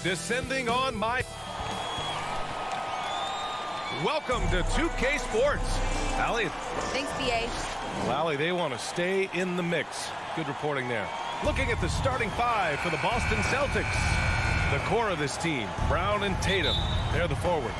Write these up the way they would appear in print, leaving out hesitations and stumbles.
descending on my... Welcome to 2K Sports. Allie. Thanks, BA. Well, Allie, they want to stay in the mix. Good reporting there. Looking at the starting five for the Boston Celtics. The core of this team, Brown and Tatum, they're the forwards.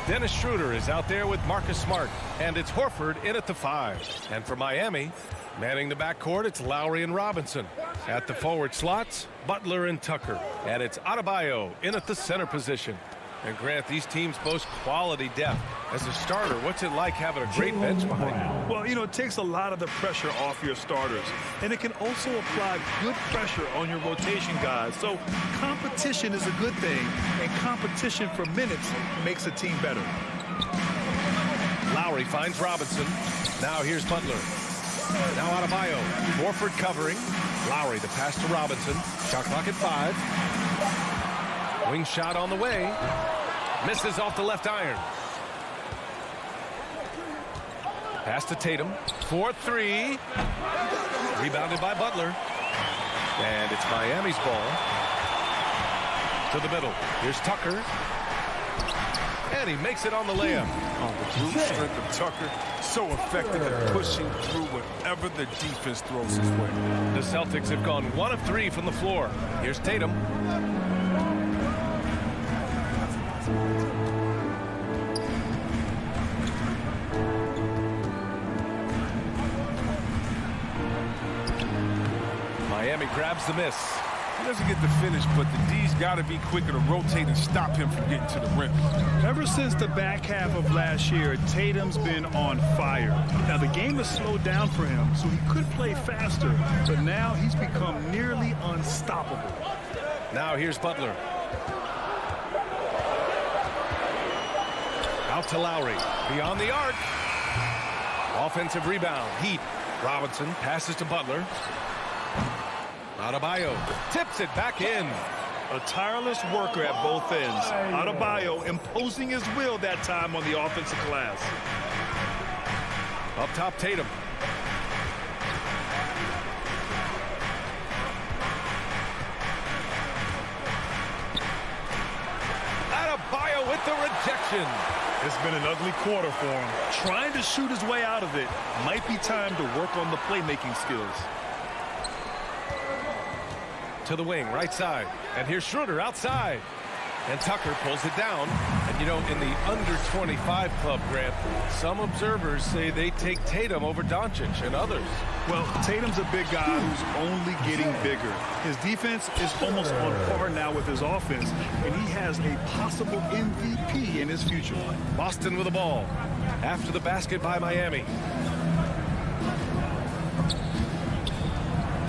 Dennis Schroeder is out there with Marcus Smart, and it's Horford in at the 5. And for Miami, manning the backcourt, it's Lowry and Robinson. At the forward slots, Butler and Tucker. And it's Adebayo in at the center position. And Grant, these teams boast quality depth. As a starter, what's it like having a great bench behind you? Well, it takes a lot of the pressure off your starters. And it can also apply good pressure on your rotation guys. So competition is a good thing. And competition for minutes makes a team better. Lowry finds Robinson. Now here's Butler. Now Adebayo. Horford covering. Lowry, the pass to Robinson. Shot clock at 5. Wing shot on the way. Misses off the left iron. Pass to Tatum. 4-3. Rebounded by Butler. And it's Miami's ball. To the middle. Here's Tucker. And he makes it on the layup. Oh, the brute strength of Tucker. So effective at pushing through whatever the defense throws his way. The Celtics have gone 1 of 3 from the floor. Here's Tatum. Miami grabs the miss. He doesn't get the finish, but the D's got to be quicker to rotate and stop him from getting to the rim. Ever since the back half of last year, Tatum's been on fire. Now, the game has slowed down for him, so he could play faster, but now he's become nearly unstoppable. Now here's Butler. Out to Lowry. Beyond the arc. Offensive rebound. Heat. Robinson passes to Butler. Adebayo tips it back in. A tireless worker at both ends. Adebayo imposing his will that time on the offensive glass. Up top, Tatum. Adebayo with the rejection. It's been an ugly quarter for him. Trying to shoot his way out of it. Might be time to work on the playmaking skills. To the wing, right side. And here's Schroeder outside. And Tucker pulls it down. And, in the under-25 club, Grant, some observers say they take Tatum over Doncic and others. Well, Tatum's a big guy who's only getting bigger. His defense is almost on par now with his offense, and he has a possible MVP in his future. Boston with the ball. After the basket by Miami.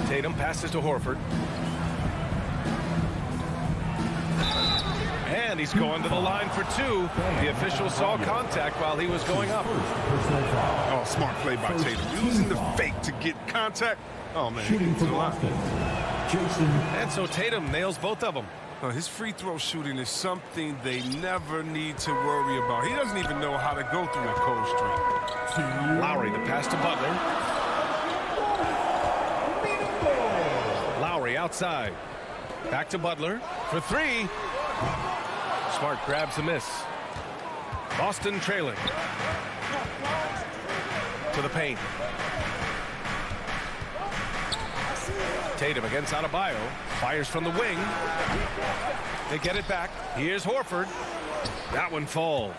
Tatum passes to Horford. And he's going to the line for 2. The official saw contact while he was going up. Oh, smart play by Tatum. Using the fake to get contact. Oh, man. Shooting for Boston. Jason. And so Tatum nails both of them. His free throw shooting is something they never need to worry about. He doesn't even know how to go through a cold streak. Lowry, the pass to Butler. Lowry outside. Back to Butler for 3. Smart grabs the miss. Boston trailing. To the paint. Tatum against Adebayo. Fires from the wing. They get it back. Here's Horford. That one falls.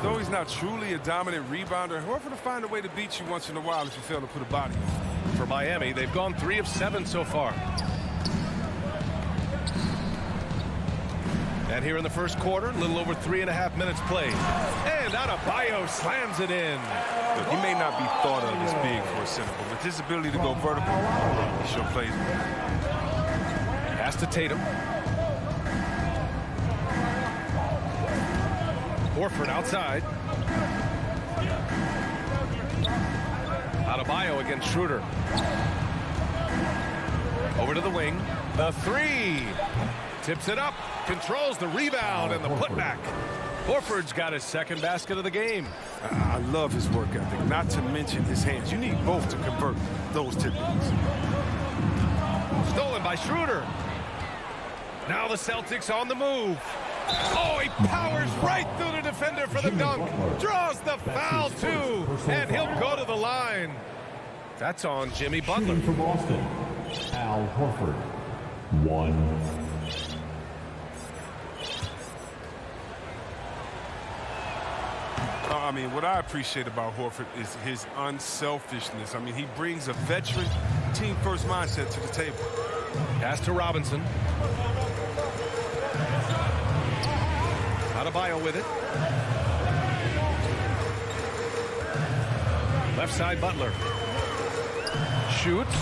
Though he's not truly a dominant rebounder, Horford will find a way to beat you once in a while if you fail to put a body on. For Miami, they've gone 3 of 7 so far. And here in the first quarter, a little over 3.5 minutes played. And Adebayo slams it in. Look, he may not be thought of as big for a center, but with his ability to go vertical, he sure plays well. Pass to Tatum. Horford outside. Adebayo against Schroeder. Over to the wing. The 3. Tips it up. Controls the rebound and the putback. Horford's got his second basket of the game. I love his work ethic, not to mention his hands. You need both to convert those tip-ins. Stolen by Schroeder. Now the Celtics on the move. Oh, he powers right through the defender for the dunk. Draws the foul, too. And he'll go to the line. That's on Jimmy Butler. Shooting for Boston, Al Horford. 1. I mean, what I appreciate about Horford is his unselfishness. I mean, he brings a veteran team-first mindset to the table. Pass to Robinson. Adebayo with it. Left side, Butler. Shoots.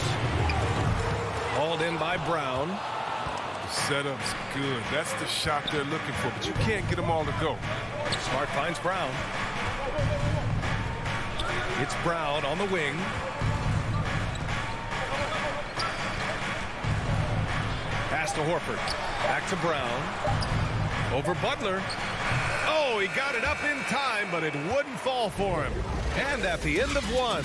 Hauled in by Brown. The setup's good. That's the shot they're looking for, but you can't get them all to go. Smart finds Brown. It's Brown on the wing. Pass to Horford. Back to Brown. Over Butler. Oh, he got it up in time, but it wouldn't fall for him. And at the end of one,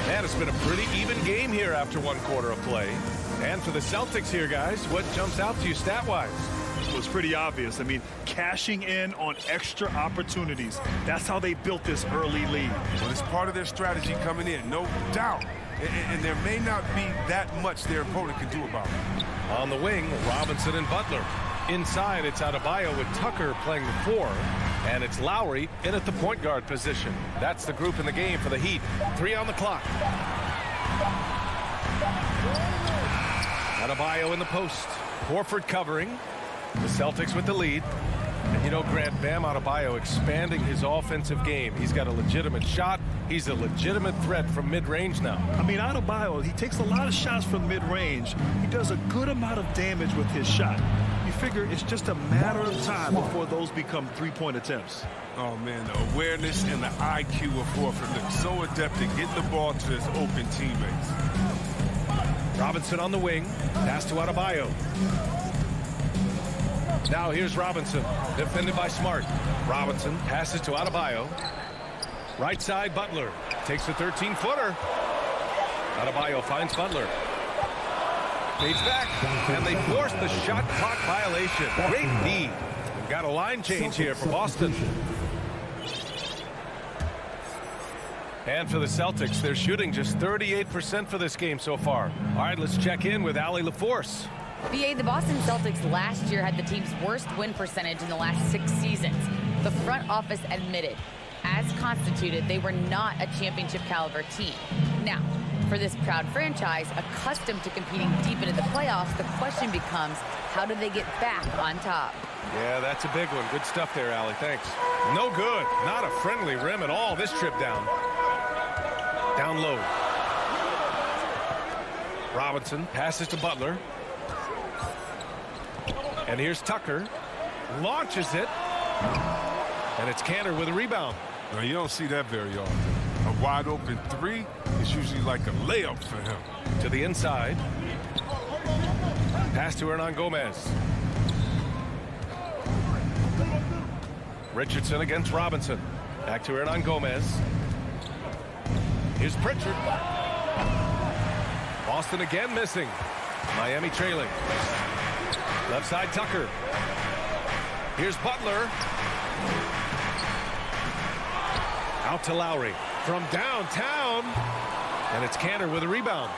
and it's been a pretty even game here after one quarter of play. And for the Celtics here, guys, what jumps out to you stat-wise? It was pretty obvious. I mean, cashing in on extra opportunities. That's how they built this early lead. Well, it's part of their strategy coming in, no doubt. And there may not be that much their opponent can do about it. On the wing, Robinson and Butler. Inside, it's Adebayo with Tucker playing the 4. And it's Lowry in at the point guard position. That's the group in the game for the Heat. 3 on the clock. Adebayo in the post. Horford covering. The Celtics with the lead. And you know, Grant, Bam Adebayo expanding his offensive game. He's got a legitimate shot. He's a legitimate threat from mid-range now. I mean, Adebayo, he takes a lot of shots from mid-range. He does a good amount of damage with his shot. You figure it's just a matter of time before those become three-point attempts. Oh, man, the awareness and the IQ of Horford looks so adept at getting the ball to his open teammates. Robinson on the wing. Pass to Adebayo. Now here's Robinson, defended by Smart. Robinson passes to Adebayo. Right side, Butler takes a 13-footer. Adebayo finds Butler. Fades back, and they force the shot clock violation. Great D. We've got a line change here for Boston. And for the Celtics, they're shooting just 38% for this game so far. All right, let's check in with Allie LaForce. BA, the Boston Celtics last year had the team's worst win percentage in the last 6 seasons. The front office admitted, as constituted, they were not a championship caliber team. Now, for this proud franchise, accustomed to competing deep into the playoffs, the question becomes, how do they get back on top? Yeah, that's a big one. Good stuff there, Allie. Thanks. No good. Not a friendly rim at all this trip down. Down low. Robinson passes to Butler. And here's Tucker. Launches it. And it's Cantor with a rebound. Now, you don't see that very often. A wide open 3 is usually like a layup for him. To the inside. Pass to Hernan Gomez. Richardson against Robinson. Back to Hernan Gomez. Here's Pritchard. Boston again missing. Miami trailing. Left side, Tucker. Here's Butler. Out to Lowry. From downtown. And it's Cantor with a rebound.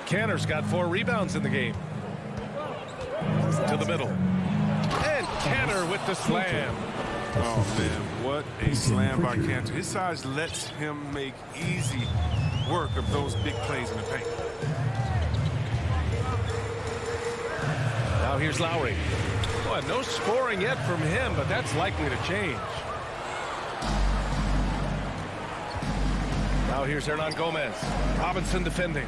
Cantor's got 4 rebounds in the game. To the middle. And Cantor with the slam. Oh, man, what a slam by Cantor. His size lets him make easy work of those big plays in the paint. Now here's Lowry. Boy, no scoring yet from him, but that's likely to change. Now here's Hernan Gomez. Robinson defending.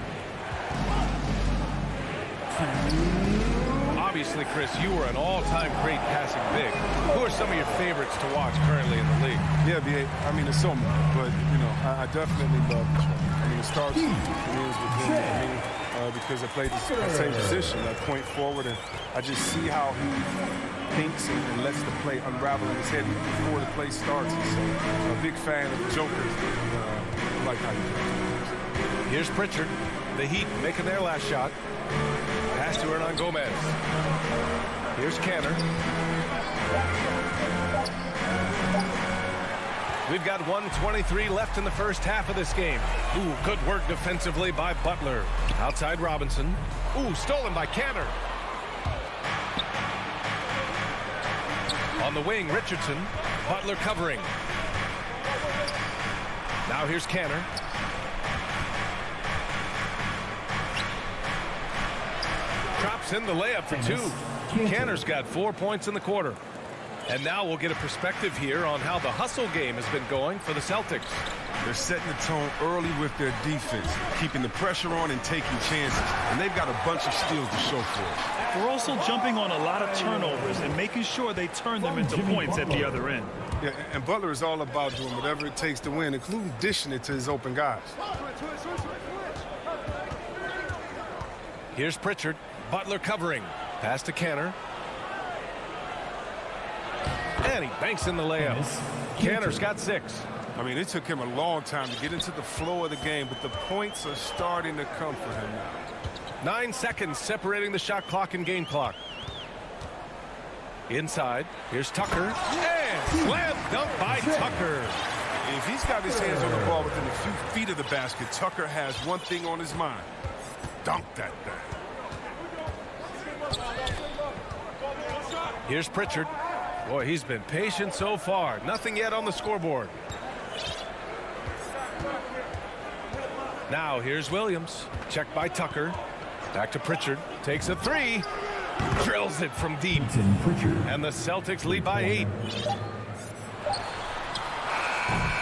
Obviously, Chris, you were an all-time great passing big. Who are some of your favorites to watch currently in the league? Yeah, B.A., I mean, it's so many, but, you know, I definitely love this one. I mean, it starts and ends with him. I mean, because I played the same position, that point forward, and I just see how he thinks and lets the play unravel in his head before the play starts. And so, I'm a big fan of the Joker. I like how he plays. Here's Pritchard. The Heat making their last shot. Pass to Hernan Gomez. Here's Canner. We've got 1:23 left in the first half of this game. Ooh, good work defensively by Butler. Outside Robinson. Ooh, stolen by Canner. On the wing, Richardson. Butler covering. Now here's Canner. Drops in the layup for two. Canner's got 4 points in the quarter. And now we'll get a perspective here on how the hustle game has been going for the Celtics. They're setting the tone early with their defense, keeping the pressure on and taking chances. And they've got a bunch of steals to show for it. They're also jumping on a lot of turnovers and making sure they turn them into points at the other end. Yeah, and Butler is all about doing whatever it takes to win, including dishing it to his open guys. Here's Pritchard. Butler covering. Pass to Canner. And he banks in the layup. Canner's got 6. I mean, it took him a long time to get into the flow of the game, but the points are starting to come for him now. 9 seconds separating the shot clock and game clock. Inside, here's Tucker. And slam dunk by Tucker. If he's got his hands on the ball within a few feet of the basket, Tucker has one thing on his mind. Dunk that thing. Here's Pritchard. Boy, he's been patient so far. Nothing yet on the scoreboard. Now here's Williams. Checked by Tucker. Back to Pritchard. Takes a 3. Drills it from deep. And the Celtics lead by 8.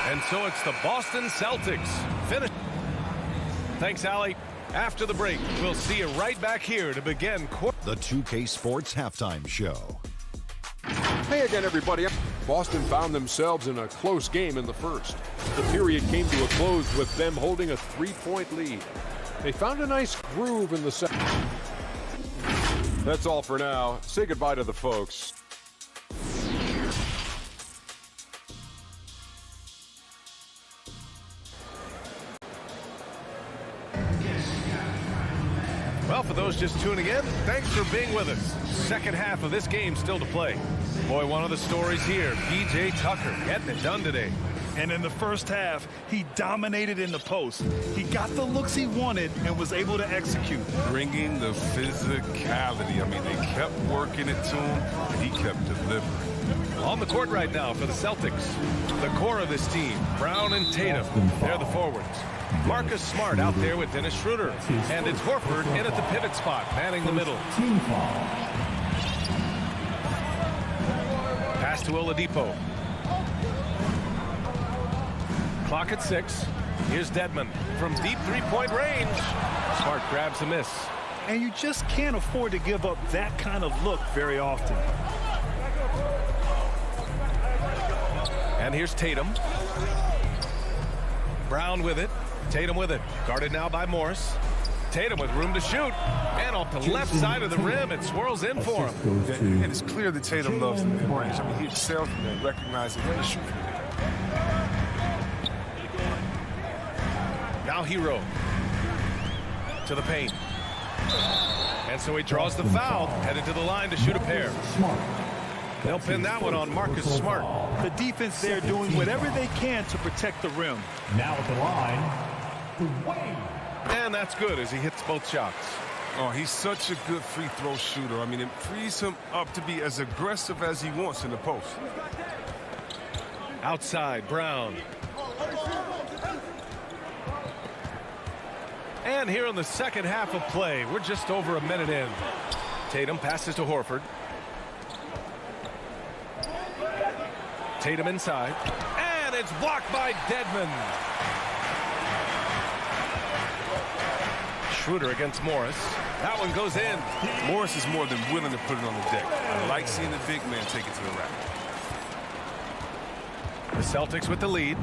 And so it's the Boston Celtics. Finish. Thanks, Allie. After the break, we'll see you right back here to begin the 2K Sports Halftime Show. Hey again, everybody. Boston found themselves in a close game in the first. The period came to a close with them holding a 3-point lead. They found a nice groove in the second. That's all for now. Say goodbye to the folks. Well, for those just tuning in, thanks for being with us. Second half of this game still to play. Boy, one of the stories here, P.J. Tucker getting it done today. And in the first half, he dominated in the post. He got the looks he wanted and was able to execute. Bringing the physicality. I mean, they kept working it to him, and he kept delivering. On the court right now for the Celtics. The core of this team, Brown and Tatum. They're the forwards. Marcus Smart out there with Dennis Schroeder. And it's Horford in at the pivot spot, manning the middle. Pass to Oladipo. Clock at 6. Here's Dedmon from deep three-point range. Smart grabs a miss. And you just can't afford to give up that kind of look very often. And here's Tatum. Brown with it. Tatum with it. Guarded now by Morris. Tatum with room to shoot. And off the left side of the rim, it swirls in for him. And it's clear that Tatum loves the mid-range. I mean, he excels in that, recognizing when to shoot from there. Now Hero to the paint. And so he draws the foul, headed to the line to shoot a pair. They'll pin that one on Marcus Smart. The defense there doing whatever they can to protect the rim. Now at the line, Wayne. And that's good as he hits both shots. Oh, he's such a good free throw shooter. I mean, it frees him up to be as aggressive as he wants in the post. Outside, Brown. And here in the second half of play, we're just over a minute in. Tatum passes to Horford. Tatum inside. And it's blocked by Dedmon. Schroeder against Morris. That one goes in. Morris is more than willing to put it on the deck. I like seeing the big man take it to the rack. The Celtics with the lead.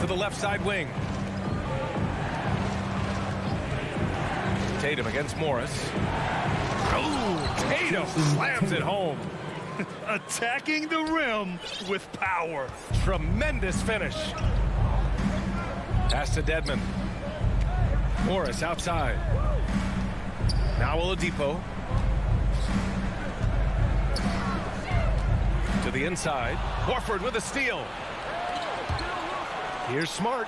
To the left side wing. Tatum against Morris. Oh, Tatum slams it home. Attacking the rim with power. Tremendous finish. Pass to Dedmon. Morris outside. Now Oladipo. To the inside. Horford with a steal. Here's Smart.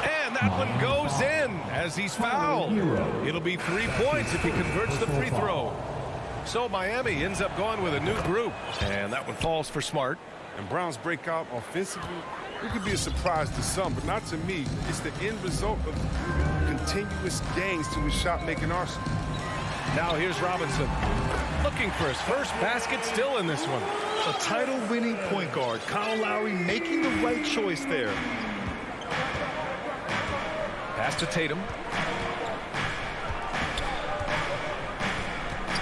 And that one goes in as he's fouled. It'll be 3 points if he converts the free throw. So Miami ends up going with a new group. And that one falls for Smart. And Brown's breakout offensively, it could be a surprise to some, but not to me. It's the end result of continuous gains to his shot-making arsenal. Now here's Robinson. Looking for his first basket still in this one. A title-winning point guard, Kyle Lowry making the right choice there. Pass to Tatum.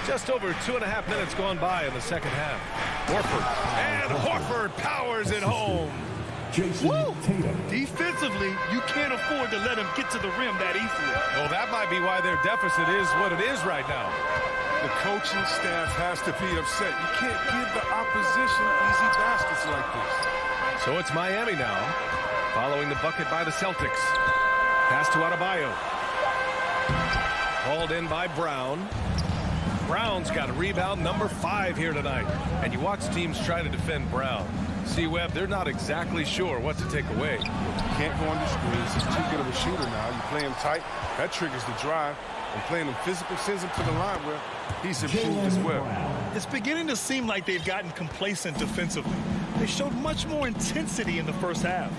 Just over 2.5 minutes gone by in the second half. Horford. And Horford powers it home. Woo! Defensively, you can't afford to let him get to the rim that easily. Well, that might be why their deficit is what it is right now. The coaching staff has to be upset. You can't give the opposition easy baskets like this. So it's Miami now, following the bucket by the Celtics. Pass to Adebayo. Hauled in by Brown. Brown's got a rebound number 5 here tonight. And you watch teams try to defend Brown. See, Webb, they're not exactly sure what to take away. You can't go on the screens. He's too good of a shooter now. You play him tight, that triggers the drive. And playing him physical sends him to the line where he's improved as well. It's beginning to seem like they've gotten complacent defensively. They showed much more intensity in the first half.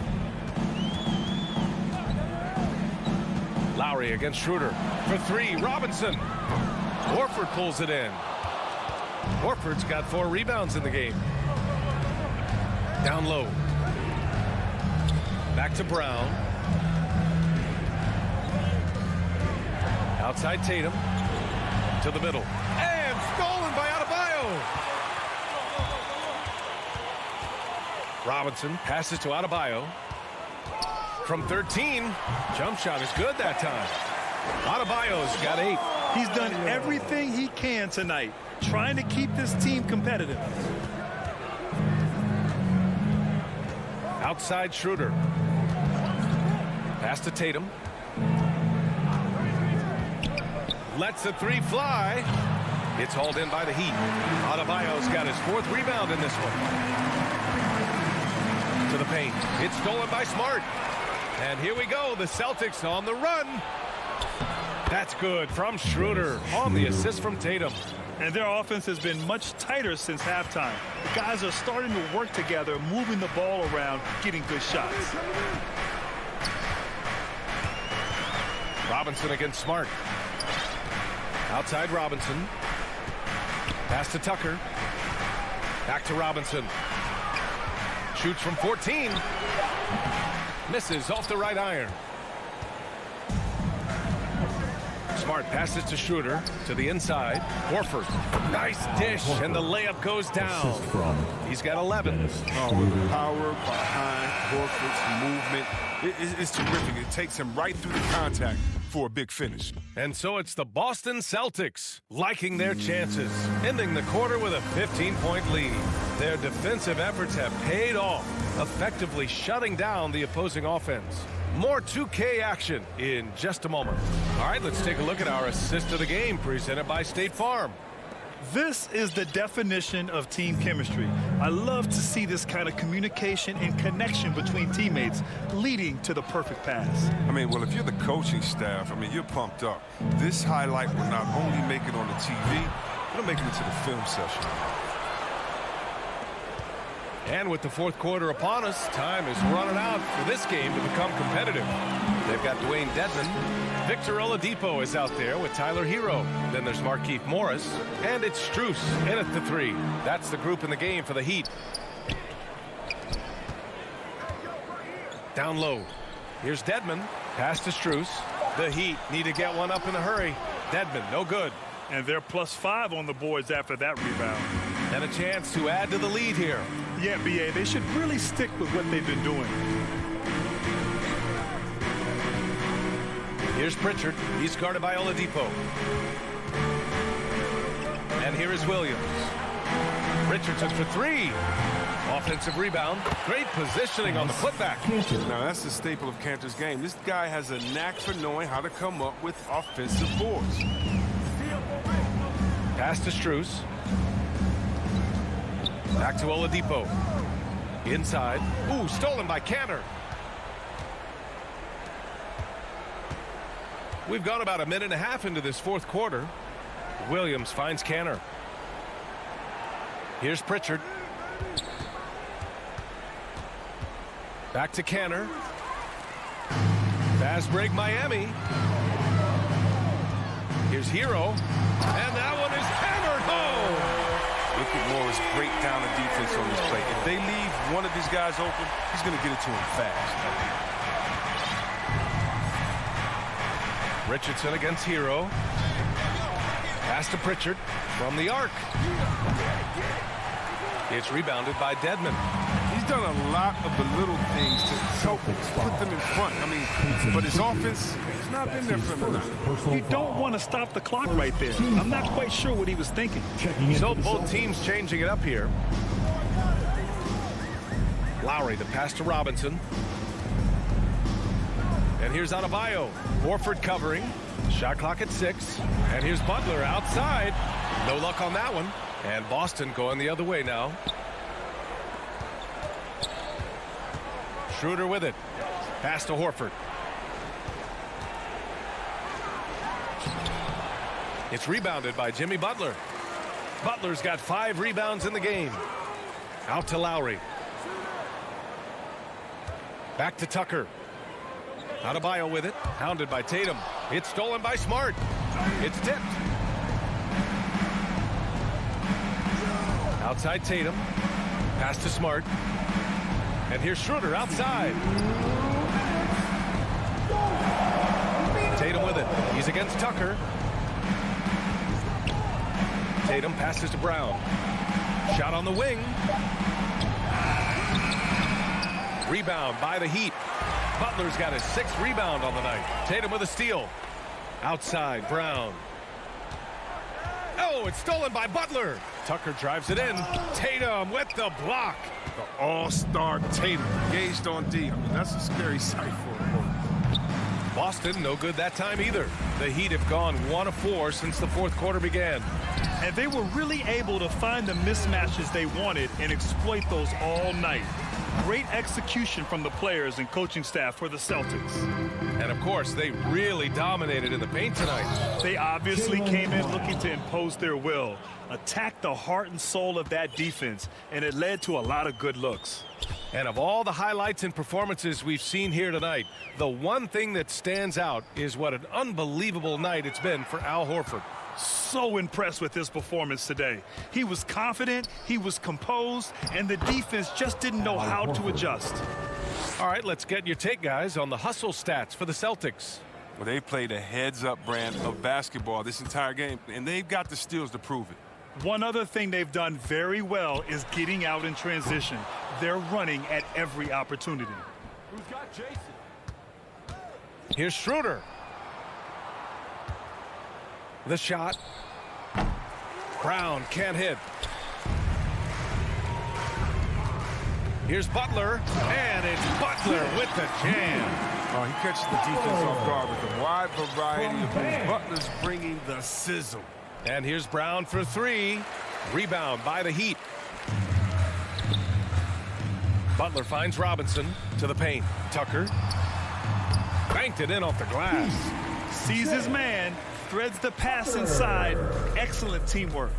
Lowry against Schroeder. For 3, Robinson. Horford pulls it in. Horford's got 4 rebounds in the game. Down low. Back to Brown. Outside Tatum. To the middle. And stolen by Adebayo. Robinson passes to Adebayo. From 13. Jump shot is good that time. Adebayo's got 8. He's done everything he can tonight, trying to keep this team competitive. Outside Schroeder. Pass to Tatum. Lets the 3 fly. It's hauled in by the Heat. Adebayo's got his 4th rebound in this one. To the paint. It's stolen by Smart. And here we go. The Celtics on the run. That's good from Schroeder on the assist from Tatum. And their offense has been much tighter since halftime. The guys are starting to work together, moving the ball around, getting good shots. Robinson against Smart. Outside Robinson. Pass to Tucker. Back to Robinson. Shoots from 14. Misses off the right iron. Smart passes to Schroeder to the inside. Horford. Nice dish, and the layup goes down. He's got 11. Oh, the power behind Horford's movement. It's terrific. It takes him right through the contact for a big finish. And so it's the Boston Celtics liking their chances, ending the quarter with a 15-point lead. Their defensive efforts have paid off, effectively shutting down the opposing offense. More 2K action in just a moment. All right, let's take a look at our assist of the game presented by State Farm. This is the definition of team chemistry. I love to see this kind of communication and connection between teammates leading to the perfect pass. I mean, well, if you're the coaching staff, I mean, you're pumped up. This highlight will not only make it on the TV, it'll make it into the film session. And with the 4th quarter upon us, time is running out for this game to become competitive. They've got Dwayne Dedmon. Victor Oladipo is out there with Tyler Hero. Then there's Markieff Morris. And it's Strus in at the 3. That's the group in the game for the Heat. Down low. Here's Dedmon. Pass to Strus. The Heat need to get one up in a hurry. Dedmon, no good. And they're +5 on the boards after that rebound. And a chance to add to the lead here. Yeah, B.A., they should really stick with what they've been doing. Here's Pritchard. He's guarded by Oladipo. And here is Williams. Richardson for 3. Offensive rebound. Great positioning on the putback. Now, that's the staple of Cantor's game. This guy has a knack for knowing how to come up with offensive boards. Pass to Strus. Back to Oladipo. Inside. Ooh, stolen by Cantor. We've gone about a minute and a half into this fourth quarter. Williams finds Cantor. Here's Pritchard. Back to Cantor. Fast break Miami. Here's Hero. And that one is hammered home. Look at Morris break down the defense on this play. If they leave one of these guys open, he's going to get it to him fast. Richardson against Hero. Pass to Pritchard from the arc. It's rebounded by Dedmon. He's done a lot of the little things to help put them in front. I mean, but his offense has not been there for him enough. You don't want to stop the clock right there. I'm not quite sure what he was thinking. So both teams changing it up here. Lowry the pass to Robinson. And here's Adebayo. Horford covering. Shot clock at 6. And here's Butler outside. No luck on that one. And Boston going the other way now. Schroeder with it. Pass to Horford. It's rebounded by Jimmy Butler. Butler's got 5 rebounds in the game. Out to Lowry. Back to Tucker. Adebayo with it. Hounded by Tatum. It's stolen by Smart. It's tipped. Outside Tatum. Pass to Smart. And here's Schroeder outside. Tatum with it. He's against Tucker. Tatum passes to Brown. Shot on the wing. Rebound by the Heat. Butler's got his 6th rebound on the night. Tatum with a steal. Outside, Brown. Oh, it's stolen by Butler. Tucker drives it in. Tatum with the block. The all-star Tatum engaged on D. I mean, that's a scary sight for him. Boston, no good that time either. The Heat have gone 1 of 4 since the fourth quarter began. And they were really able to find the mismatches they wanted and exploit those all night. Great execution from the players and coaching staff for the Celtics. And of course, they really dominated in the paint tonight. They obviously came in looking to impose their will, attack the heart and soul of that defense, and it led to a lot of good looks. And of all the highlights and performances we've seen here tonight, the one thing that stands out is what an unbelievable night it's been for Al Horford. So impressed with his performance today. He was confident, he was composed, and the defense just didn't know how to adjust. All right, let's get your take, guys, on the hustle stats for the Celtics. Well, they played a heads-up brand of basketball this entire game, and they've got the steals to prove it. One other thing they've done very well is getting out in transition. They're running at every opportunity. Who's got Jason? Here's Schroeder. The shot. Brown can't hit. Here's Butler, and it's Butler with the jam. Oh, he catches the defense off guard with a wide variety of moves. Butler's bringing the sizzle. And here's Brown for 3. Rebound by the Heat. Butler finds Robinson to the paint. Tucker banked it in off the glass. Sees his man, threads the pass inside. Excellent teamwork.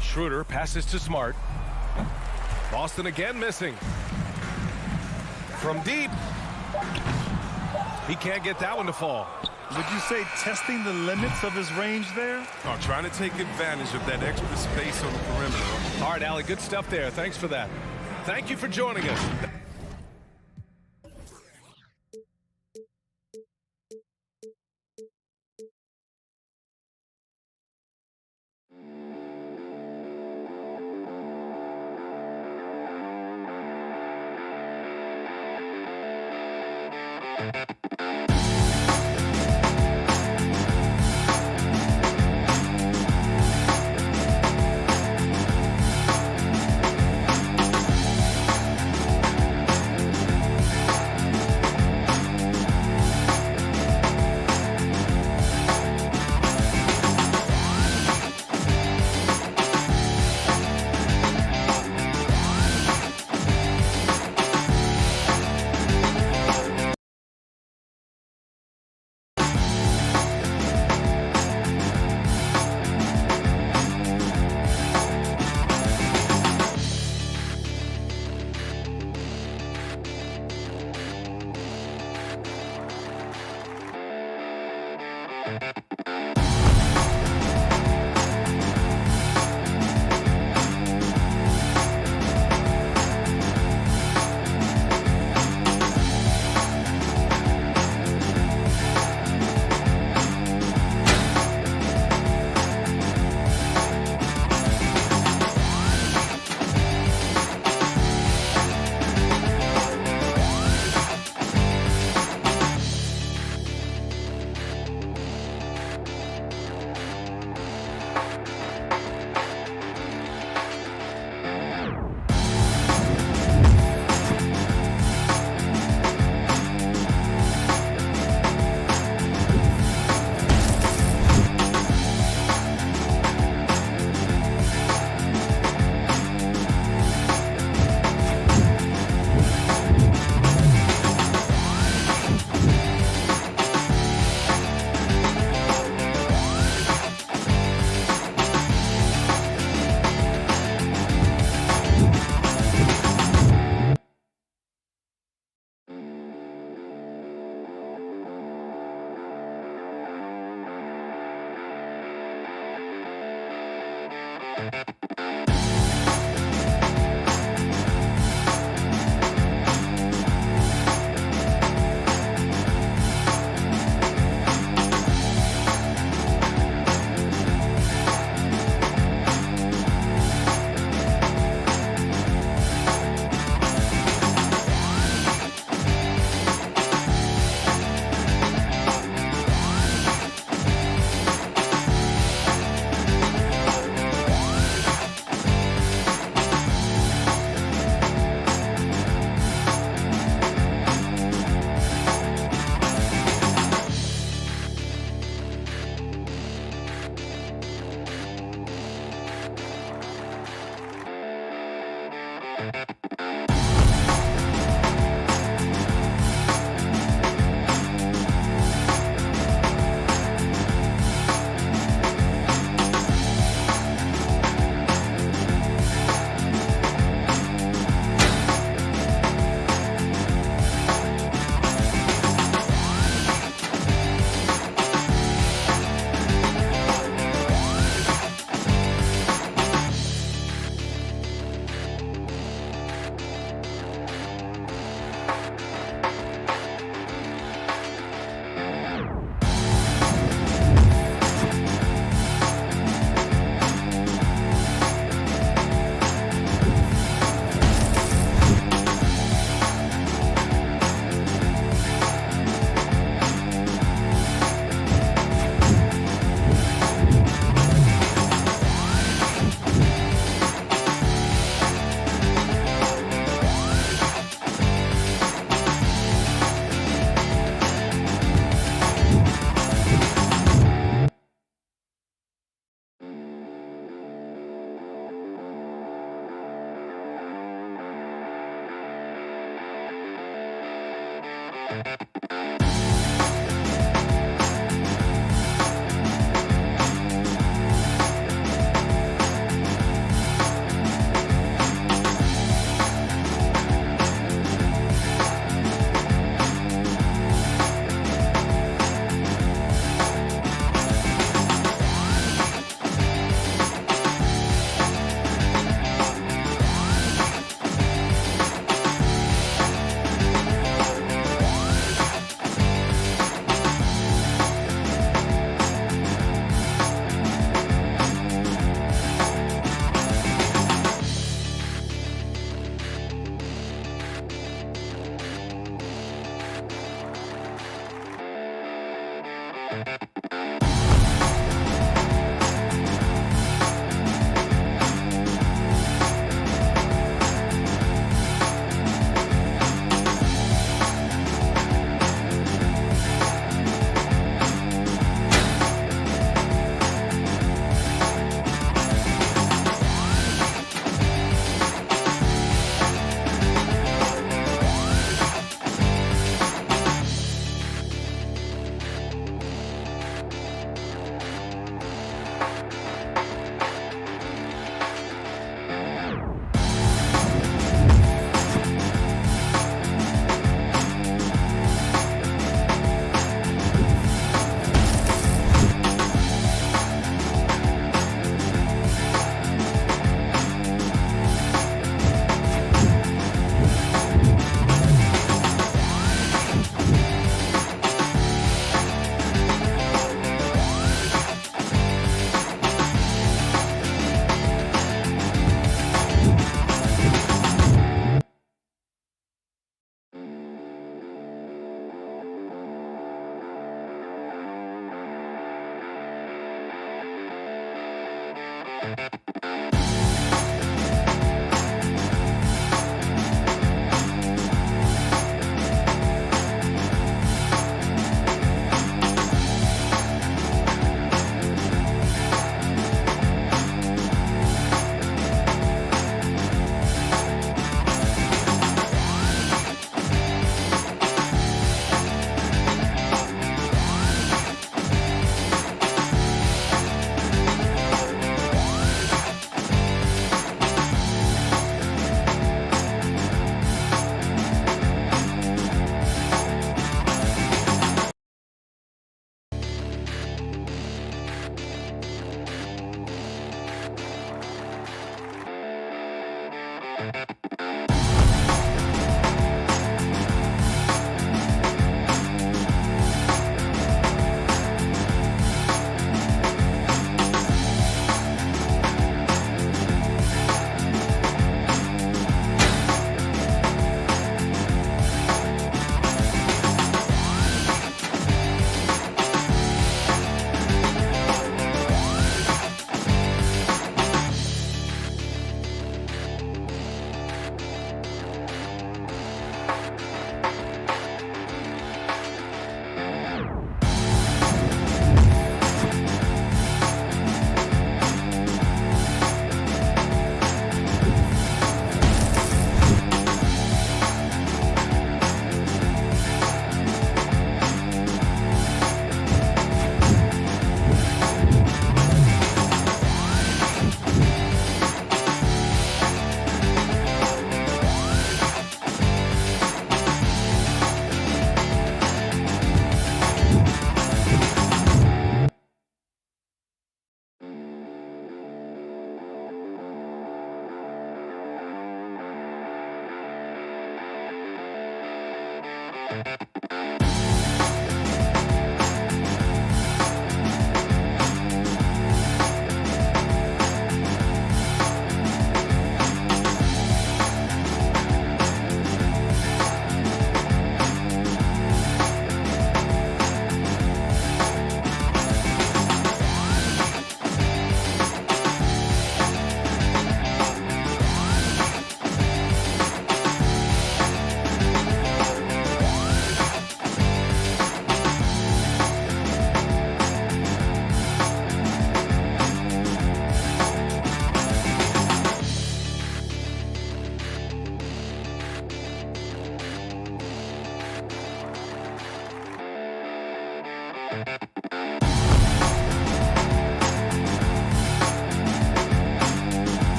Schroeder passes to Smart. Boston again missing. From deep. He can't get that one to fall. Would you say testing the limits of his range there? Oh, trying to take advantage of that extra space on the perimeter. All right, Allie, good stuff there. Thanks for that. Thank you for joining us.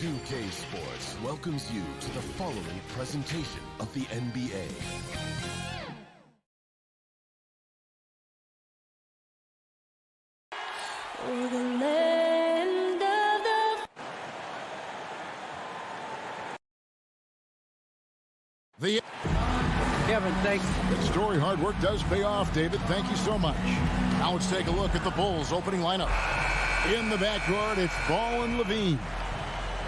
2K Sports welcomes you to the following presentation of the NBA. Kevin, thanks. Good story. Hard work does pay off, David. Thank you so much. Now let's take a look at the Bulls' opening lineup. In the backcourt, it's Ball and Levine.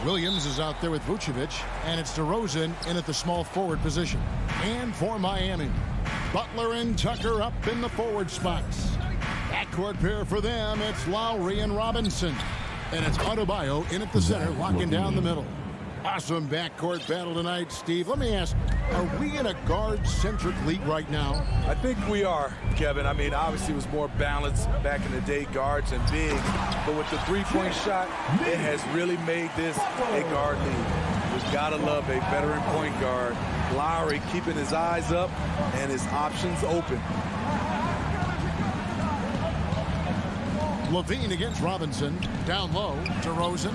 Williams is out there with Vucevic, and it's DeRozan in at the small forward position. And for Miami, Butler and Tucker up in the forward spots. Backcourt pair for them, it's Lowry and Robinson. And it's Adebayo in at the center, locking down the middle. Awesome backcourt battle tonight, Steve. Let me ask, are we in a guard-centric league right now? I think we are, Kevin. I mean, obviously it was more balanced back in the day, guards and bigs. But with the three-point shot, it has really made this a guard league. We've got to love a veteran point guard. Lowry keeping his eyes up and his options open. Levine against Robinson. Down low, DeRozan.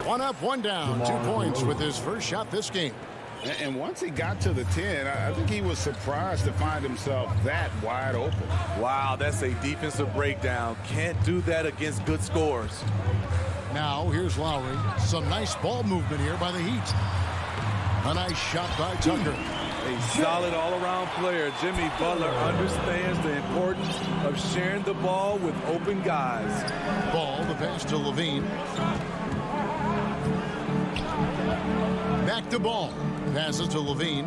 One up, one down. 2 points with his first shot this game. And once he got to the 10, I think he was surprised to find himself that wide open. Wow, that's a defensive breakdown. Can't do that against good scores. Now, here's Lowry. Some nice ball movement here by the Heat. A nice shot by Tucker. A solid all-around player. Jimmy Butler understands the importance of sharing the ball with open guys. Ball, the pass to Levine. Back to Ball. Passes to Levine.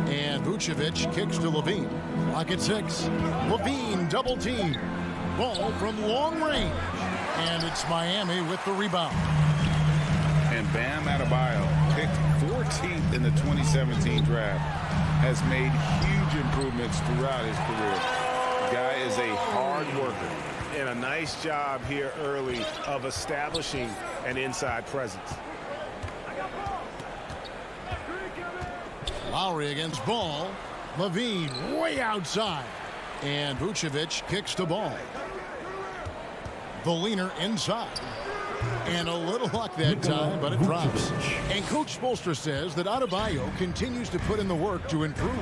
And Vucevic kicks to Levine. Clock at 6. Levine double team. Ball from long range. And it's Miami with the rebound. And Bam Adebayo, picked 14th in the 2017 draft, has made huge improvements throughout his career. The guy is a hard worker. And a nice job here early of establishing an inside presence. Lowry against Ball. Levine way outside. And Vucevic kicks to Ball. The leaner inside. And a little luck that time, but it drops. And Coach Spoelstra says that Adebayo continues to put in the work to improve.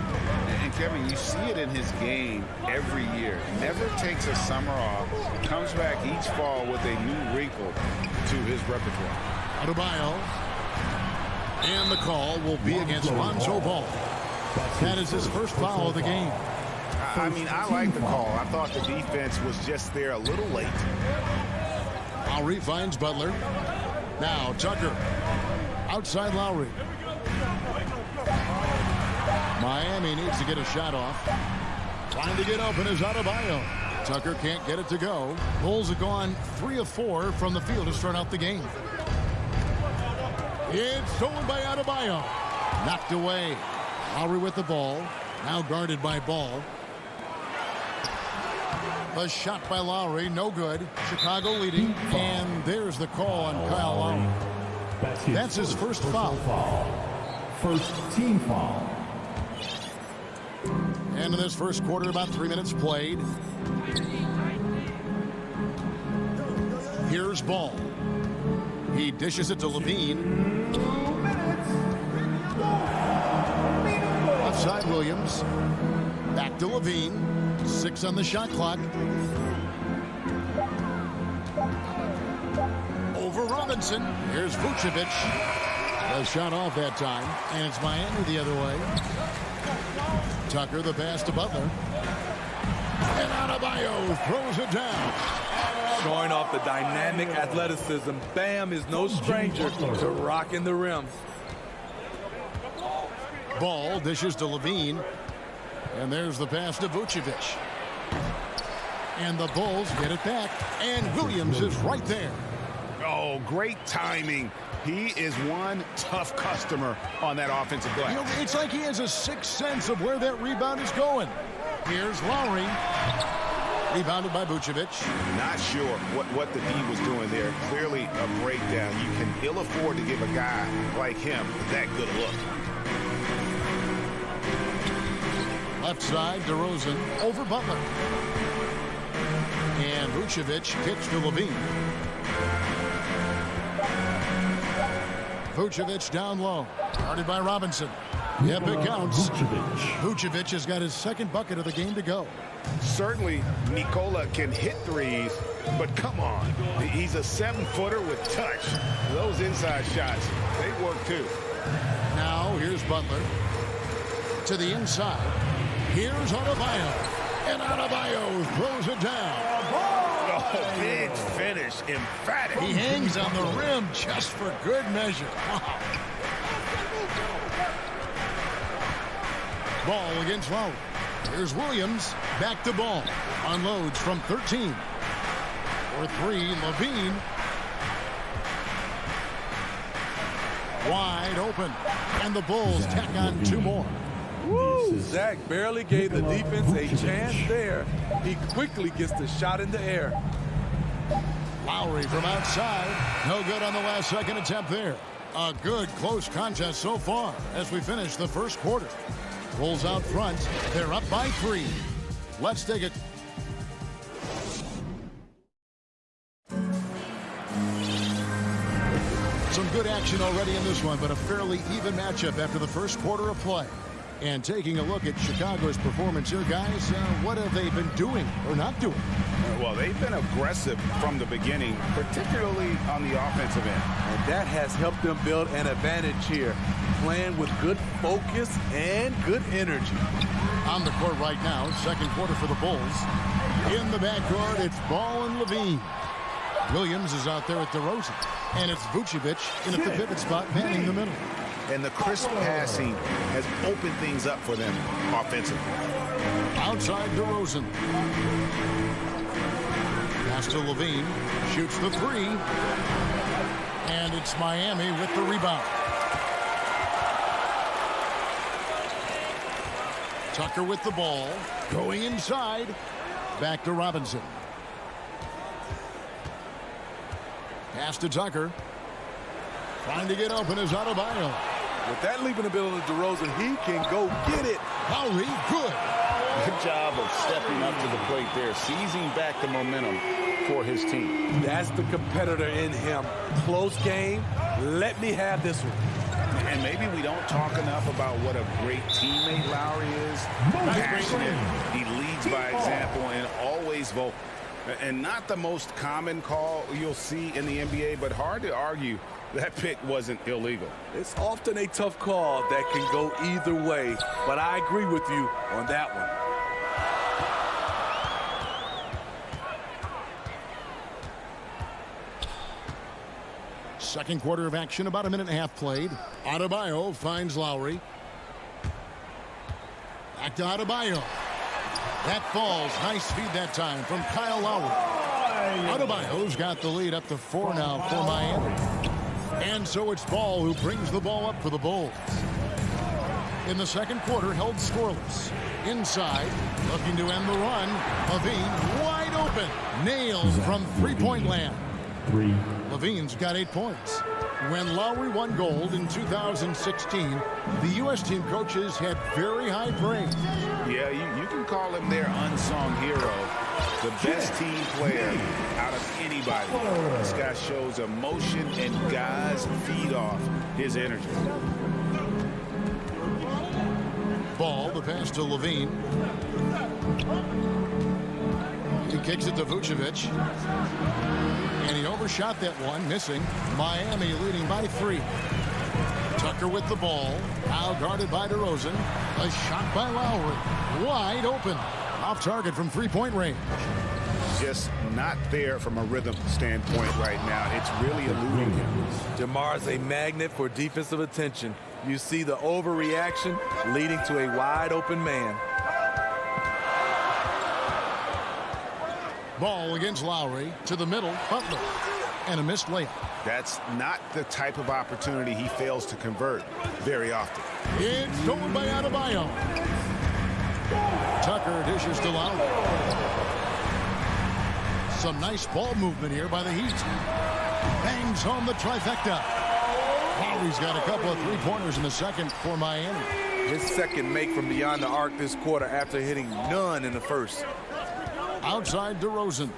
And Kevin, you see it in his game every year. Never takes a summer off. Comes back each fall with a new wrinkle to his repertoire. Adebayo. And the call will be against Lonzo Ball. That is his first foul of the game. I mean, I like the call. I thought the defense was just there a little late. Lowry finds Butler. Now Tucker. Outside Lowry. Miami needs to get a shot off. Trying to get open is Adebayo. Tucker can't get it to go. Bulls have gone 3 of 4 from the field to start out the game. It's stolen by Adebayo. Knocked away. Lowry with the ball. Now guarded by Ball. A shot by Lowry, no good. Chicago leading, and there's the call on Kyle Lowry. That's his first foul. First team foul. And in this first quarter, about 3 minutes played. Here's Ball. He dishes it to Levine. Left side Williams. Back to Levine. 6 on the shot clock. Over Robinson. Here's Vucevic. A shot off that time. And it's Miami the other way. Tucker the pass to Butler. And Adebayo throws it down. Showing off the dynamic athleticism. Bam is no stranger to rocking the rim. Ball dishes to Levine. And there's the pass to Vucevic. And the Bulls get it back. And Williams is right there. Oh, great timing. He is one tough customer on that offensive glass. You know, it's like he has a sixth sense of where that rebound is going. Here's Lowry. Rebounded by Vucevic. Not sure what the D was doing there. Clearly a breakdown. You can ill afford to give a guy like him that good look. Left side, DeRozan over Butler. And Vucevic kicks to Levine. Vucevic down low. Guarded by Robinson. Yep, it counts. Vucevic has got his second bucket of the game to go. Certainly, Nikola can hit threes, but come on. He's a 7-footer with touch. Those inside shots, they work too. Now, here's Butler. To the inside. Here's Adebayo. And Adebayo throws it down. Oh, big finish. Emphatic. He hangs on the rim just for good measure. Wow. Ball against Lowry. Here's Williams. Back to Ball. Unloads from 13. For 3, Levine. Wide open. And the Bulls tack on 2 more. Woo! Zach barely gave the defense a chance there. He quickly gets the shot in the air. Lowry from outside. No good on the last second attempt there. A good close contest so far as we finish the first quarter. Bulls out front. They're up by 3. Let's take it. Some good action already in this one, but a fairly even matchup after the first quarter of play. And taking a look at Chicago's performance here, guys, what have they been doing or not doing? Well, they've been aggressive from the beginning, particularly on the offensive end. And that has helped them build an advantage here, playing with good focus and good energy. On the court right now, second quarter for the Bulls. In the backcourt, it's Ball and Levine. Williams is out there at DeRozan. And it's Vucevic in at the pivot spot, manning the middle. And the crisp passing has opened things up for them offensively. Outside DeRozan. Pass to Levine. Shoots the 3. And it's Miami with the rebound. Tucker with the ball. Going inside. Back to Robinson. Pass to Tucker. Trying to get open is Adebayo. With that leaping ability to DeRozan, he can go get it. Lowry, good. Good job of stepping up to the plate there, seizing back the momentum for his team. That's the competitor in him. Close game. Let me have this one. And maybe we don't talk enough about what a great teammate Lowry is. Passionate. He leads by example and always vocal. And not the most common call you'll see in the NBA, but hard to argue that pick wasn't illegal. It's often a tough call that can go either way, but I agree with you on that one. Second quarter of action, about a minute and a half played. Adebayo finds Lowry. Back to Adebayo. That falls. Nice feed that time from Kyle Lowry. Adebayo's got the lead up to 4 now for Miami. And so it's Ball who brings the ball up for the Bulls. In the second quarter, held scoreless. Inside, looking to end the run. Levine wide open. Nailed from three-point land. Levine's got 8 points. When Lowry won gold in 2016, the U.S. team coaches had very high praise. Yeah, you can call him their unsung hero. The best team player out of anybody. This guy shows emotion and guys feed off his energy. Ball, the pass to Levine. He kicks it to Vucevic. And he overshot that one, missing. Miami leading by 3. Tucker with the ball. Now guarded by DeRozan. A shot by Lowry. Wide open. Off target from three-point range. Just not there from a rhythm standpoint right now. It's really eluding him. DeMar's a magnet for defensive attention. You see the overreaction leading to a wide open man. Ball against Lowry to the middle. Butler. And a missed layup. That's not the type of opportunity he fails to convert very often. It's stolen by Adebayo. Tucker dishes to Lowry. Some nice ball movement here by the Heat. Bangs home the trifecta. Lowry's got a couple of three-pointers in the second for Miami. His second make from beyond the arc this quarter after hitting none in the first. Outside DeRozan.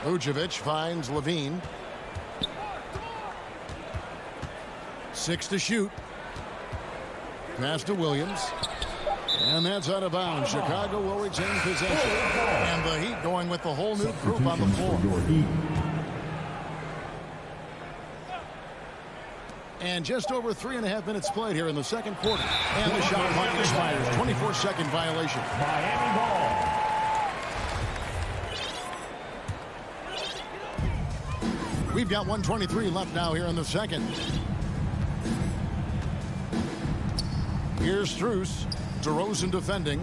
Vucevic finds Levine. 6 to shoot. Pass to Williams. And that's out of bounds. Chicago will retain possession. And the Heat going with the whole new group on the floor. And just over 3.5 minutes played here in the second quarter. And the shot clock expires. 24-second violation. Miami ball. We've got 1:23 left now here in the second. Here's Strus. DeRozan defending.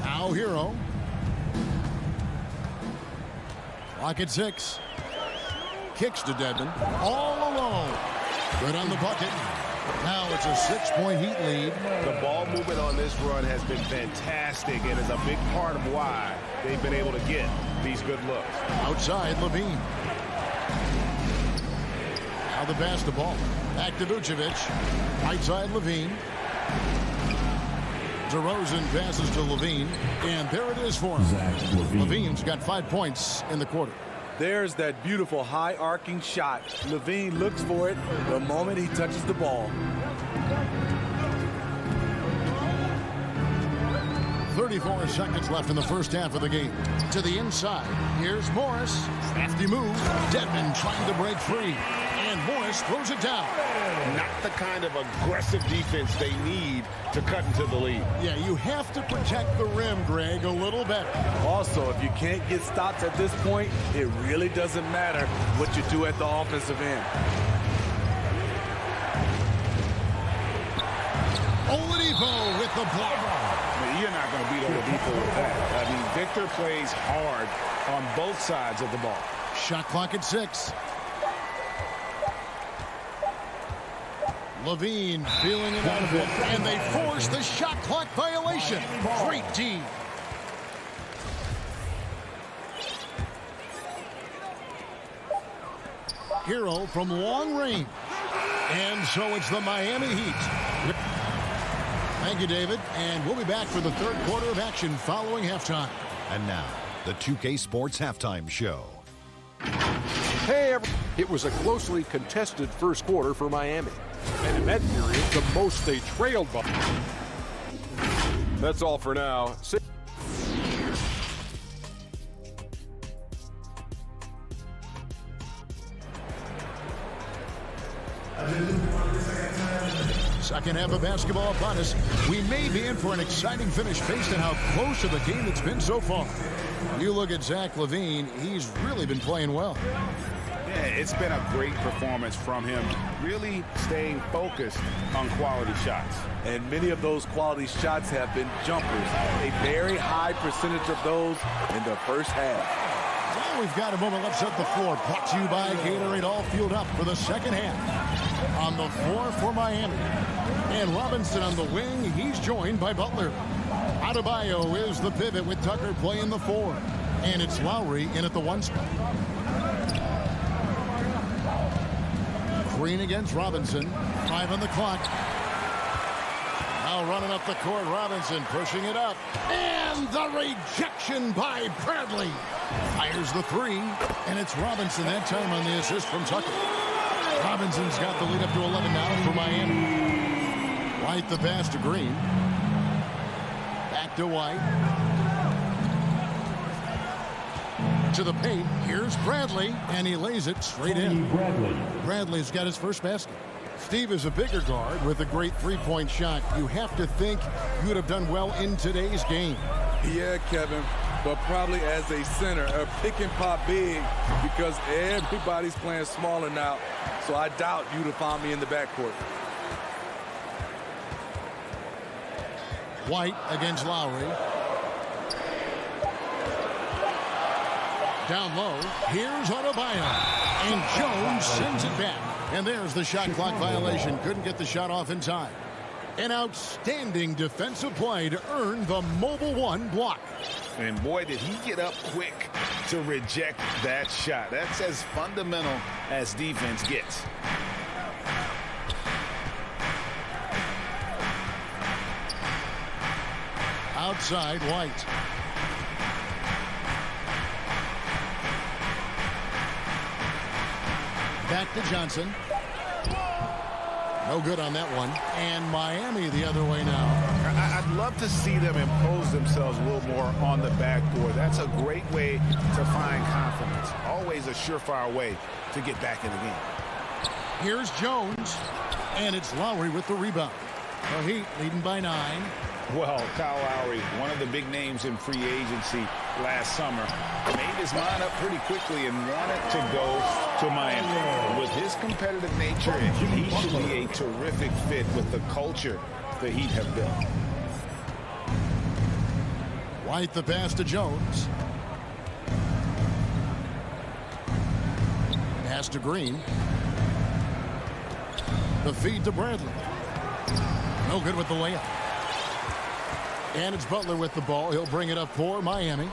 Now Hero. Clock at 6. Kicks to Dedmon. All alone. Good on the bucket. Now it's a 6-point Heat lead. The ball movement on this run has been fantastic and is a big part of why they've been able to get these good looks. Outside Levine. Now the pass to Ball. Back to Vucevic. Right side Levine. DeRozan passes to Levine. And there it is for him. Levine's got 5 points in the quarter. There's that beautiful high arcing shot. Levine looks for it the moment he touches the ball. 34 seconds left in the first half of the game. To the inside. Here's Morris. Crafty move. Dedmon trying to break free. And Morris throws it down. Not the kind of aggressive defense they need to cut into the lead. Yeah, you have to protect the rim, Greg, a little better. Also, if you can't get stops at this point, it really doesn't matter what you do at the offensive end. Oladipo with the block. You're not going to beat Oladipo with that. I mean, Victor plays hard on both sides of the ball. Shot clock at 6. Levine feeling it out of it, and they force the shot clock violation. Great D. Hero from long range. And so it's the Miami Heat. Thank you, David. And we'll be back for the third quarter of action following halftime. And now, the 2K Sports Halftime Show. Hey, everyone. It was a closely contested first quarter for Miami. And in that period, the most they trailed by. That's all for now. Second half of basketball upon us. We may be in for an exciting finish based on how close to the game it's been so far. You look at Zach LaVine, he's really been playing well. Yeah, it's been a great performance from him, really staying focused on quality shots. And many of those quality shots have been jumpers. A very high percentage of those in the first half. Well, we've got a moment left set the floor. Brought to you by Gatorade, all fueled up for the second half. On the floor for Miami. And Robinson on the wing, he's joined by Butler. Adebayo is the pivot with Tucker playing the 4. And it's Lowry in at the 1 spot. Green against Robinson. 5 on the clock. Now running up the court, Robinson pushing it up. And the rejection by Bradley. Fires the 3. And it's Robinson that time on the assist from Tucker. Robinson's got the lead up to 11 now for Miami. White the pass to Green. Back to White. To the paint. Here's Bradley. And he lays it straight in. Bradley's got his first basket. Steve is a bigger guard with a great three-point shot. You have to think you would have done well in today's game. Yeah, Kevin, but probably as a center, a pick and pop big because everybody's playing smaller now. So I doubt you'd have found me in the backcourt. White against Lowry. Down low. Here's Adebayo. And Jones sends it back. And there's the shot clock violation. Couldn't get the shot off in time. An outstanding defensive play to earn the Mobile 1 block. And boy, did he get up quick to reject that shot. That's as fundamental as defense gets. Outside, White. Back to Johnson. No good on that one. And Miami the other way now. I'd love to see them impose themselves a little more on the backboard. That's a great way to find confidence. Always a surefire way to get back in the game. Here's Jones. And it's Lowry with the rebound. The Heat leading by 9. Well, Kyle Lowry, one of the big names in free agency last summer, made his mind up pretty quickly and wanted to go to Miami. With his competitive nature, he should be a terrific fit with the culture the Heat have built. White the pass to Jones. Pass to Green. The feed to Bradley. No good with the layup. And it's Butler with the ball. He'll bring it up for Miami.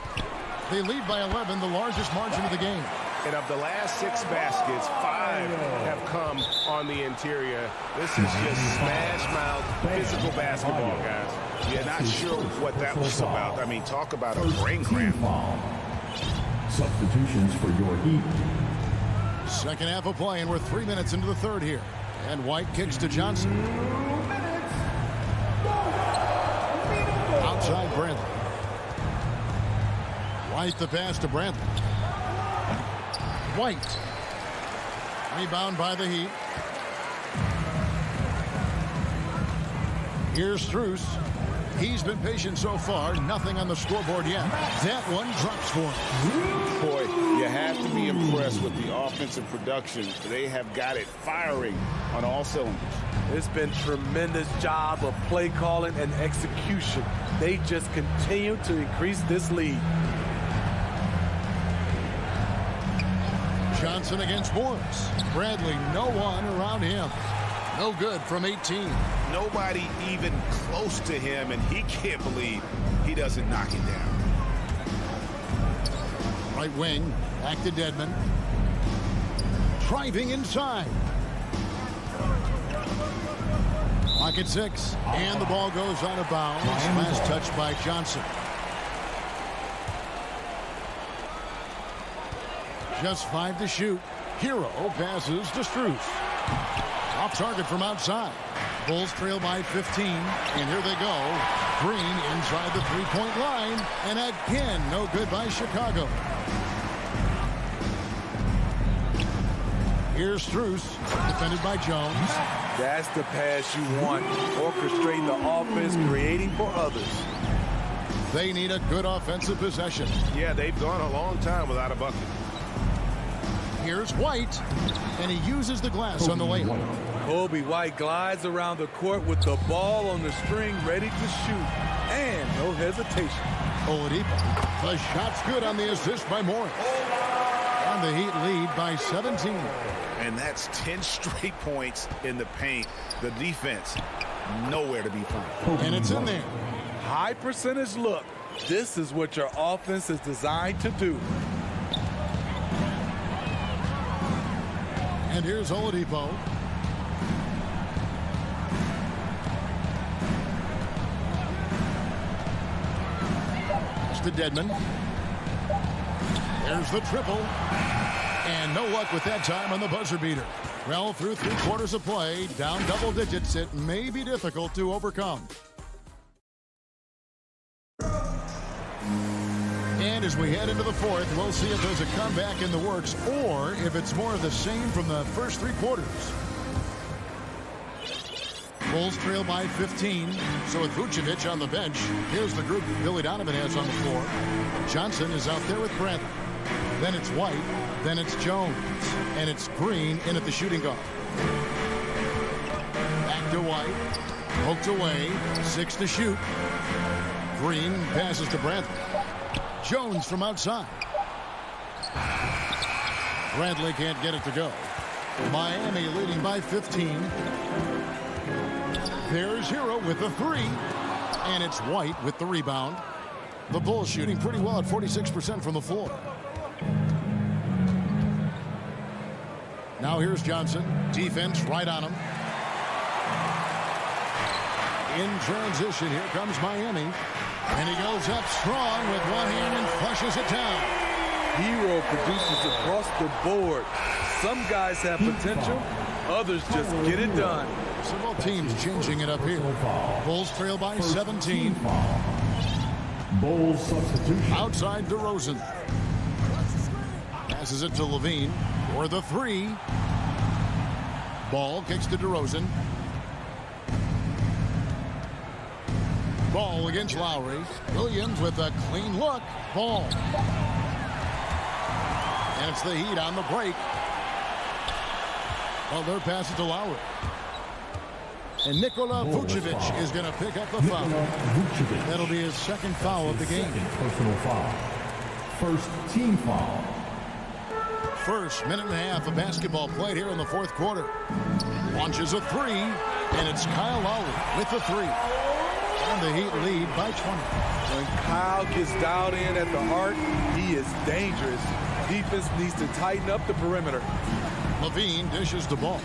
They lead by 11, the largest margin of the game. And of the last 6 baskets, 5 have come on the interior. This is just smash-mouth physical basketball, guys. Yeah, not sure what that was about. I mean, talk about a brain cramp. Substitutions for your Heat. Second half of play, and we're 3 minutes into the third here. And White kicks to Johnson. Outside Bradley. White the pass to Bradley. White. Rebound by the Heat. Here's Strus. He's been patient so far. Nothing on the scoreboard yet. That one drops for him. Boy, you have to be impressed with the offensive production. They have got it firing on all cylinders. It's been tremendous job of play calling and execution. They just continue to increase this lead. Johnson against Morris. Bradley, no one around him. No good from 18. Nobody even close to him, and he can't believe he doesn't knock it down. Right wing, back to Dedmon. Driving inside. Clock at 6, and the ball goes out of bounds. Last touch by Johnson. Just 5 to shoot. Hero passes to Strus. Off target from outside. Bulls trail by 15, and here they go. Green inside the three-point line, and again, no good by Chicago. Here's Strus, defended by Jones. That's the pass you want. Orchestrating the offense, creating for others. They need a good offensive possession. Yeah, they've gone a long time without a bucket. Here's White, and he uses the glass on the layup. Kobe White glides around the court with the ball on the string, ready to shoot, and no hesitation. Oladipo, the shot's good on the assist by Morris. And the Heat lead by 17. And that's 10 straight points in the paint. The defense, nowhere to be found. And it's in there. High percentage look. This is what your offense is designed to do. And here's Oladipo. It's to Dedmon. There's the triple. And no luck with that time on the buzzer beater. Well, through 3 quarters of play, down double digits, it may be difficult to overcome. And as we head into the fourth, we'll see if there's a comeback in the works or if it's more of the same from the first 3 quarters. Bulls trail by 15. So with Vucevic on the bench, here's the group Billy Donovan has on the floor. Johnson is out there with Bradley. Then it's White. Then it's Jones. And it's Green in at the shooting guard. Back to White. Poked away. 6 to shoot. Green passes to Bradley. Jones from outside. Bradley can't get it to go. Miami leading by 15. There's Hero with the 3. And it's White with the rebound. The Bulls shooting pretty well at 46% from the floor. Now here's Johnson. Defense right on him. In transition, here comes Miami. And he goes up strong with one hand and flushes it down. Hero produces across the board. Some guys have potential, others just get it done. So both teams changing it up here. Bulls trail by 17. Bulls substitution. Outside DeRozan. Passes it to Levine for the three. Ball kicks to DeRozan. Ball against Lowry. Williams with a clean look. Ball. And it's the Heat on the break. Butler passes to Lowry. And Nikola Vucevic is going to pick up the foul. That'll be his second foul of the game. Personal foul. First team foul. First minute and a half of basketball played here in the fourth quarter. Launches a three, and it's Kyle Lowry with the three. And the Heat lead by 20. When Kyle gets dialed in at the arc, he is dangerous. Defense needs to tighten up the perimeter. Levine dishes the ball.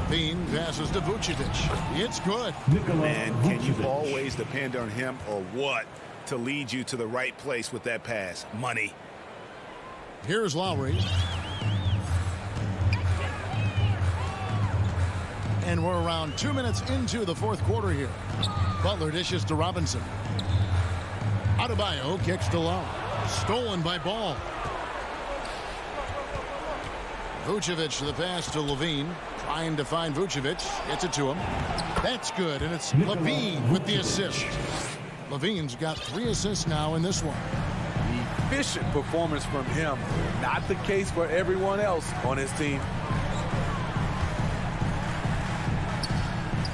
Levine passes to Vucevic. It's good. Man, can you always depend on him or what to lead you to the right place with that pass? Money. Here's Lowry. And we're around 2 minutes into the fourth quarter here. Butler dishes to Robinson. Adebayo kicks to Low. Stolen by Ball. Vucevic the pass to Levine. Trying to find Vucevic. Gets it to him. That's good, and it's Levine with the assist. Levine's got 3 assists now in this one. Efficient performance from him. Not the case for everyone else on his team.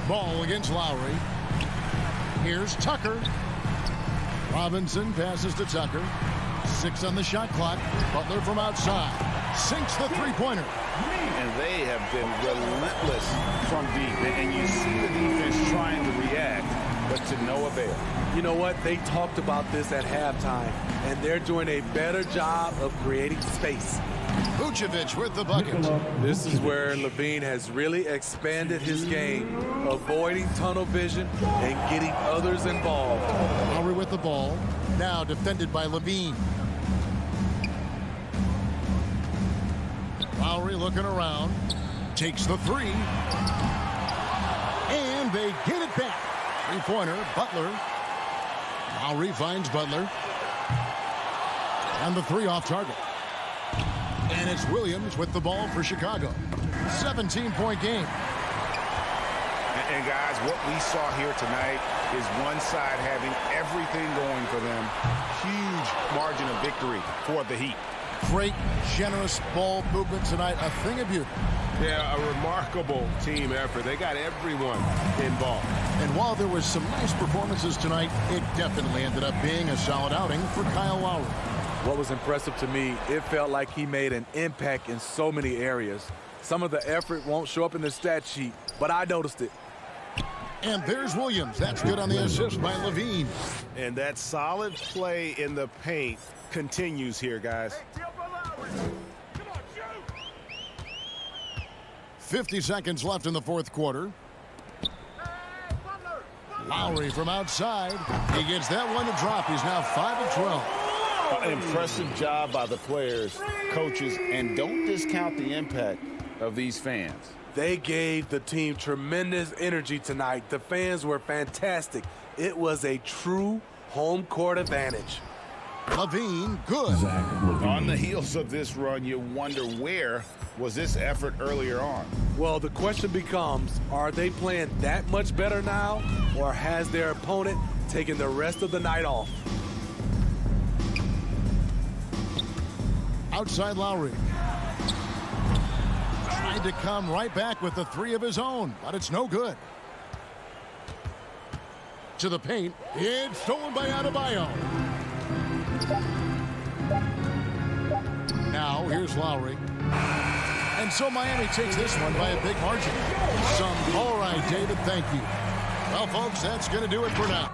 Ball against Lowry. Here's Tucker. Robinson passes to Tucker. 6 on the shot clock. Butler from outside. Sinks the three-pointer. And they have been relentless from deep. And you see the defense trying to react, but to no avail. You know what? They talked about this at halftime, and they're doing a better job of creating space. Vucevic with the bucket. This is where Levine has really expanded his game, avoiding tunnel vision and getting others involved. Lowry with the ball. Now defended by Levine. Lowry looking around. Takes the three. And they get it back. Three-pointer, Butler. Lowry finds Butler. And the three off target. And it's Williams with the ball for Chicago. 17-point game. And guys, what we saw here tonight is one side having everything going for them. Huge margin of victory for the Heat. Great, generous ball movement tonight. A thing of beauty. Yeah, a remarkable team effort. They got everyone involved. And while there was some nice performances tonight, it definitely ended up being a solid outing for Kyle Lowry. What was impressive to me, it felt like he made an impact in so many areas. Some of the effort won't show up in the stat sheet, but I noticed it. And there's Williams. That's good on the assist by Levine. And that solid play in the paint continues here, guys. 50 seconds left in the fourth quarter. Lowry from outside. He gets that one to drop. He's now 5 of 12. An impressive job by the players, coaches, and don't discount the impact of these fans. They gave the team tremendous energy tonight. The fans were fantastic. It was a true home court advantage. Levine, good. On the heels of this run, you wonder where was this effort earlier on? Well, the question becomes, are they playing that much better now, or has their opponent taken the rest of the night off? Outside Lowry. Tried to come right back with the three of his own, but it's no good. To the paint. It's stolen by Adebayo. Now, here's Lowry. And so Miami takes this one by a big margin. All right, David, thank you. Well, folks, that's going to do it for now.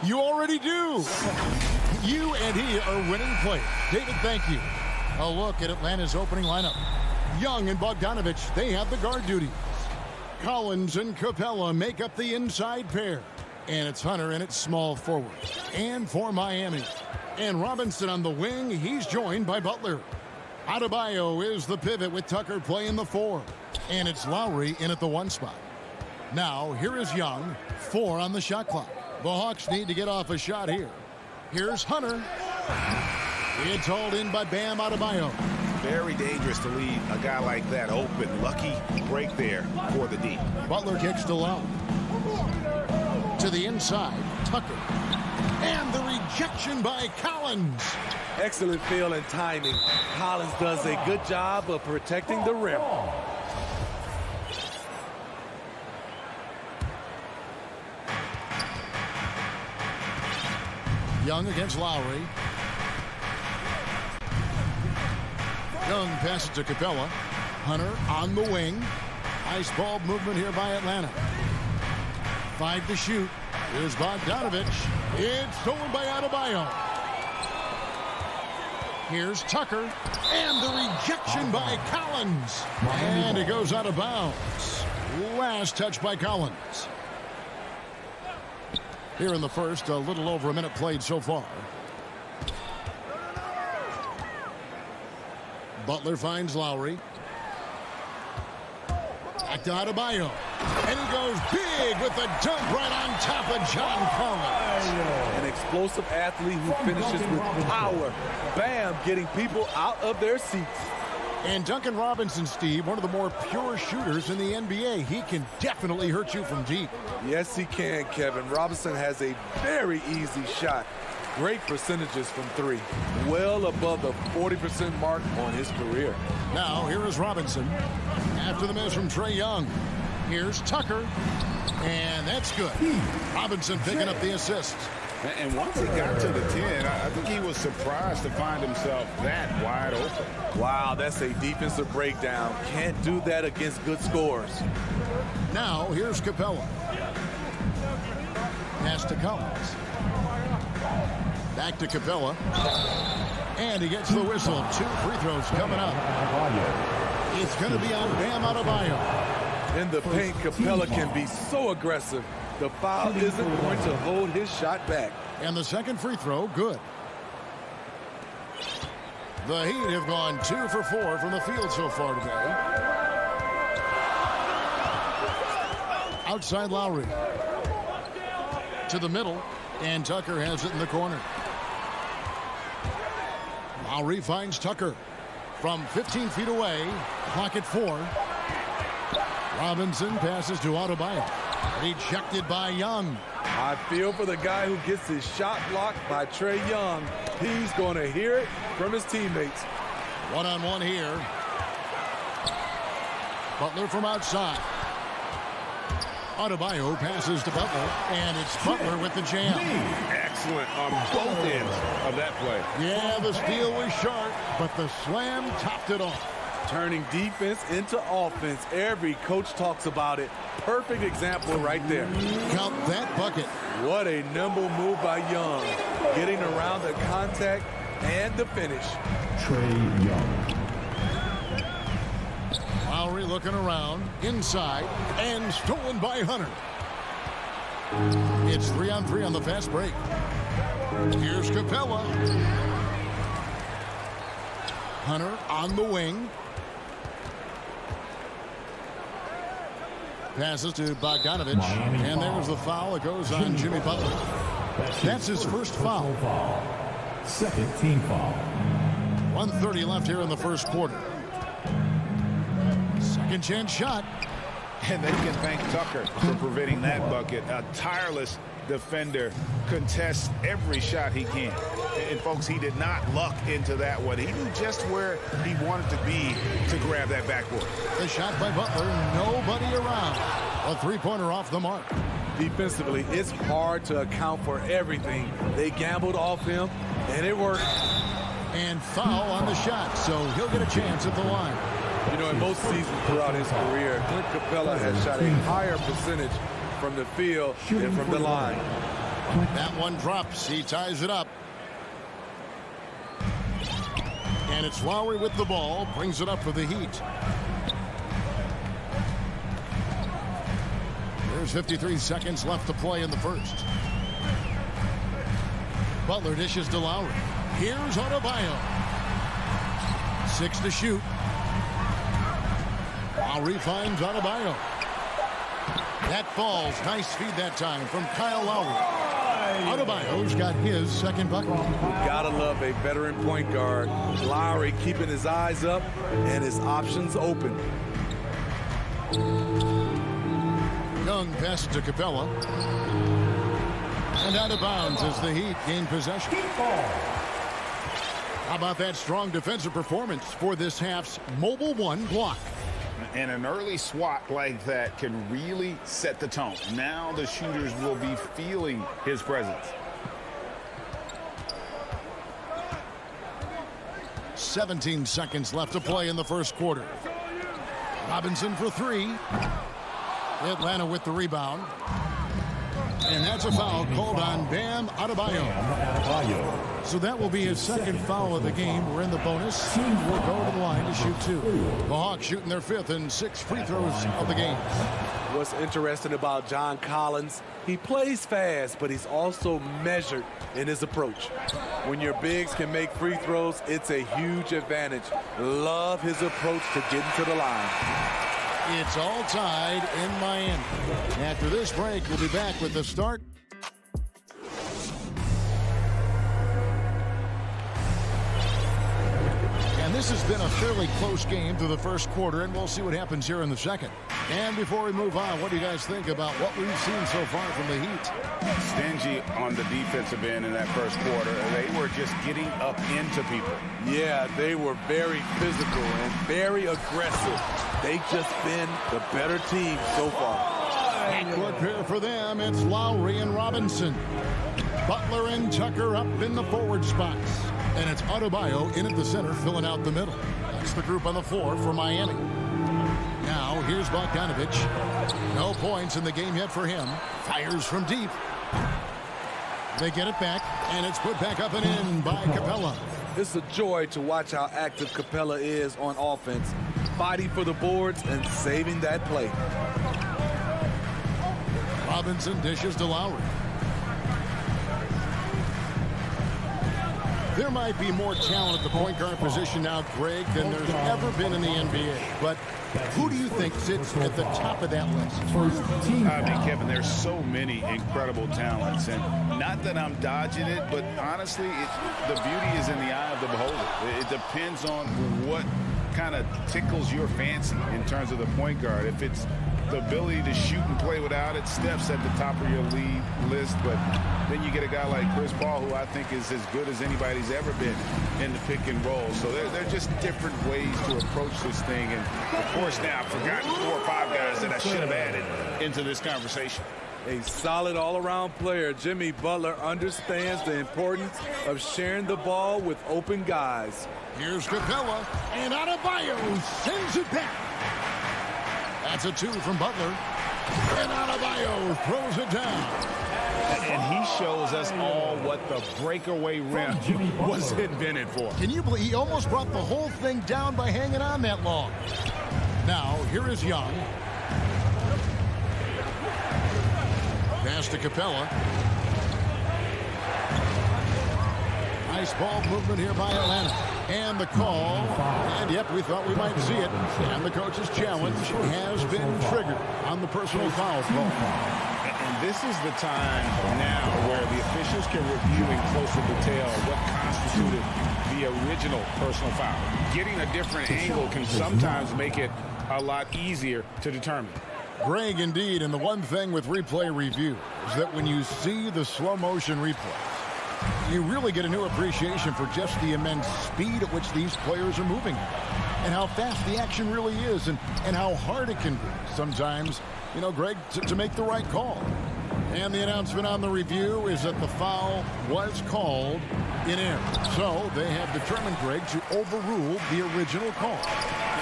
You already do. You and he are winning players. David, thank you. A look at Atlanta's opening lineup. Young and Bogdanovich, they have the guard duties. Collins and Capella make up the inside pair. And it's Hunter and it's small forward. And for Miami. And Robinson on the wing, he's joined by Butler. Adebayo is the pivot with Tucker playing the 4. And it's Lowry in at the 1 spot. Now, here is Young, 4 on the shot clock. The Hawks need to get off a shot here. Here's Hunter. It's hauled in by Bam Adebayo. Very dangerous to leave a guy like that open. Lucky break there for the D. Butler kicks to Low. To the inside, Tucker. And the rejection by Collins. Excellent feel and timing. Collins does a good job of protecting the rim. Young against Lowry. Young passes to Capella. Hunter on the wing. Nice ball movement here by Atlanta. 5 to shoot. Here's Bogdanovich. It's stolen by Adebayo. Here's Tucker. And the rejection by Collins. And it goes out of bounds. Last touch by Collins. Here in the first, a little over a minute played so far. Butler finds Lowry. Back to Adebayo. And he goes big with the dunk right on top of John Collins. An explosive athlete who finishes with power. Bam, getting people out of their seats. And Duncan Robinson, Steve, one of the more pure shooters in the NBA. He can definitely hurt you from deep. Yes, he can, Kevin. Robinson has a very easy shot. Great percentages from 3. Well above the 40% mark on his career. Now, here is Robinson. After the miss from Trae Young. Here's Tucker. And that's good. Robinson picking up the assist. And once he got to the 10, I think he was surprised to find himself that wide open. Wow, that's a defensive breakdown. Can't do that against good scores. Now, here's Capella. Pass to Collins. Back to Capella. And he gets the whistle. 2 free throws coming up. It's going to be on Bam Adebayo. In the paint, Capella can be so aggressive. The foul isn't going to hold his shot back. And the second free throw, good. The Heat have gone 2 for 4 from the field so far today. Outside Lowry. To the middle, and Tucker has it in the corner. Lowry finds Tucker from 15 feet away. Clock at 4. Robinson passes to Adebayo. Rejected by Young. I feel for the guy who gets his shot blocked by Trae Young. He's going to hear it from his teammates. One-on-one here. Butler from outside. Adebayo passes to Butler, and it's Butler with the jam. Excellent on both ends of that play. Yeah, the steal was sharp, but the slam topped it off. Turning defense into offense. Every coach talks about it. Perfect example right there. Count that bucket. What a nimble move by Young. Getting around the contact and the finish. Trae Young. Lowry looking around, inside, and stolen by Hunter. It's 3-on-3 on the fast break. Here's Capella. Hunter on the wing. Passes to Bogdanovich. And there's the foul. It goes on Jimmy Butler. That's his first foul. Second team foul. 1:30 left here in the first quarter. Second chance shot. And they can thank Tucker for preventing that bucket. A tireless defender, contests every shot he can. And folks, he did not luck into that one. He knew just where he wanted to be to grab that backboard. The shot by Butler, nobody around. A three-pointer off the mark. Defensively, it's hard to account for everything. They gambled off him, and it worked. And foul on the shot, so he'll get a chance at the line. You know, in most seasons throughout his career, Clint Capella has shot a higher percentage from the field than from the line. That one drops. He ties it up. And it's Lowry with the ball. Brings it up for the Heat. There's 53 seconds left to play in the first. Butler dishes to Lowry. Here's Adebayo. 6 to shoot. Lowry finds Adebayo. That falls. Nice feed that time from Kyle Lowry. Adebayo's got his second bucket. Gotta love a veteran point guard. Lowry keeping his eyes up and his options open. Young passes to Capella. And out of bounds as the Heat gain possession. How about that strong defensive performance for this half's Mobile One block? And an early swat like that can really set the tone. Now the shooters will be feeling his presence. 17 seconds left to play in the first quarter. Robinson for three. Atlanta with the rebound. And that's a foul called on Bam Adebayo. So that will be his second foul of the game. We're in the bonus. We'll go to the line to shoot two. The Hawks shooting their fifth and 6 free throws of the game. What's interesting about John Collins, he plays fast, but he's also measured in his approach. When your bigs can make free throws, it's a huge advantage. Love his approach to getting to the line. It's all tied in Miami. After this break, we'll be back with the start. And this has been a fairly close game through the first quarter, and we'll see what happens here in the second. And before we move on, what do you guys think about what we've seen so far from the Heat? Stingy on the defensive end in that first quarter. They were just getting up into people. Yeah, they were very physical and very aggressive. They've just been the better team so far. Backcourt pair for them, it's Lowry and Robinson. Butler and Tucker up in the forward spots. And it's Adebayo in at the center, filling out the middle. That's the group on the floor for Miami. Now, here's Bogdanovich. No points in the game yet for him. Fires from deep. They get it back, and it's put back up and in by Capella. It's a joy to watch how active Capella is on offense, fighting for the boards and saving that play. Robinson dishes to Lowry. There might be more talent at the point guard position now, Greg, than there's ever been in the NBA. But who do you think sits at the top of that list? I mean, Kevin, there's so many incredible talents. And not that I'm dodging it, but honestly, the beauty is in the eye of the beholder. It depends on what kind of tickles your fancy in terms of the point guard. If it's the ability to shoot and play without it, Steph's at the top of your league list. But then you get a guy like Chris Paul, who I think is as good as anybody's ever been in the pick and roll. So they're just different ways to approach this thing. And, of course, now I've forgotten 4 or 5 guys that I should have added into this conversation. A solid all-around player, Jimmy Butler, understands the importance of sharing the ball with open guys. Here's Capella, and Adebayo sends it back. That's a 2 from Butler. And Adebayo throws it down. And he shows us all what the breakaway rim was invented for. Can you believe he almost brought the whole thing down by hanging on that long? Now, here is Young. Pass to Capella. Nice ball movement here by Atlanta. And the call. And yep, we thought we might see it. And the coach's challenge has been triggered on the personal foul call. And this is the time now where the officials can review in closer detail what constituted the original personal foul. Getting a different angle can sometimes make it a lot easier to determine. Greg, indeed, and the one thing with replay review is that when you see the slow motion replay, you really get a new appreciation for just the immense speed at which these players are moving and how fast the action really is and how hard it can be sometimes, you know, Greg, to make the right call. And the announcement on the review is that the foul was called in error. So they have determined, Greg, to overrule the original call.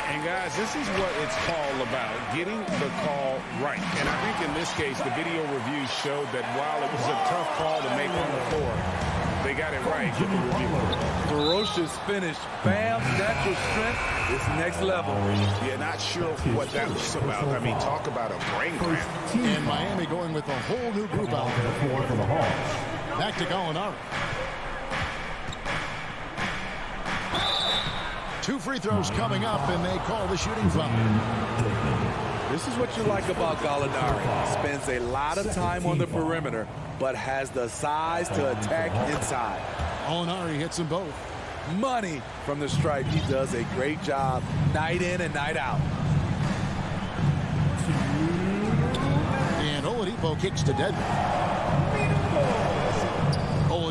And, guys, this is what it's all about, getting the call right. And I think in this case, the video review showed that while it was a tough call to make on the floor, they got it right with the review. Ferocious finish. Bam's natural strength is next level. Yeah, not sure what that was about. I mean, talk about a brain cramp. And Miami going with a whole new group out there for the Hawks. Back to Gallinari. 2 free throws coming up, and they call the shooting foul. This is what you like about Gallinari. Spends a lot of time on the perimeter, but has the size to attack inside. Gallinari hits them both. Money from the stripe. He does a great job night in and night out. And Oladipo kicks to Dedmon.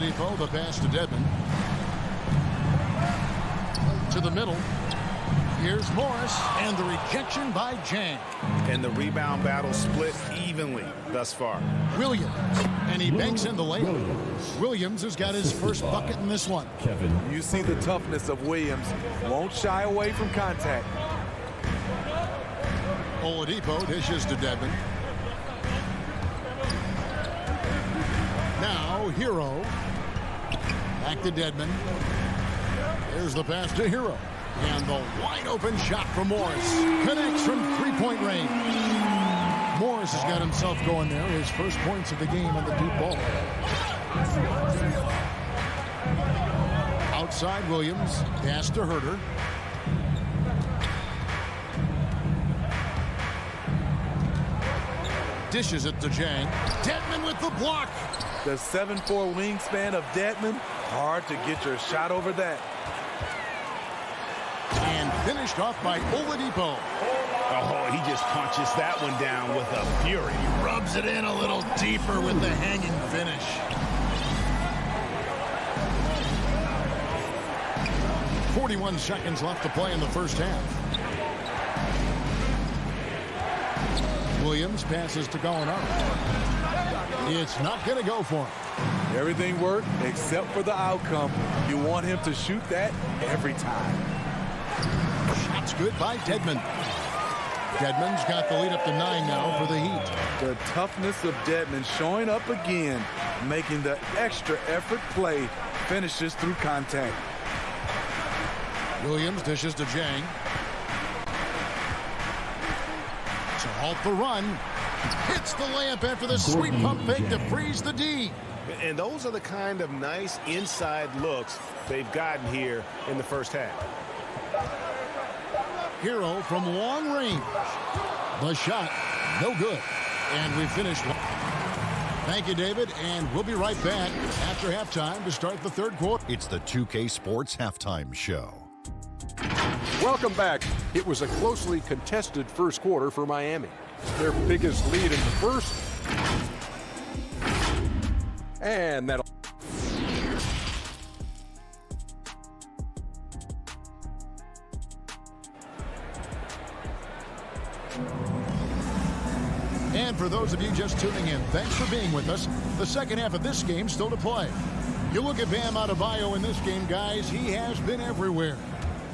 Oladipo, the pass to Dedmon. To the middle. Here's Morris, and the rejection by Jang. And the rebound battle split evenly thus far. Williams, and he banks in the layup. Williams has got his first bucket in this one. You see the toughness of Williams. Won't shy away from contact. Oladipo dishes to Dedmon. Now, Hero. Back to Dedmon. There's the pass to Hero. And the wide open shot from Morris. Connects from three-point range. Morris has got himself going there. His first points of the game on the deep ball. Outside Williams. Pass to Herter. Dishes it to Jang. Dedmon with the block. The 7'4" wingspan of Dedmon. Hard to get your shot over that. And finished off by Oladipo. Oh, he just punches that one down with a fury. He rubs it in a little deeper with the hanging finish. .41 seconds left to play in the first half. Williams passes to Gallinari. It's not going to go for him. Everything worked except for the outcome. You want him to shoot that every time. Shot's good by Dedmon. Dedmon's got the lead up to 9 now for the Heat. The toughness of Dedmon showing up again, making the extra effort play, finishes through contact. Williams dishes to Jang. To halt the run. Hits the layup after the sweet pump fake to freeze the D. And those are the kind of nice inside looks they've gotten here in the first half. Hero from long range. The shot, no good. And we finished. Thank you, David, and we'll be right back after halftime to start the third quarter. It's the 2K Sports Halftime Show. Welcome back. It was a closely contested first quarter for Miami. Their biggest lead in the first. And that'll... And for those of you just tuning in, thanks for being with us. The second half of this game still to play. You look at Bam Adebayo in this game, guys. He has been everywhere.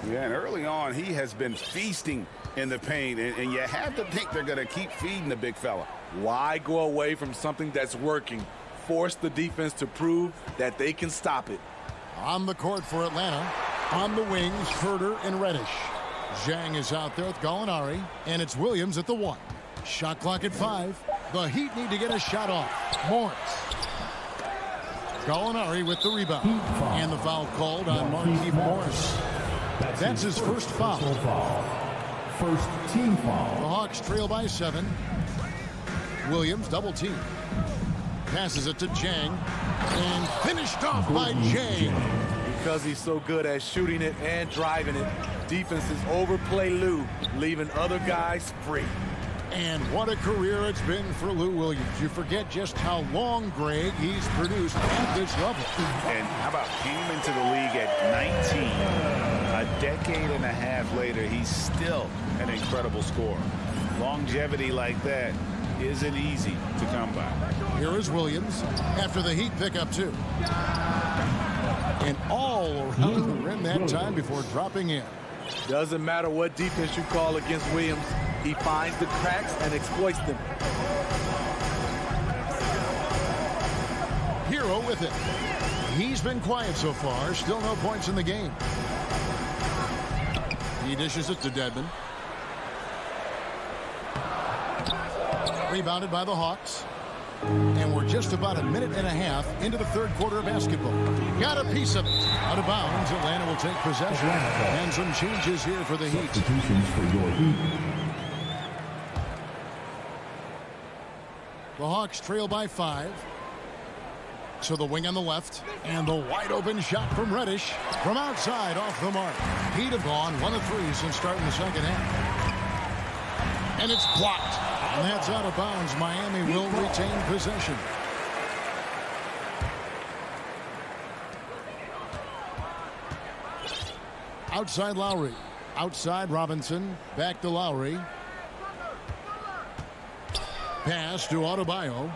Yeah, and early on, he has been feasting in the paint, and you have to think they're going to keep feeding the big fella. Why go away from something that's working? Force the defense to prove that they can stop it. On the court for Atlanta, on the wings, Herter and Reddish. Jang is out there with Gallinari, and it's Williams at the 1. Shot clock at 5. The Heat need to get a shot off. Morris. Gallinari with the rebound. And the foul called on Markieff Morris. That's his first foul. First team foul. The Hawks trail by 7. Williams double team. Passes it to Jang. And finished off by Jang. Because he's so good at shooting it and driving it, defenses overplay Lou, leaving other guys free. And what a career it's been for Lou Williams. You forget just how long, Greg, he's produced at this level. And how about came into the league at 19. A decade and a half later, he's still an incredible scorer. Longevity like that isn't easy to come by. Here is Williams after the Heat pick up 2. And all around the rim that time before dropping in. Doesn't matter what defense you call against Williams, he finds the cracks and exploits them. Hero with it. He's been quiet so far. Still no points in the game. He dishes it to Dedmon. Rebounded by the Hawks. And we're just about a minute and a half into the third quarter of basketball. Got a piece of it. Out of bounds, Atlanta will take possession. And some changes here for the Heat. Substitutions for your Heat. The Hawks trail by 5. So the wing on the left. And the wide open shot from Reddish. From outside off the mark. Heat have gone 1 of 3 since starting the second half. And it's blocked. And that's out of bounds. Miami will retain possession. Outside Lowry. Outside Robinson. Back to Lowry. Pass to Adebayo.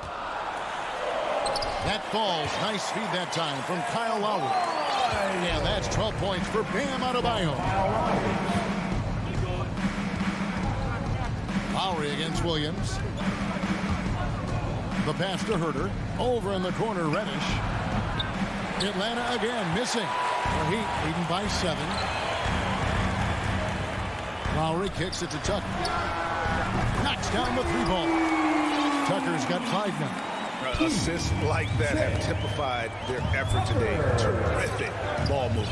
That falls. Nice feed that time from Kyle Lowry. And that's 12 points for Bam Adebayo. Lowry against Williams. The pass to Herter. Over in the corner, Reddish. Atlanta again missing. The Heat leading by 7. Lowry kicks it to Tucker. Knocks down the 3-ball. Tucker's got 5 now. Assists like that have typified their effort today. Terrific ball movement.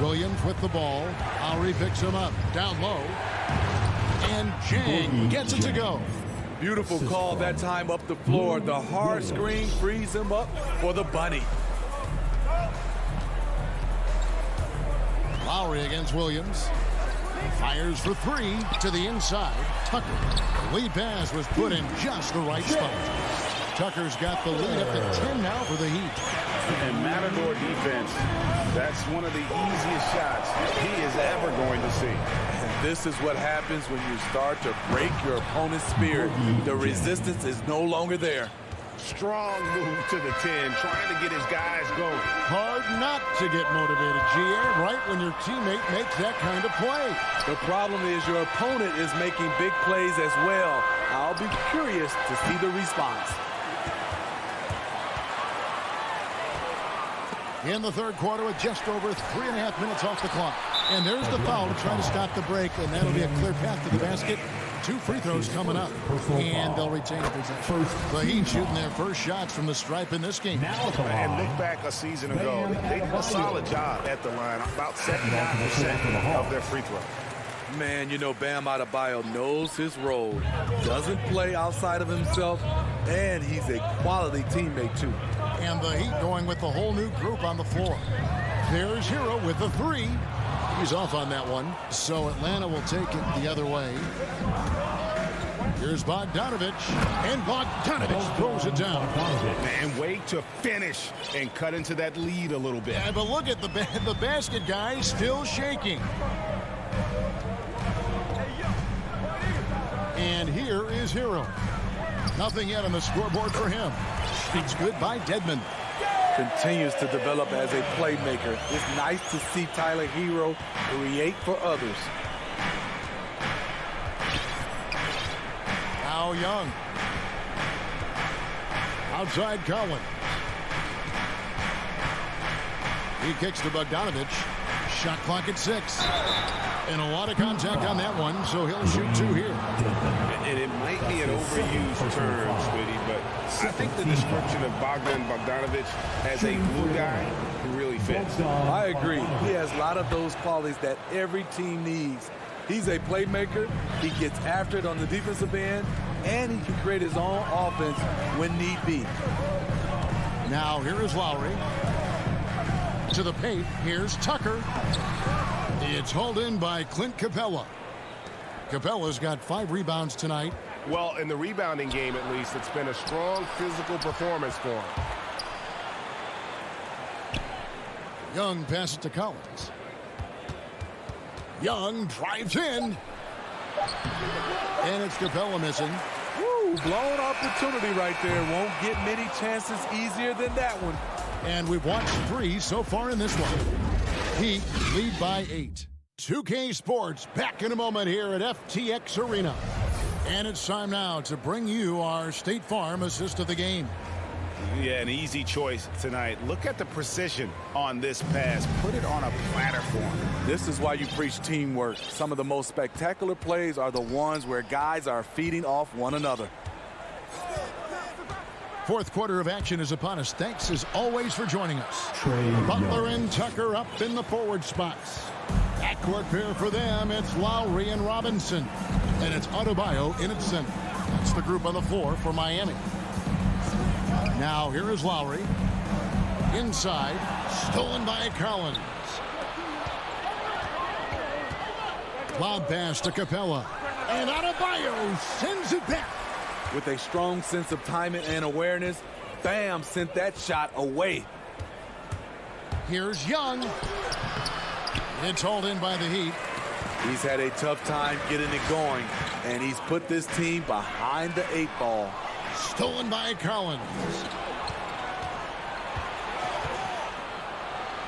Williams with the ball. Lowry picks him up. Down low. And Jang gets it to go. Beautiful call that time up the floor. The hard screen frees him up for the bunny. Lowry against Williams. Fires for 3 to the inside. Tucker. Lead pass was put in just the right spot. Tucker's got the lead up to 10 now for the Heat. And Matador defense, that's one of the easiest shots he is ever going to see. And this is what happens when you start to break your opponent's spirit. The resistance is no longer there. Strong move to the 10, trying to get his guys going. Hard not to get motivated, GA, right when your teammate makes that kind of play. The problem is your opponent is making big plays as well. I'll be curious to see the response. In the third quarter with just over 3.5 minutes off the clock. And there's the foul to try to stop the break, and that'll be a clear path to the basket. 2 free throws coming up, and they'll retain possession. The Heat shooting their first shots from the stripe in this game. And look back a season ago, they did a solid job at the line, about 79% of their free throws. Man, you know, Bam Adebayo knows his role, doesn't play outside of himself, and he's a quality teammate, too. And the Heat going with the whole new group on the floor. There's Hero with the 3. He's off on that one, so Atlanta will take it the other way. Here's Bogdanovich, and Bogdanovich throws it down. And wait to finish and cut into that lead a little bit. Yeah, but look at the basket guy still shaking. And here is Hero. Nothing yet on the scoreboard for him. It's good by Dedmon. Continues to develop as a playmaker. It's nice to see Tyler Hero create for others. Now Young. Outside Collins. He kicks to Bogdanovich. Shot clock at 6. And a lot of contact on that one, so he'll shoot 2 here. And it might be an overused term, Smitty, but I think the description of Bogdan Bogdanovich as a glue guy really fits. I agree. He has a lot of those qualities that every team needs. He's a playmaker. He gets after it on the defensive end, and he can create his own offense when need be. Now here is Lowry. To the paint, here's Tucker. It's hauled in by Clint Capella. Capella's got 5 rebounds tonight. Well, in the rebounding game, at least, it's been a strong physical performance for him. Young passes to Collins. Young drives in. And it's Capella missing. Woo, blown opportunity right there. Won't get many chances easier than that one. And we've watched 3 so far in this one. Heat lead by 8. 2K Sports back in a moment here at FTX Arena. And it's time now to bring you our State Farm assist of the game. Yeah, an easy choice tonight. Look at the precision on this pass. Put it on a platter for him. This is why you preach teamwork. Some of the most spectacular plays are the ones where guys are feeding off one another. Fourth quarter of action is upon us. Thanks as always for joining us. Butler and Tucker up in the forward spots. Backcourt pair for them. It's Lowry and Robinson. And it's Adebayo in its center. That's the group on the floor for Miami. Now here is Lowry. Inside. Stolen by Collins. Lob pass to Capella. And Adebayo sends it back. With a strong sense of timing and awareness, Bam sent that shot away. Here's Young. It's hauled in by the Heat. He's had a tough time getting it going, and he's put this team behind the 8 ball. Stolen by Collins.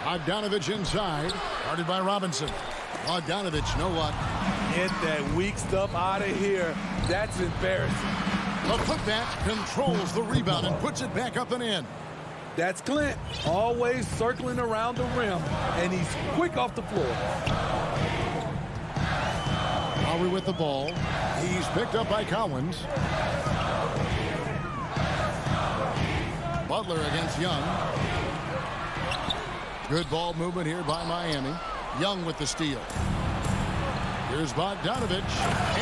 Bogdanovich inside. Guarded by Robinson. Bogdanovich, no luck. Get that weak stuff out of here. That's embarrassing. The putback controls the rebound and puts it back up and in. That's Clint, always circling around the rim, and he's quick off the floor. Lowry with the ball. He's picked up by Collins. Butler against Young. Good ball movement here by Miami. Young with the steal. Here's Bogdanovich,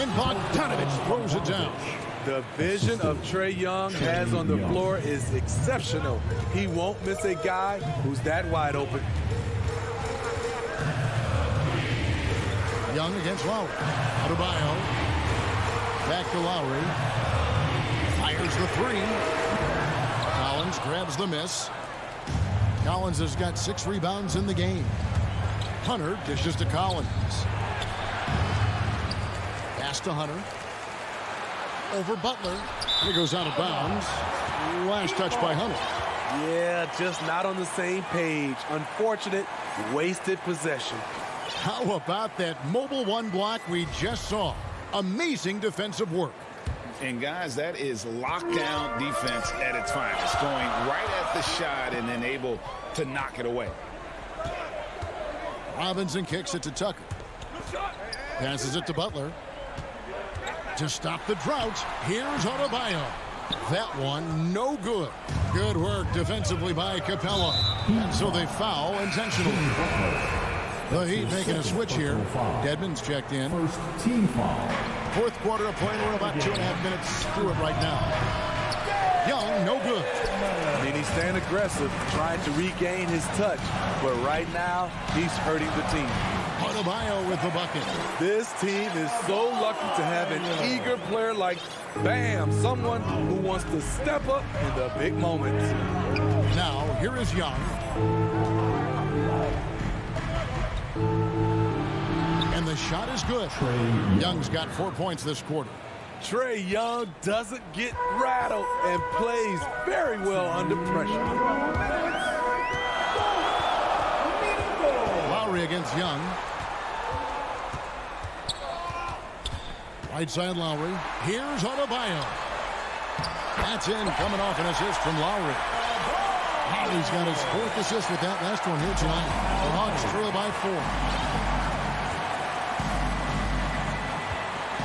and Bogdanovich throws it down. The vision of Trae Young has on the floor is exceptional. He won't miss a guy who's that wide open. Young against Lowry. Adebayo. Back to Lowry. Fires the 3. Collins grabs the miss. Collins has got 6 rebounds in the game. Hunter dishes to Collins. Pass to Hunter. Over Butler. He goes out of bounds. Last touch by Hunter. Yeah, just not on the same page. Unfortunate, wasted possession. How about that mobile 1 block we just saw? Amazing defensive work. And guys, that is lockdown defense at its finest. Going right at the shot and then able to knock it away. Robinson kicks it to Tucker. Passes it to Butler. To stop the drought, here's Adebayo. That one, no good. Good work defensively by Capella. And so they foul intentionally. The Heat making a switch here. Dedmon's checked in. First team foul. 4th quarter of play. We're about 2.5 minutes through it right now. Young, no good. I mean, he's staying aggressive, trying to regain his touch. But right now, he's hurting the team. Adebayo with the bucket. This team is so lucky to have an eager player like Bam, someone who wants to step up in the big moments. Now, here is Young. And the shot is good. Young's got 4 points this quarter. Trae Young doesn't get rattled and plays very well under pressure. Lowry against Young. Right side Lowry. Here's Adebayo. That's in, coming off an assist from Lowry. Lowry's got his 4th assist with that last one here tonight. The Hawks trail by 4.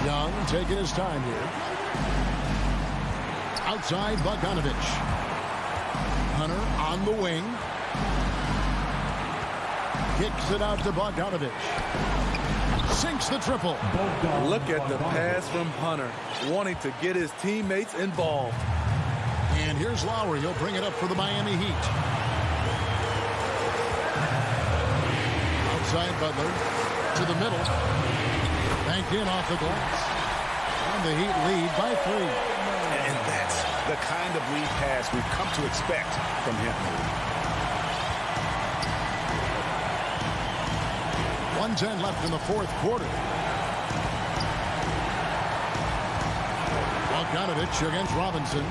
Young taking his time here. Outside Bogdanovich. Hunter on the wing. Kicks it out to Bogdanovich. Sinks the triple. Look at the pass from Hunter, wanting to get his teammates involved. And here's Lowry. He'll bring it up for the Miami Heat. Outside Butler to the middle. Banked in off the glass. And the Heat lead by 3. And that's the kind of lead pass we've come to expect from him. 1:10 left in the 4th quarter. Bogdanovich against Robinson.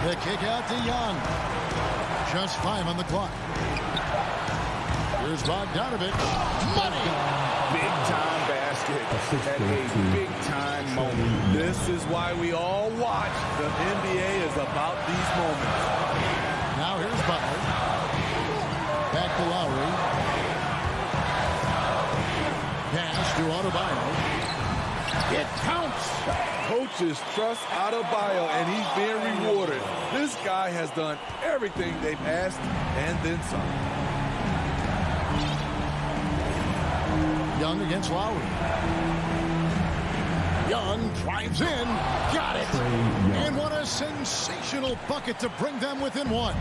The kick out to Young. Just 5 on the clock. Here's Bogdanovich. Money. Big time basket at a big time moment. This is why we all watch. The NBA is about these moments. Now here's Butler. Back to Lowry. Pass to Adebayo. It counts. Coaches trust Adebayo, and he's being rewarded. This guy has done everything they've asked and then some. Young against Lowry. Young drives in. Got it. And what a sensational bucket to bring them within 1.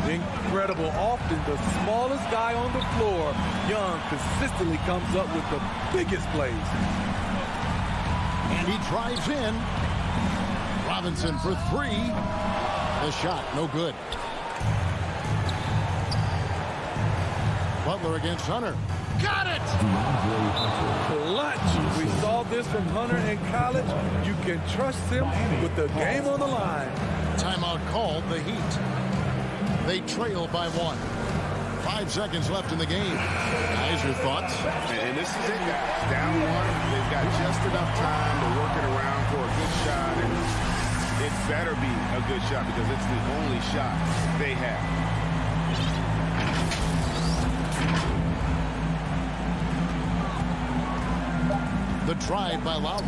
Incredible. Often the smallest guy on the floor, Young consistently comes up with the biggest plays. And he drives in. Robinson for 3. The shot, no good. Butler against Hunter. Got it! Clutch. We saw this from Hunter in college. You can trust him with the game on the line. Timeout called the Heat. They trail by 1. 5 seconds left in the game. Guys, your thoughts? And this is it, guys. Down 1. They've got just enough time to work it around for a good shot, and it better be a good shot because it's the only shot they have. The drive by Lowry.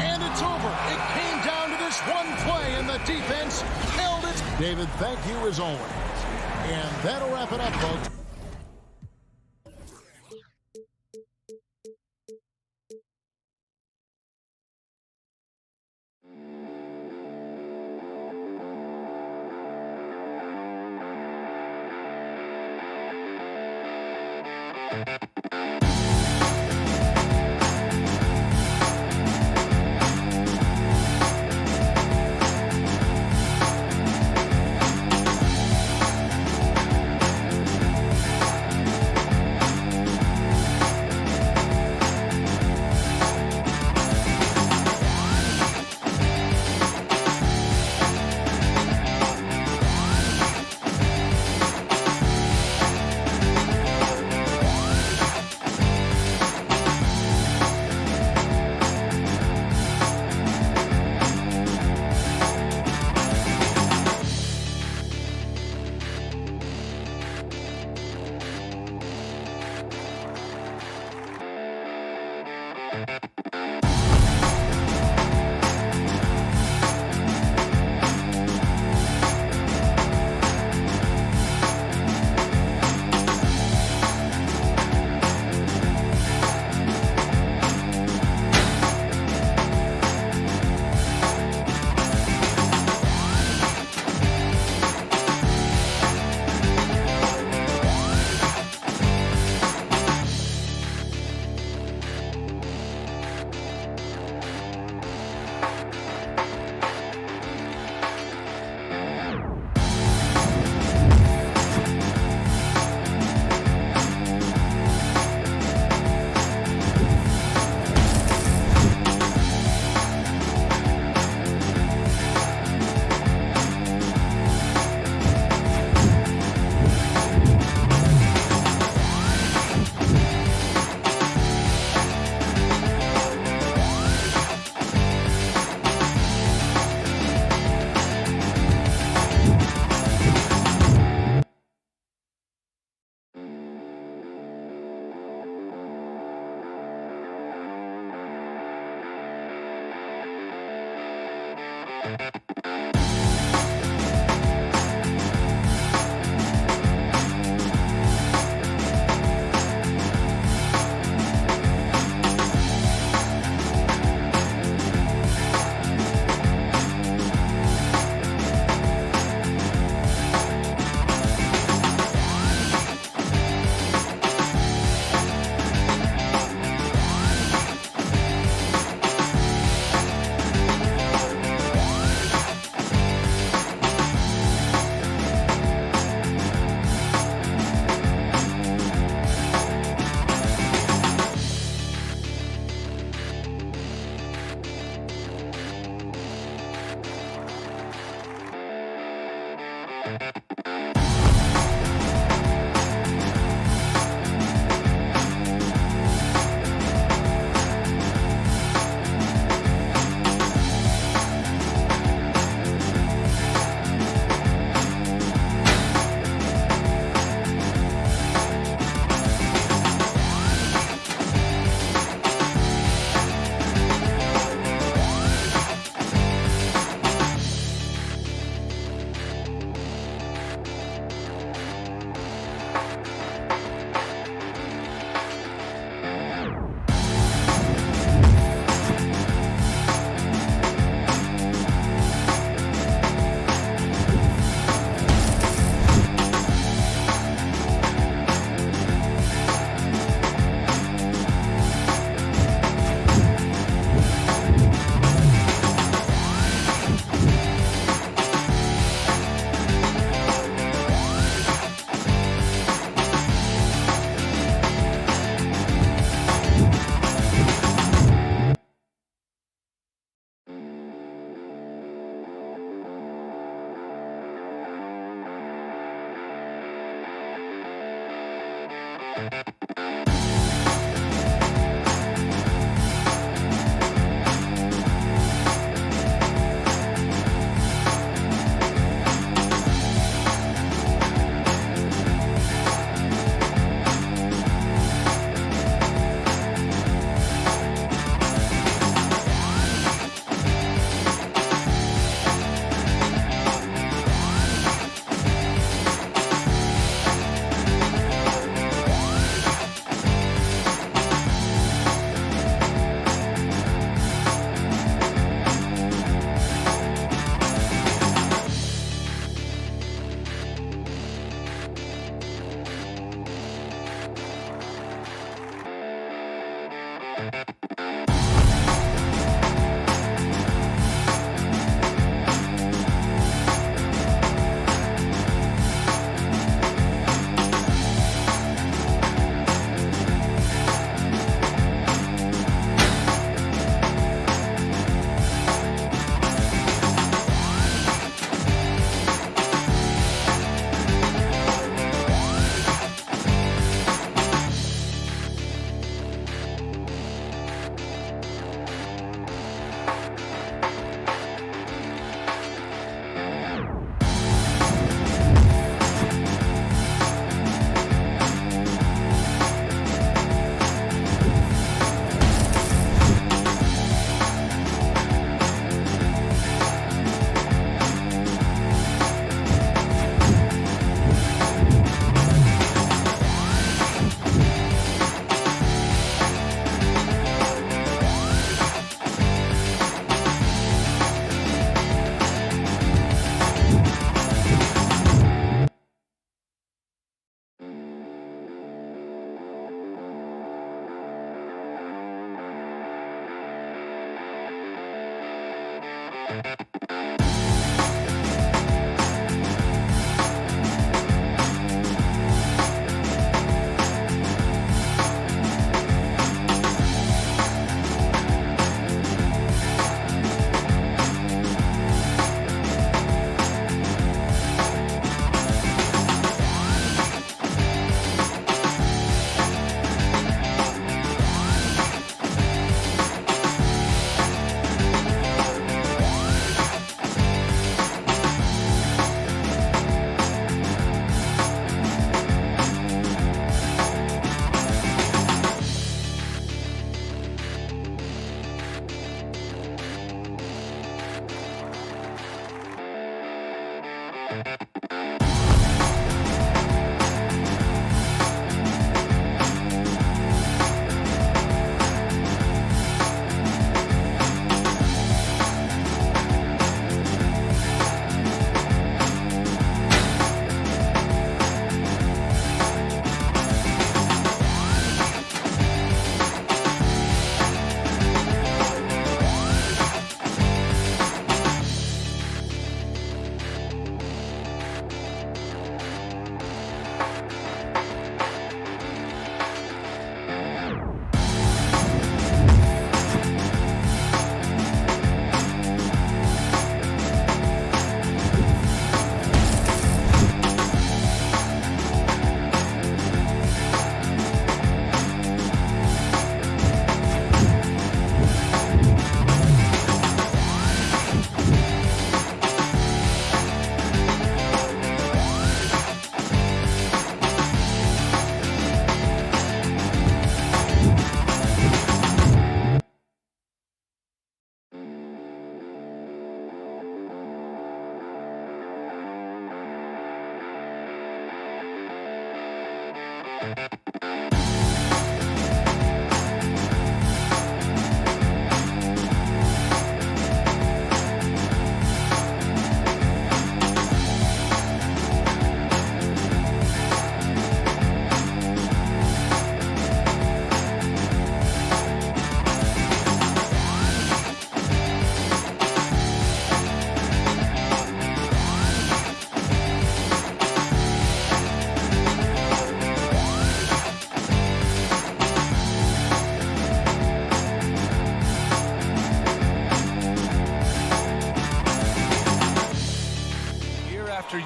And it's over. It came down to this one play, and the defense held it. David, thank you as always. And that'll wrap it up, folks.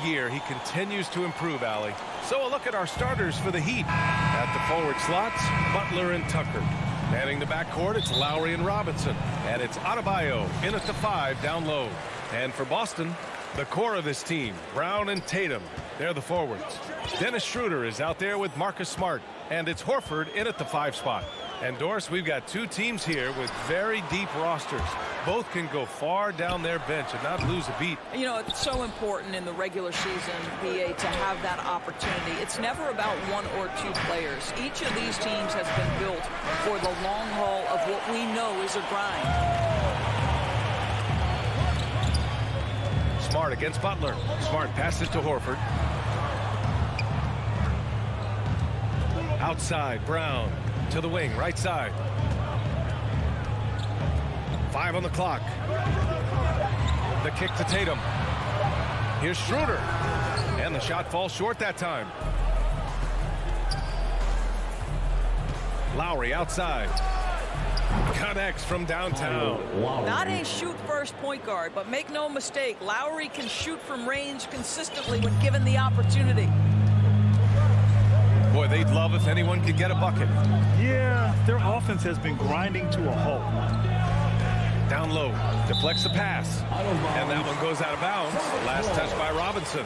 Year, he continues to improve, Allie. So a look at our starters for the Heat. At the forward slots, Butler and Tucker. Manning the backcourt, it's Lowry and Robinson. And it's Adebayo in at the 5 down low. And for Boston, the core of this team, Brown and Tatum. They're the forwards. Dennis Schroeder is out there with Marcus Smart. And it's Horford in at the 5 spot. And Doris, we've got two teams here with very deep rosters. Both can go far down their bench and not lose a beat. You know, it's so important in the regular season, BA, to have that opportunity. It's never about one or two players. Each of these teams has been built for the long haul of what we know is a grind. Smart against Butler. Smart passes it to Horford. Outside, Brown to the wing, right side. 5 on the clock. The kick to Tatum. Here's Schroeder. And the shot falls short that time. Lowry outside. Connects from downtown. Not a shoot-first point guard, but make no mistake, Lowry can shoot from range consistently when given the opportunity. Boy, they'd love if anyone could get a bucket. Yeah, their offense has been grinding to a halt. Down low, deflects the pass. And that one goes out of bounds. Last touch by Robinson.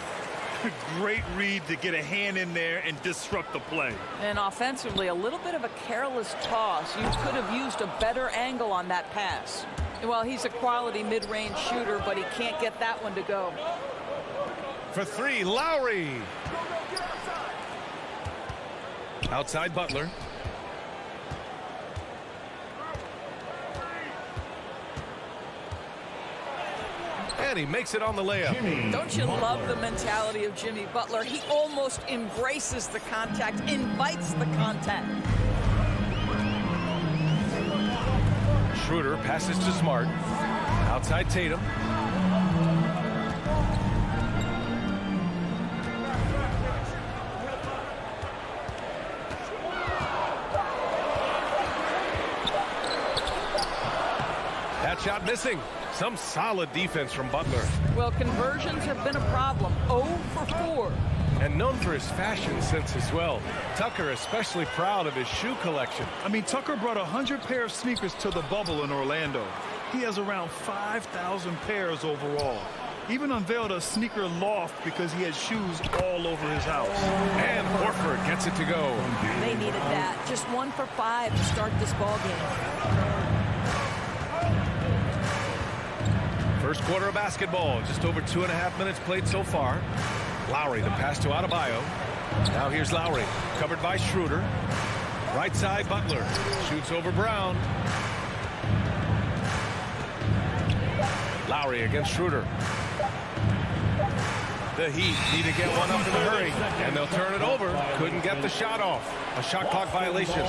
Great read to get a hand in there and disrupt the play. And offensively, a little bit of a careless toss. You could have used a better angle on that pass. Well, he's a quality mid-range shooter, but he can't get that one to go. For 3, Lowry. Outside Butler. And he makes it on the layup. Don't you love the mentality of Jimmy Butler? He almost embraces the contact, invites the contact. Schroeder passes to Smart. Outside Tatum. That shot missing. Some solid defense from Butler. Well, conversions have been a problem. 0 for 4. And known for his fashion sense as well. Tucker especially proud of his shoe collection. I mean, Tucker brought 100 pair of sneakers to the bubble in Orlando. He has around 5,000 pairs overall. Even unveiled a sneaker loft because he had shoes all over his house. And Horford gets it to go. They needed that. Just 1 for 5 to start this ball game. First quarter of basketball, just over 2.5 minutes played so far. Lowry, the pass to Adebayo. Now here's Lowry, covered by Schroeder. Right side, Butler. Shoots over Brown. Lowry against Schroeder. The Heat need to get one up in a hurry, and they'll turn it over. Couldn't get the shot off. A shot clock violation.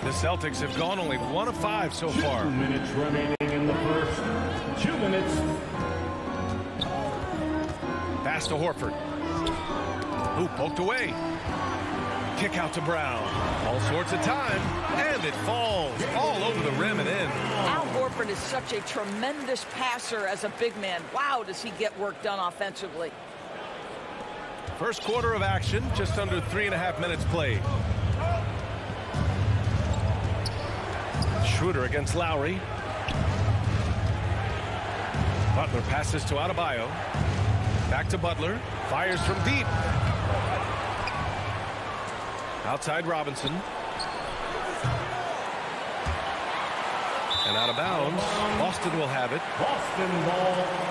The Celtics have gone only 1 of 5 so far. 2 minutes remaining in the first. 2 minutes. Pass to Horford. Ooh, poked away. Kick out to Brown. All sorts of time, and it falls all over the rim and in. Al Horford is such a tremendous passer as a big man. Wow, does he get work done offensively. First quarter of action, just under 3.5 minutes played. Schroeder against Lowry. Butler passes to Adebayo. Back to Butler. Fires from deep. Outside Robinson. And out of bounds. Boston will have it. Boston ball.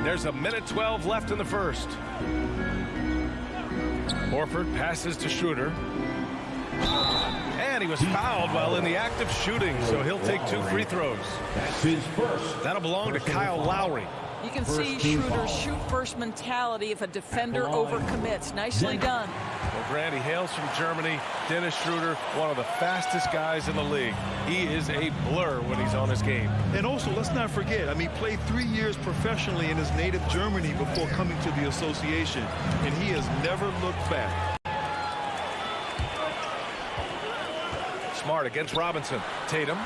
There's a minute 12 left in the first. Horford passes to Schroeder. And he was fouled while in the act of shooting, so he'll take 2 free throws. That's his first. That'll belong to Kyle Lowry. You can see Schroeder's shoot-first mentality if a defender overcommits. Nicely done. Well, Grant, he hails from Germany. Dennis Schroeder, one of the fastest guys in the league. He is a blur when he's on his game. And also, let's not forget, I mean, played 3 years professionally in his native Germany before coming to the association, and he has never looked back. Smart against Robinson. Tatum.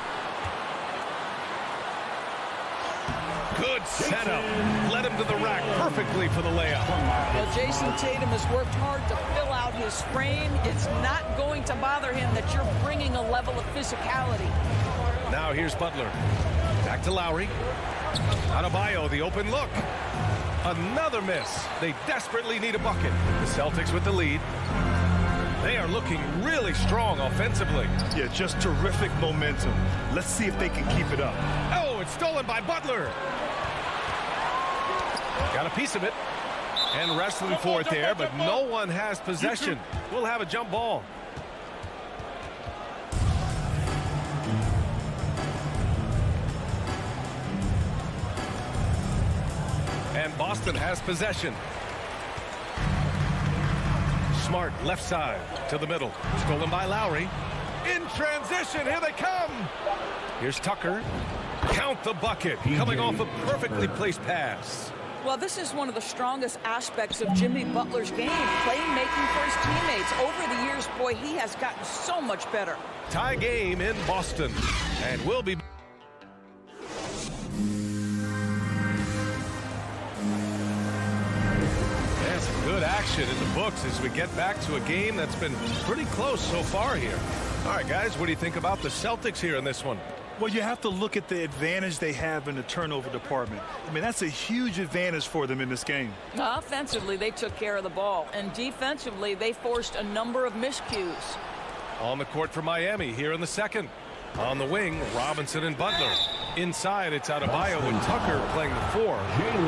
Good setup. Led him to the rack perfectly for the layup. Well, Jason Tatum has worked hard to fill out his frame. It's not going to bother him that you're bringing a level of physicality. Now here's Butler. Back to Lowry. Adebayo, the open look. Another miss. They desperately need a bucket. The Celtics with the lead. They are looking really strong offensively. Yeah, just terrific momentum. Let's see if they can keep it up. Oh, it's stolen by Butler. Got a piece of it. And wrestling for it there, but no one has possession. We'll have a jump ball. And Boston has possession. Smart left side to the middle. Stolen by Lowry. In transition, here they come. Here's Tucker. Count the bucket. Coming off a perfectly placed pass. Well, this is one of the strongest aspects of Jimmy Butler's game, playmaking for his teammates. Over the years, boy, he has gotten so much better. Tie game in Boston. And we'll be... There's good action in the books as we get back to a game that's been pretty close so far here. All right, guys, what do you think about the Celtics here in this one? Well, you have to look at the advantage they have in the turnover department. I mean, that's a huge advantage for them in this game. Offensively, they took care of the ball. And defensively, they forced a number of miscues. On the court for Miami here in the second. On the wing, Robinson and Butler. Inside, it's Adebayo and Tucker playing the 4.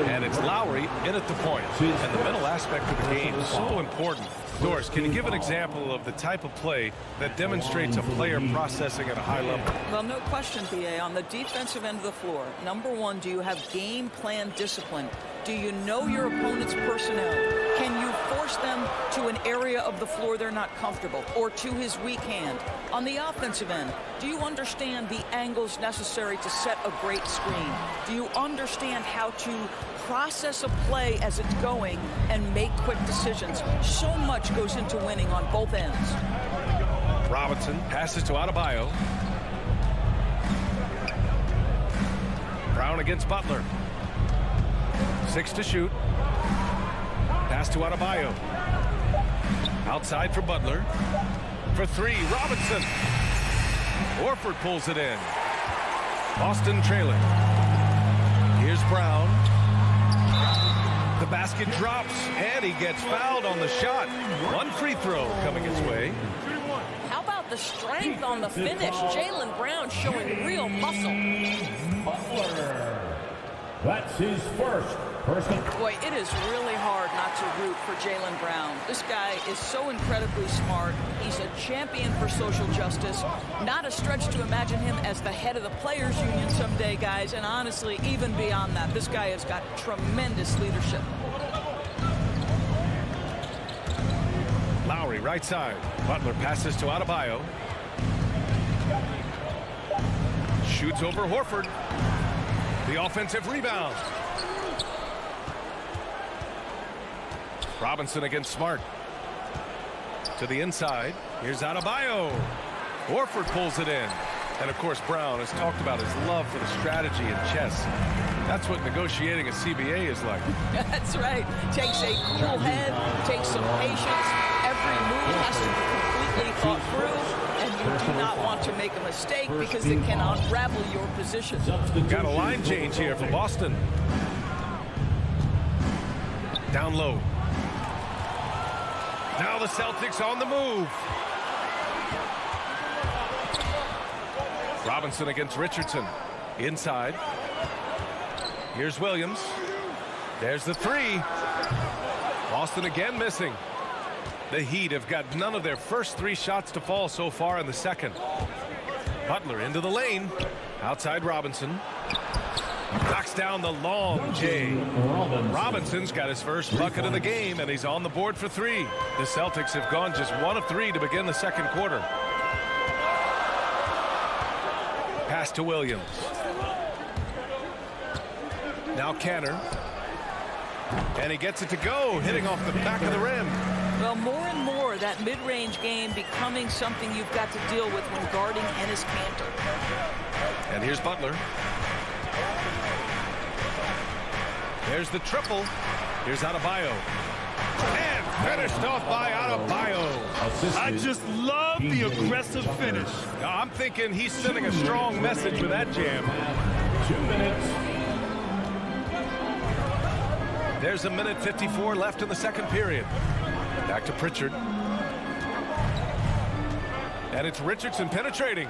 And it's Lowry in at the point. And the middle aspect of the game is so important. Doris, can you give an example of the type of play that demonstrates a player processing at a high level? Well, no question, B.A. On the defensive end of the floor, number one, do you have game plan discipline? Do you know your opponent's personnel? Can you force them to an area of the floor they're not comfortable or to his weak hand? On the offensive end, do you understand the angles necessary to set a great screen? Do you understand how to process a play as it's going and make quick decisions? So much goes into winning on both ends. Robinson passes to Adebayo. Brown against Butler. 6 to shoot. Pass to Adebayo. Outside for Butler. For 3, Robinson. Horford pulls it in. Boston trailing. Here's Brown. The basket drops, and he gets fouled on the shot. 1 free throw coming his way. How about the strength on the finish? Jaylen Brown showing real muscle. Butler. That's his first personal. Boy, it is really hard not to root for Jaylen Brown. This guy is so incredibly smart. He's a champion for social justice. Not a stretch to imagine him as the head of the Players Union someday, guys. And honestly, even beyond that, this guy has got tremendous leadership. Lowry, right side. Butler passes to Adebayo. Shoots over Horford. The offensive rebound. Robinson against Smart. To the inside. Here's Adebayo. Horford pulls it in. And, of course, Brown has talked about his love for the strategy in chess. That's what negotiating a CBA is like. That's right. Takes a cool head, takes some patience. Every move has to be completely thought through. And you do not want to make a mistake because it can unravel your position. Got a line change here for Boston. Down low. Now the Celtics on the move. Robinson against Richardson. Inside. Here's Williams. There's the 3. Boston again missing. The Heat have got none of their first 3 shots to fall so far in the second. Butler into the lane. Outside Robinson. Knocks down the long J. Robinson's got his first bucket of the game, and he's on the board for 3. The Celtics have gone just 1 of 3 to begin the second quarter. Pass to Williams. Now Canner. And he gets it to go, hitting off the back of the rim. Well, more and more, that mid-range game becoming something you've got to deal with when guarding Enes Kanter. And here's Butler. There's the triple. Here's Adebayo. And finished off by Adebayo. I just love the aggressive finish. I'm thinking he's sending a strong message with that jam. 2 minutes. There's 1:54 left in the second period. Back to Pritchard. And it's Richardson penetrating.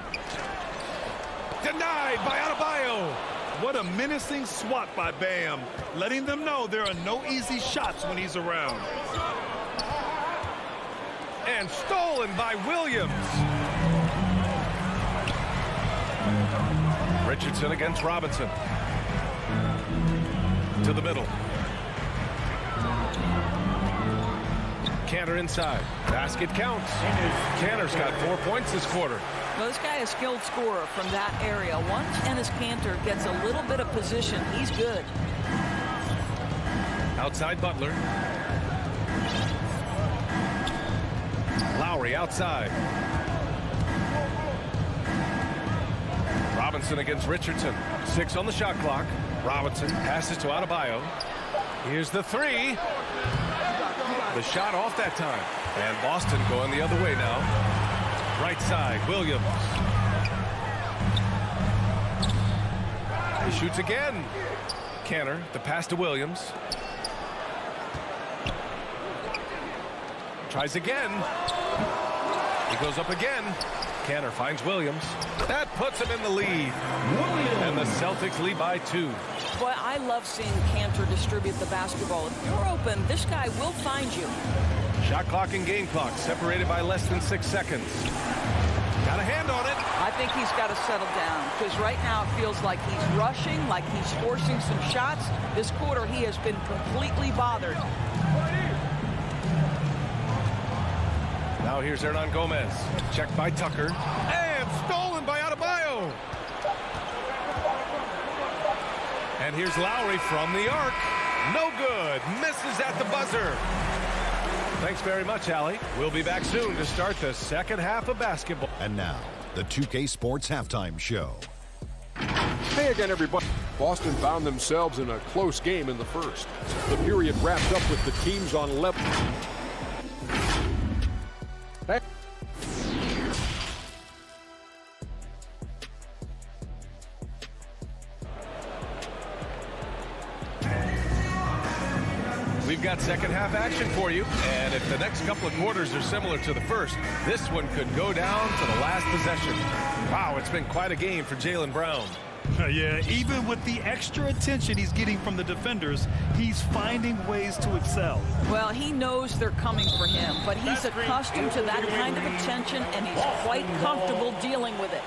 Denied by Adebayo. What a menacing swat by Bam, letting them know there are no easy shots when he's around. And stolen by Williams. Richardson against Robinson. To the middle. Cantor inside. Basket counts. Cantor's got 4 points this quarter. Well, this guy is a skilled scorer from that area. Once Enes Kanter gets a little bit of position, he's good. Outside Butler. Lowry outside. Robinson against Richardson. 6 on the shot clock. Robinson passes to Adebayo. Here's the three. The shot off that time. And Boston going the other way now. Right side, Williams. He shoots again. Cantor, the pass to Williams. Tries again. He goes up again. Cantor finds Williams. That puts him in the lead. And the Celtics lead by 2. Boy, I love seeing Cantor distribute the basketball. If you're open, this guy will find you. Shot clock and game clock separated by less than 6 seconds. Got a hand on it. I think he's got to settle down because right now it feels like he's rushing, like he's forcing some shots. This quarter he has been completely bothered. Now here's Hernan Gomez. Checked by Tucker. And stolen by Adebayo. And here's Lowry from the arc. No good. Misses at the buzzer. Thanks very much, Allie. We'll be back soon to start the second half of basketball. And now, the 2K Sports Halftime Show. Hey again, everybody. Boston found themselves in a close game in the first. The period wrapped up with the teams on level. Hey. We've got second half action for you, and if the next couple of quarters are similar to the first, this one could go down to the last possession. Wow, it's been quite a game for Jaylen Brown. Yeah, even with the extra attention he's getting from the defenders, he's finding ways to excel. Well, he knows they're coming for him, but he's accustomed to that kind of attention, and he's quite comfortable dealing with it.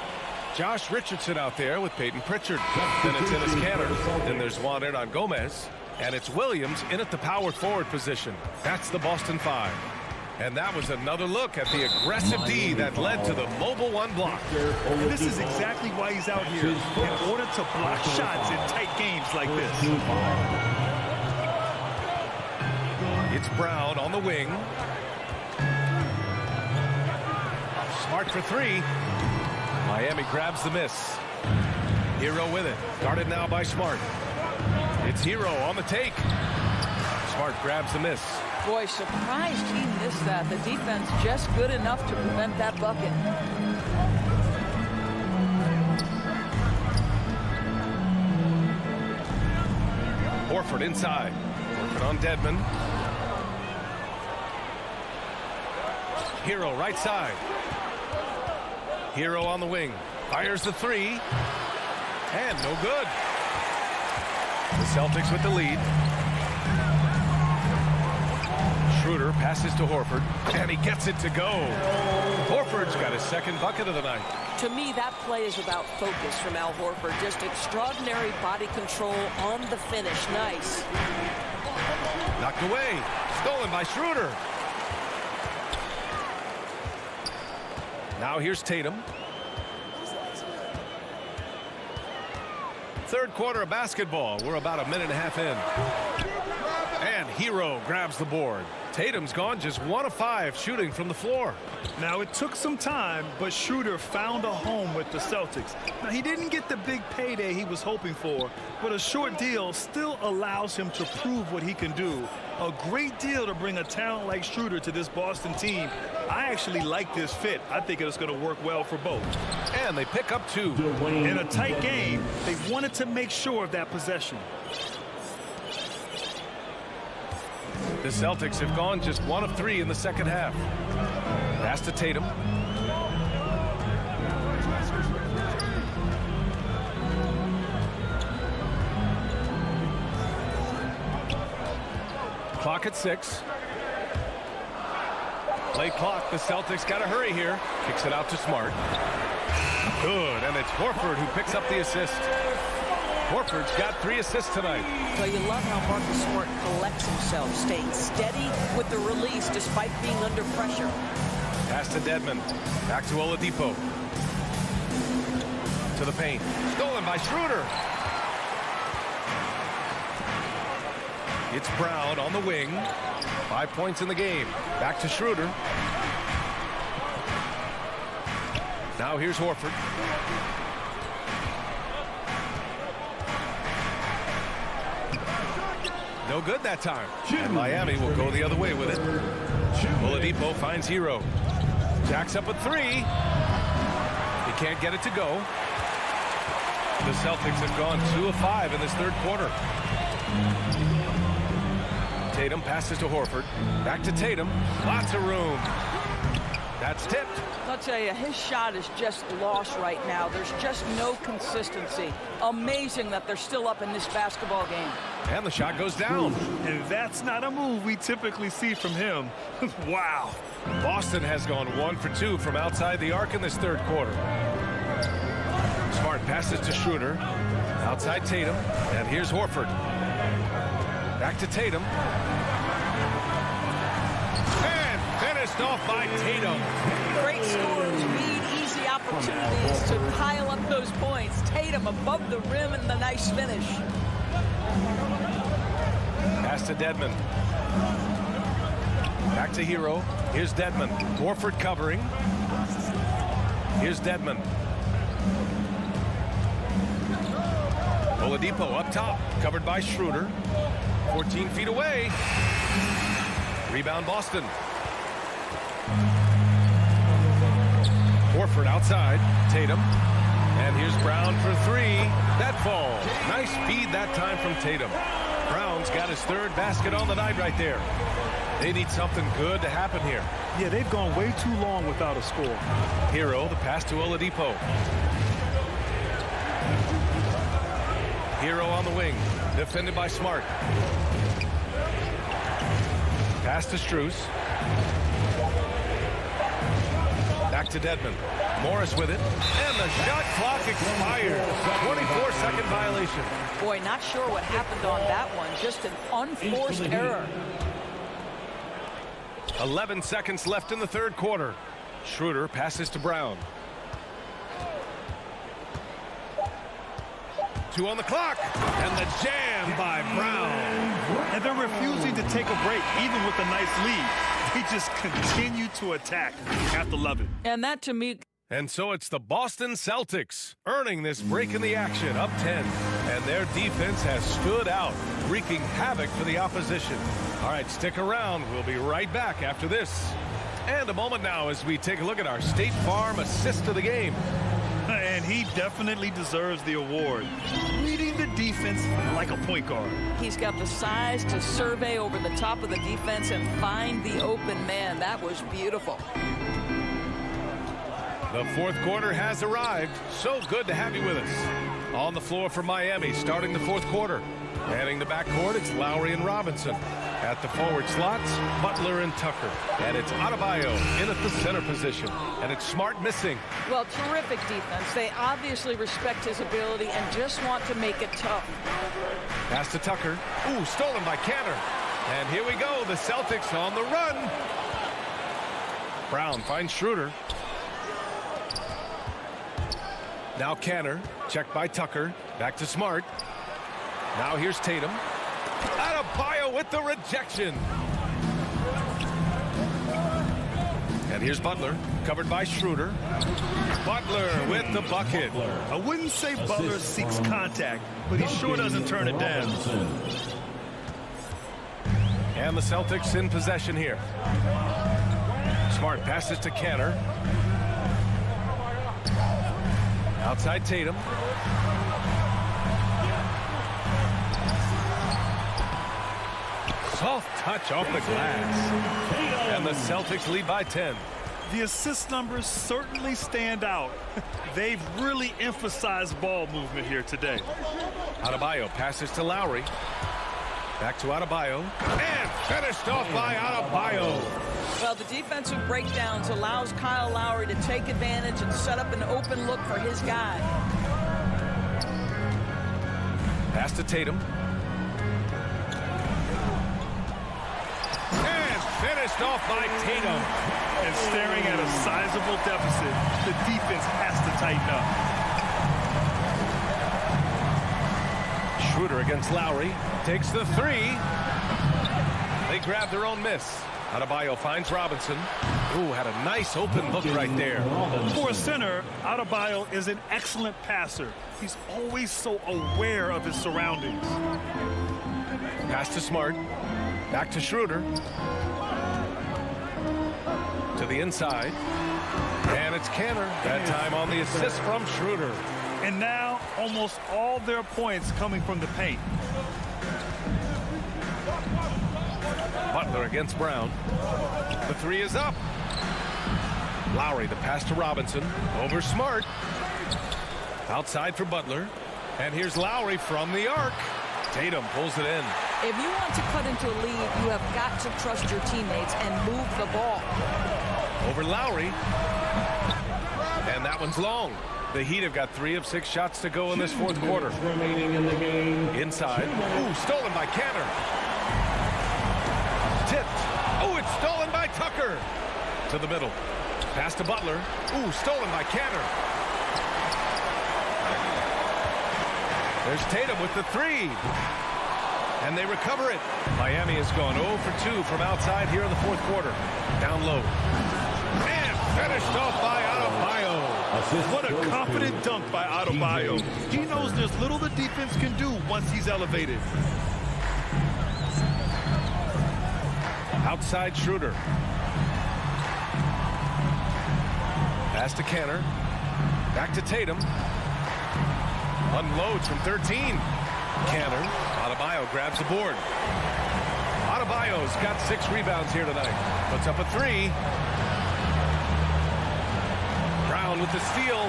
Josh Richardson out there with Peyton Pritchard. Then it's Enes Kanter. Then there's Juan Hernan Gomez. And it's Williams in at the power forward position. That's the Boston 5. And that was another look at the aggressive D that led to the mobile 1 block. And this is exactly why he's out here, in order to block shots in tight games like this. It's Brown on the wing. Smart for 3. Miami grabs the miss. Hero with it. Guarded now by Smart. It's Hero on the take. Smart grabs the miss. Boy, surprised he missed that. The defense just good enough to prevent that bucket. Horford inside. Working on Dedmon. Hero right side. Hero on the wing. Fires the 3. And no good. The Celtics with the lead. Schroeder passes to Horford, and he gets it to go. Horford's got his second bucket of the night. To me, that play is about focus from Al Horford. Just extraordinary body control on the finish. Nice. Knocked away. Stolen by Schroeder. Now here's Tatum. Third quarter of basketball. We're about a minute and a half in. And Hero grabs the board. Tatum's gone just 1 of 5 shooting from the floor. Now, it took some time, but Schroeder found a home with the Celtics. Now, he didn't get the big payday he was hoping for, but a short deal still allows him to prove what he can do. A great deal to bring a talent like Schroeder to this Boston team. I actually like this fit. I think it's going to work well for both. And they pick up 2. In a tight game, they wanted to make sure of that possession. The Celtics have gone just 1 of 3 in the second half. Pass to Tatum. Clock at 6. Play clock. The Celtics got to hurry here. Kicks it out to Smart. Good, and it's Horford who picks up the assist. Horford's got 3 assists tonight. Well, you love how Marcus Smart collects himself, staying steady with the release despite being under pressure. Pass to Dedmon. Back to Oladipo. To the paint. Stolen by Schroeder. It's Brown on the wing. 5 points in the game. Back to Schroeder. Now here's Horford. No good that time. And Miami will go the other way with it. Oladipo finds Hero. Jacks up a 3. He can't get it to go. The Celtics have gone 2 of 5 in this third quarter. Tatum passes to Horford. Back to Tatum. Lots of room. That's tipped. I'll tell you, his shot is just lost right now. There's just no consistency. Amazing that they're still up in this basketball game. And the shot goes down. And that's not a move we typically see from him. Wow. Boston has gone 1 for 2 from outside the arc in this third quarter. Smart passes to Schroeder. Outside Tatum. And here's Horford. Back to Tatum. And finished off by Tatum. Great scores need easy opportunities to pile up those points. Tatum above the rim and the nice finish. Pass to Dedmon. Back to Hero. Here's Dedmon. Horford covering. Here's Dedmon. Oladipo up top. Covered by Schroeder. 14 feet away. Rebound Boston. Horford outside. Tatum. And here's Brown for 3. That falls. Nice feed that time from Tatum. Brown's got his 3rd basket on the night right there. They need something good to happen here. Yeah, they've gone way too long without a score. Hero, the pass to Oladipo. Hero on the wing. Defended by Smart. Pass to Strus. Back to Dedmon. Morris with it. And the shot clock expires. 24-second violation. Boy, not sure what happened on that one. Just an unforced error. 11 seconds left in the third quarter. Schroeder passes to Brown. 2 on the clock. And the jam by Brown. And they're refusing to take a break, even with a nice lead. They just continue to attack. Have to love it. And that, to me... And so it's the Boston Celtics earning this break in the action, up 10. And their defense has stood out, wreaking havoc for the opposition. All right, stick around. We'll be right back after this. And a moment now as we take a look at our State Farm assist of the game. And he definitely deserves the award. Leading the defense like a point guard. He's got the size to survey over the top of the defense and find the open man. That was beautiful. The fourth quarter has arrived. So good to have you with us. On the floor for Miami, starting the fourth quarter. Manning the backcourt, it's Lowry and Robinson. At the forward slots, Butler and Tucker. And it's Adebayo in at the center position. And it's Smart missing. Well, terrific defense. They obviously respect his ability and just want to make it tough. Pass to Tucker. Ooh, stolen by Cantor. And here we go, the Celtics on the run. Brown finds Schroeder. Now Cantor, checked by Tucker. Back to Smart. Now here's Tatum. Adebayo with the rejection. And here's Butler, covered by Schroeder. Butler with the bucket. I wouldn't say Butler seeks contact, but he sure doesn't turn it down. And the Celtics in possession here. Smart passes to Cantor. Outside Tatum. Soft touch off the glass. And the Celtics lead by 10. The assist numbers certainly stand out. They've really emphasized ball movement here today. Adebayo passes to Lowry. Back to Adebayo. And finished off by Adebayo. Well, the defensive breakdowns allows Kyle Lowry to take advantage and set up an open look for his guy. Pass to Tatum. And finished off by Tatum. And staring at a sizable deficit, the defense has to tighten up. Schroeder against Lowry. Takes the three. They grab their own miss. Adebayo finds Robinson. Ooh, had a nice open look right there. For a center, Adebayo is an excellent passer. He's always so aware of his surroundings. Pass to Smart. Back to Schroeder. To the inside. And it's Canner. That time on the assist from Schroeder. And now almost all their points coming from the paint. Butler against Brown. The three is up. Lowry, the pass to Robinson. Over Smart. Outside for Butler. And here's Lowry from the arc. Tatum pulls it in. If you want to cut into a lead, you have got to trust your teammates and move the ball. Over Lowry. And that one's long. The Heat have got 3 of 6 shots to go in this fourth quarter. Remaining in the game. Inside. Ooh, stolen by Canner. Tipped. Oh, it's stolen by Tucker. To the middle. Pass to Butler. Ooh, stolen by Canner. There's Tatum with the three. And they recover it. Miami has gone 0 for 2 from outside here in the fourth quarter. Down low. And finished off by Adebayo. What a confident dunk by Adebayo. He knows there's little the defense can do once he's elevated. Outside Schroeder. Pass to Canner. Back to Tatum. Unloads from 13. Canner. Adebayo grabs the board. Adebayo's got 6 rebounds here tonight. Puts up a 3. Brown with the steal.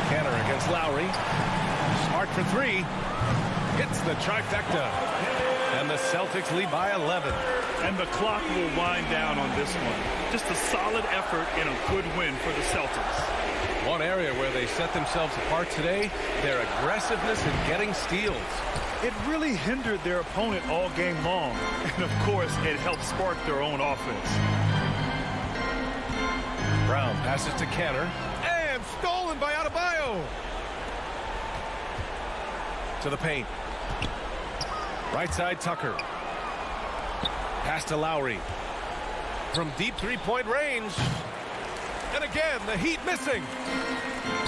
Canner against Lowry. Smart for 3. Hits the trifecta. And the Celtics lead by 11. And the clock will wind down on this one. Just a solid effort and a good win for the Celtics. One area where they set themselves apart today, their aggressiveness in getting steals. It really hindered their opponent all game long. And of course, it helped spark their own offense. Brown passes to Canner. And stolen by Adebayo. To the paint. Right side, Tucker. Pass to Lowry. From deep three-point range. And again, the Heat missing.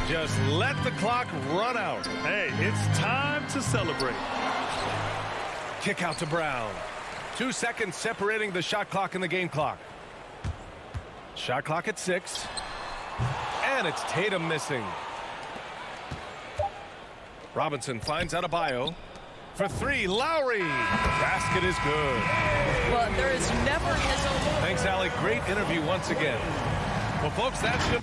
Just let the clock run out. Hey, it's time to celebrate. Kick out to Brown. 2 seconds separating the shot clock and the game clock. Shot clock at 6. And it's Tatum missing. Robinson finds Adebayo. For 3, Lowry. Basket is good. Well, there is never hesitation. Thanks, Allie. Great interview once again. Well, folks, that's good.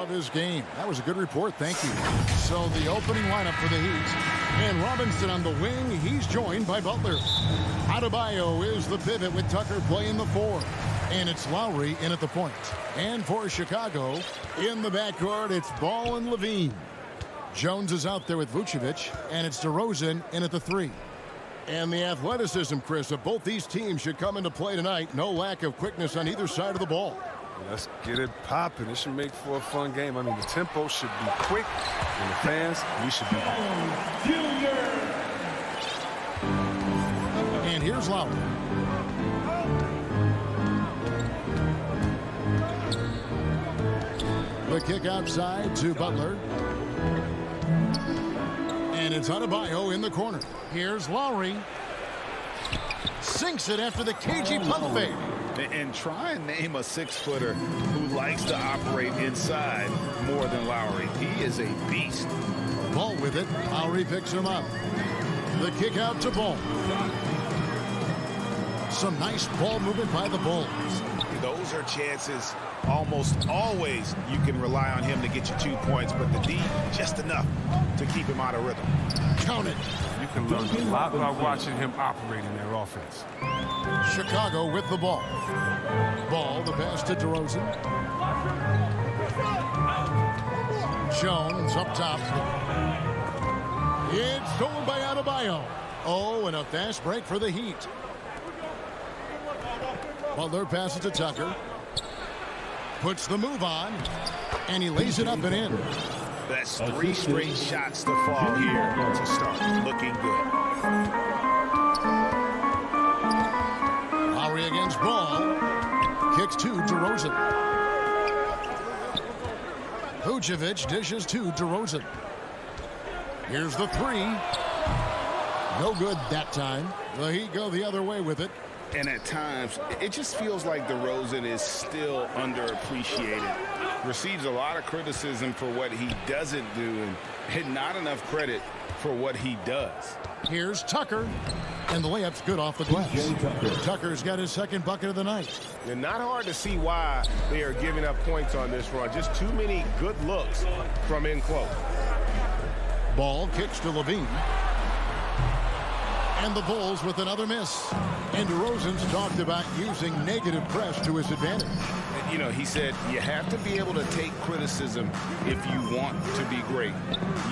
His game. That was a good report. Thank you. So the opening lineup for the Heat. And Robinson on the wing. He's joined by Butler. Adebayo is the pivot with Tucker playing the 4. And it's Lowry in at the point. And for Chicago, in the backcourt, it's Ball and Levine. Jones is out there with Vucevic. And it's DeRozan in at the 3. And the athleticism, Chris, of both these teams should come into play tonight. No lack of quickness on either side of the ball. Let's get it popping. It should make for a fun game. I mean, the tempo should be quick, and the fans, we should be. And here's Lowry. The kick outside to Butler. And it's Adebayo in the corner. Here's Lowry. Sinks it after the cagey pump fake. And try and name a 6-footer who likes to operate inside more than Lowry. He is a beast. Ball with it. Lowry picks him up. The kick out to Ball. Some nice ball movement by the Bulls. Those are chances almost always you can rely on him to get you 2 points, but the D, just enough to keep him out of rhythm. Count it. You can learn a lot by watching him operate in their offense. Chicago with the ball. Ball, the pass to DeRozan. Jones up top. It's stolen by Adebayo. Oh, and a fast break for the Heat. Butler passes to Tucker. Puts the move on. And he lays it up and in. That's 3 straight shots to fall here to start. Looking good. Lowry against Ball. Kicks to DeRozan. Vucevic dishes to DeRozan. Here's the 3. No good that time. The Heat go the other way with it. And at times, it just feels like DeRozan is still underappreciated. Receives a lot of criticism for what he doesn't do and not enough credit for what he does. Here's Tucker. And the layup's good off the glass. Tucker's got his second bucket of the night. And not hard to see why they are giving up points on this run. Just too many good looks from in close. Ball kicks to Levine. And the Bulls with another miss. And DeRozan's talked about using negative press to his advantage. You know, he said you have to be able to take criticism if you want to be great.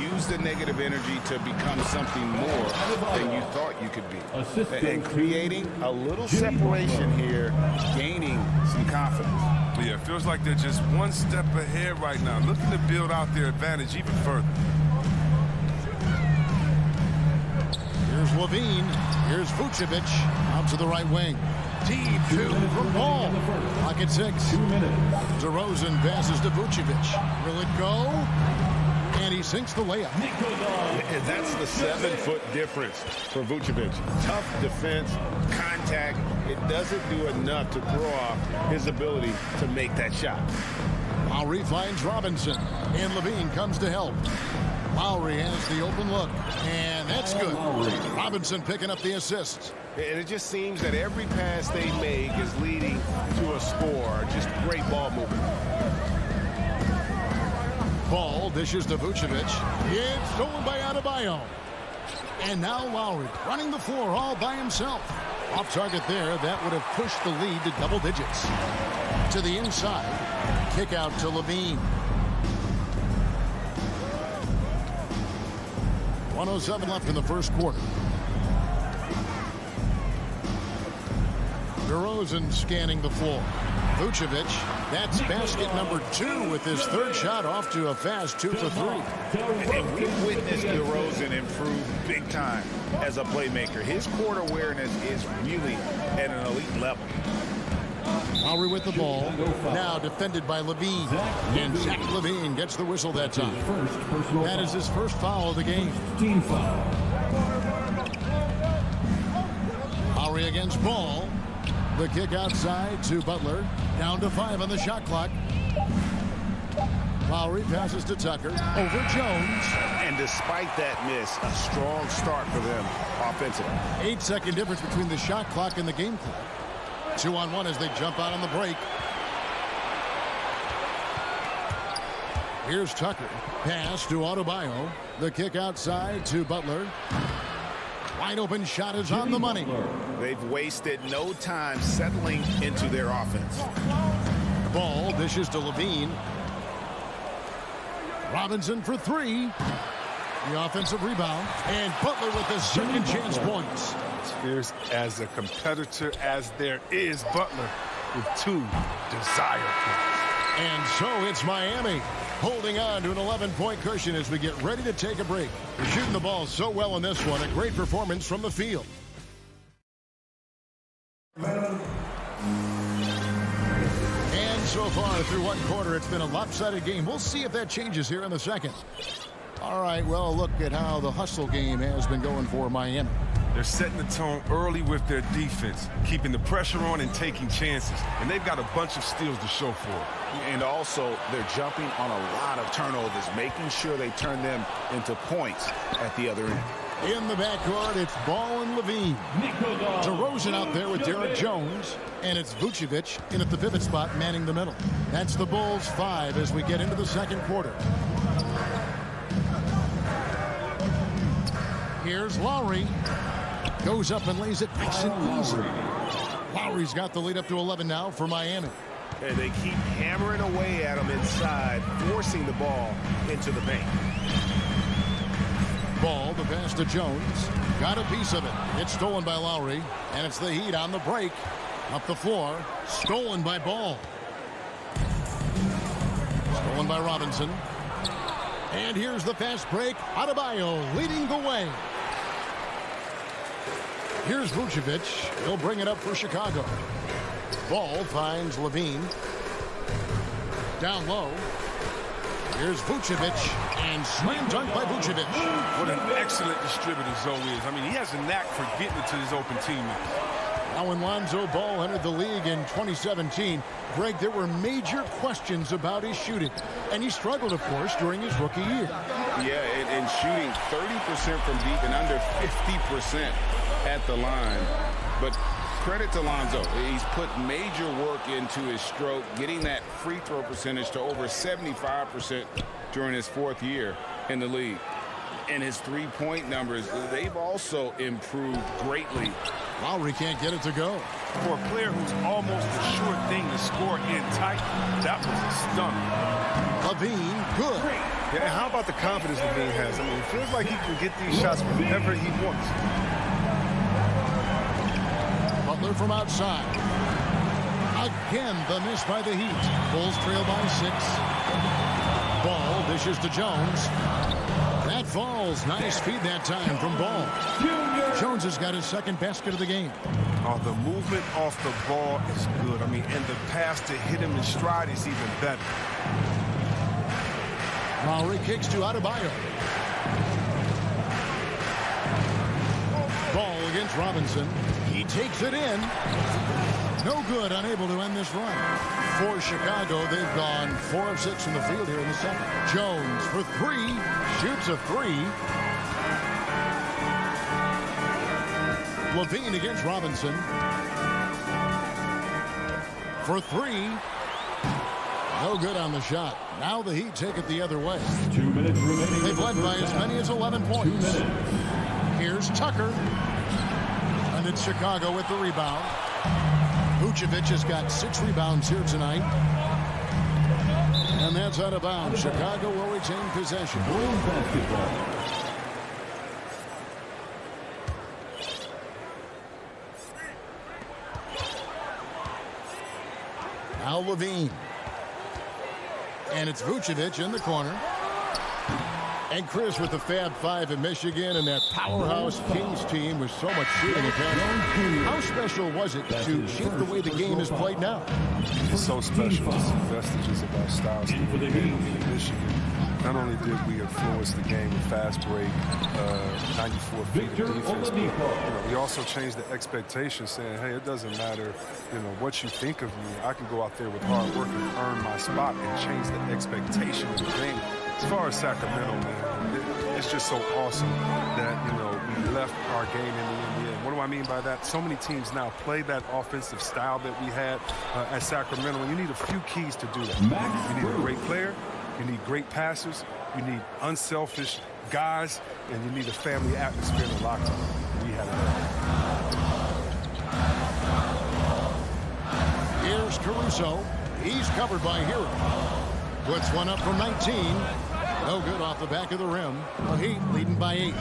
Use the negative energy to become something more than you thought you could be. And creating a little separation here, gaining some confidence. Yeah, it feels like they're just one step ahead right now, looking to build out their advantage even further. Here's Levine. Here's Vucevic out to the right wing. Deep two from Ball. Clock at 6. 2 minutes. DeRozan passes to Vucevic. Will it go? And he sinks the layup. And that's the 7-foot difference for Vucevic. Tough defense, contact. It doesn't do enough to throw off his ability to make that shot. Lowry finds Robinson. And Levine comes to help. Lowry has the open look. And that's good. Robinson picking up the assist. And it just seems that every pass they make is leading to a score. Just great ball movement. Ball dishes to Vucevic. It's stolen by Adebayo. And now Lowry running the floor all by himself. Off target there. That would have pushed the lead to double digits. To the inside. Kick out to Levine. 1:07 left in the first quarter. DeRozan scanning the floor. Vucevic, that's basket number 2 with his third shot off to a fast 2 for 3. And we've witnessed DeRozan improve big time as a playmaker. His court awareness is really at an elite level. Lowry with the ball. Now defended by Levine. And Zach Levine gets the whistle that time. That is his first foul of the game. Team foul. Lowry against Ball. The kick outside to Butler. Down to 5 on the shot clock. Lowry passes to Tucker. Over Jones. And despite that miss, a strong start for them offensively. 8-second difference between the shot clock and the game clock. 2-on-1 as they jump out on the break. Here's Tucker. Pass to Adebayo. The kick outside to Butler. Wide open shot is on the money. They've wasted no time settling into their offense. Ball dishes to Levine. Robinson for 3. The offensive rebound. And Butler with the second chance points. There's as a competitor as there is Butler with 2 desire points. And so it's Miami holding on to an 11-point cushion as we get ready to take a break. They're shooting the ball so well in this one. A great performance from the field. And so far through one quarter, it's been a lopsided game. We'll see if that changes here in the second. All right, well, look at how the hustle game has been going for Miami. They're setting the tone early with their defense, keeping the pressure on and taking chances. And they've got a bunch of steals to show for it. And also, they're jumping on a lot of turnovers, making sure they turn them into points at the other end. In the backcourt, it's Ball and Levine. DeRozan out there with Derek Jones. And it's Vucevic in at the pivot spot, manning the middle. That's the Bulls' 5 as we get into the second quarter. Here's Lowry. Goes up and lays it nice and easy. Lowry's got the lead up to 11 now for Miami. And they keep hammering away at him inside, forcing the ball into the paint. Ball, the pass to Jones. Got a piece of it. It's stolen by Lowry. And it's the Heat on the break. Up the floor. Stolen by Ball. Stolen by Robinson. And here's the fast break. Adebayo leading the way. Here's Vucevic. He'll bring it up for Chicago. Ball finds Levine. Down low. Here's Vucevic. And slam dunk by Vucevic. What an excellent distributor Zoe is. I mean, he has a knack for getting it to his open teammates. Now when Lonzo Ball entered the league in 2017, Greg, there were major questions about his shooting. And he struggled, of course, during his rookie year. Yeah, and shooting 30% from deep and under 50% at the line. But credit to Lonzo. He's put major work into his stroke, getting that free throw percentage to over 75% during his 4th year in the league. And his three-point numbers, they've also improved greatly Lowry can't get it to go. For a player who's almost a sure thing to score in tight, that was a stunner. Levine, good. Yeah, and how about the confidence Levine has? I mean, it feels like he can get these shots whenever he wants. Butler from outside. Again, the miss by the Heat. Bulls trail by 6. Ball dishes to Jones. That falls. Nice feed that time from Ball. Jones has got his second basket of the game. Oh, the movement off the ball is good. I mean, and the pass to hit him in stride is even better. Lowry kicks to Adebayo. Ball against Robinson. He takes it in. No good, unable to end this run. For Chicago, they've gone 4 of 6 from the field here in the second. Jones for 3. Shoots a 3. Levine against Robinson. For 3. No good on the shot. Now the Heat take it the other way. 2 minutes remaining. They've led by as many as 11 points. Here's Tucker. And it's Chicago with the rebound. Vucevic has got 6 rebounds here tonight. And that's out of bounds. Chicago will retain possession. Bulls basketball. Now Levine. And it's Vucevic in the corner. And Chris with the Fab 5 in Michigan and that powerhouse Kings team with so much shooting and passing. How special was it to shape the way the game is played now? It's so special to see vestiges of our styles in Michigan. Not only did we influence the game with fast break, 94 feet of defense, but we also changed the expectation, saying, hey, it doesn't matter, what you think of me. I can go out there with hard work and earn my spot and change the expectation of the game. As far as Sacramento, man, it's just so awesome that, we left our game in the NBA. What do I mean by that? So many teams now play that offensive style that we had at Sacramento, and you need a few keys to do that. You need a great player. You need great passers, you need unselfish guys, and you need a family atmosphere in the locker room. We have that. Here's Caruso. He's covered by Hero. Puts one up from 19. No good off the back of the rim. The Heat leading by 8.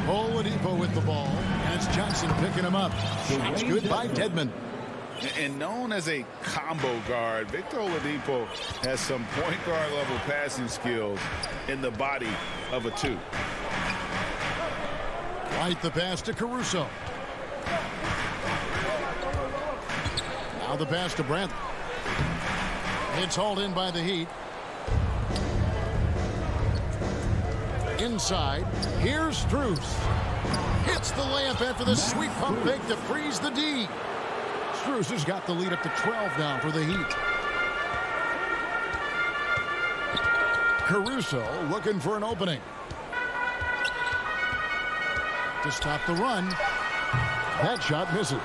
Oladipo with the ball, and it's Johnson picking him up. Shots good by Dedmon. And known as a combo guard, Victor Oladipo has some point guard level passing skills in the body of a 2. Right the pass to Caruso. Now the pass to Brandt. It's hauled in by the Heat. Inside, here's Strus. Hits the layup after the sweet pump fake to freeze the D. Strus has got the lead up to 12 now for the Heat. Caruso looking for an opening. To stop the run. That shot misses.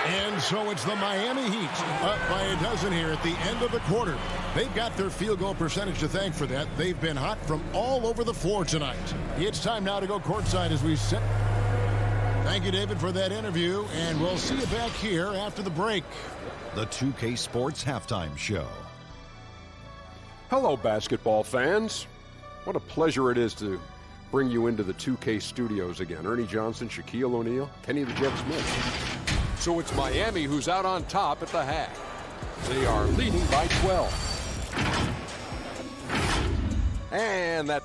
And so it's the Miami Heat up by a dozen here at the end of the quarter. They've got their field goal percentage to thank for that. They've been hot from all over the floor tonight. It's time now to go courtside as we set. Thank you, David, for that interview, and we'll see you back here after the break. The 2K Sports Halftime Show. Hello, basketball fans. What a pleasure it is to bring you into the 2K studios again. Ernie Johnson, Shaquille O'Neal, Kenny the Jet Smith. So it's Miami who's out on top at the half. They are leading by 12. And that...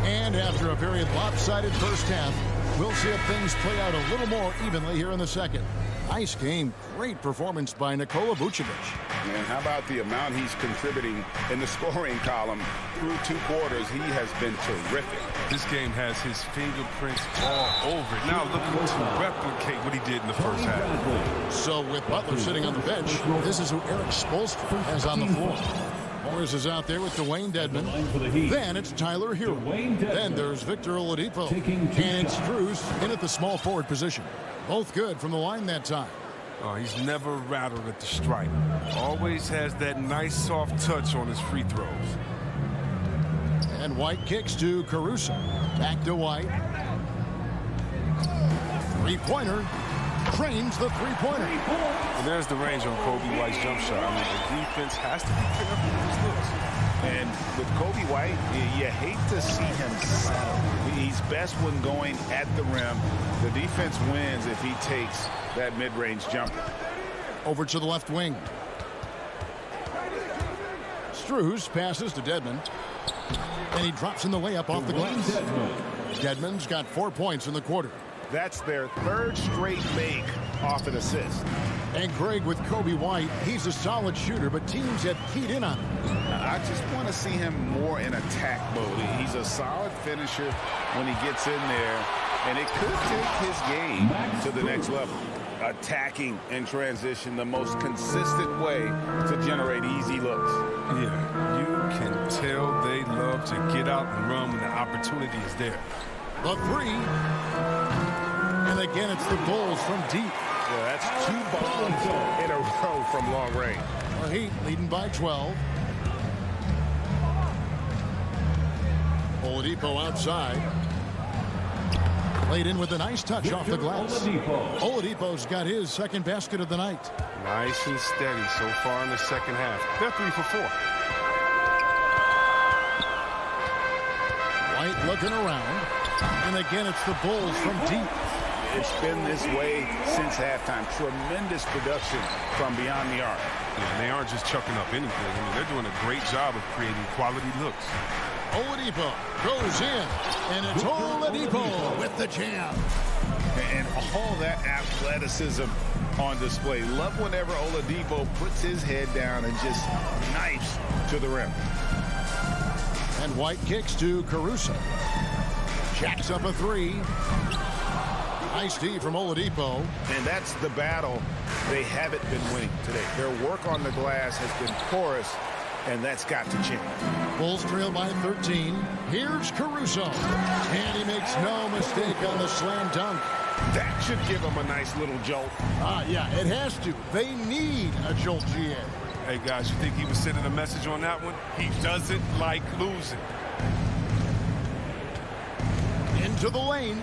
And after a very lopsided first half, we'll see if things play out a little more evenly here in the second. Nice game. Great performance by Nikola Vucevic. And how about the amount he's contributing in the scoring column through 2 quarters? He has been terrific. This game has his fingerprints all over it. Now looking to replicate what he did in the first half. So with Butler sitting on the bench, this is who Eric Spoelstra has on the floor. Morris is out there with Dwayne Dedman. Then it's Tyler Hero. Then there's Victor Oladipo. And it's Strus in at the small forward position. Both good from the line that time. Oh, he's never rattled at the stripe. Always has that nice soft touch on his free throws. And White kicks to Caruso. Back to White. Three-pointer. Cranes the three-pointer. And there's the range on Kobe White's jump shot. I mean, the defense has to be careful with his looks. And with Kobe White, you hate to see him settle. He's best when going at the rim. The defense wins if he takes that mid-range jumper. Over to the left wing. Strus passes to Dedman. And he drops in the layup off the glass. Dedman's got 4 points in the quarter. That's their third straight make off an assist. And Greg, with Kobe White, he's a solid shooter, but teams have keyed in on him. I just want to see him more in attack mode. He's a solid finisher when he gets in there, and it could take his game to the next level. Attacking in transition, the most consistent way to generate easy looks. Yeah, you can tell they love to get out and run when the opportunity is there. The three. And again, it's the Bulls from deep. Yeah, that's 2 bombs in a row from long range. The Heat leading by 12. Oladipo outside. Played in with a nice touch off the glass. Oladipo's got his second basket of the night. Nice and steady so far in the second half. They're 3 for 4. White looking around. And again, it's the Bulls from deep. It's been this way since halftime. Tremendous production from beyond the arc. Yeah, they aren't just chucking up anything. I mean, they're doing a great job of creating quality looks. Oladipo goes in, and it's Oladipo with the jam. And all that athleticism on display. Love whenever Oladipo puts his head down and just knifes to the rim. And White kicks to Caruso. Jacks up a three. Nice D from Oladipo. And that's the battle they haven't been winning today. Their work on the glass has been porous, and that's got to change. Bulls trail by 13. Here's Caruso. And he makes no mistake on the slam dunk. That should give them a nice little jolt. Yeah, it has to. They need a jolt, GA. Hey, guys, you think he was sending a message on that one? He doesn't like losing. Into the lane.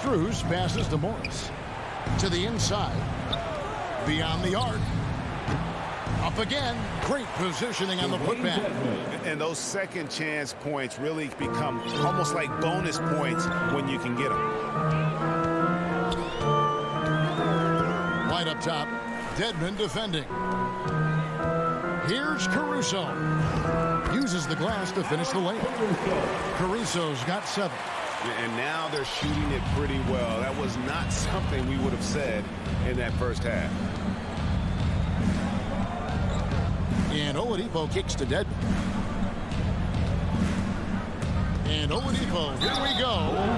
Strus passes to Morris. To the inside. Beyond the arc. Up again. Great positioning on the putback. And those second chance points really become almost like bonus points when you can get them. Right up top. Dedman defending. Here's Caruso. Uses the glass to finish the layup. Caruso's got 7. And now they're shooting it pretty well. That was not something we would have said in that first half. And Oladipo kicks to Dedman. And Oladipo, here we go.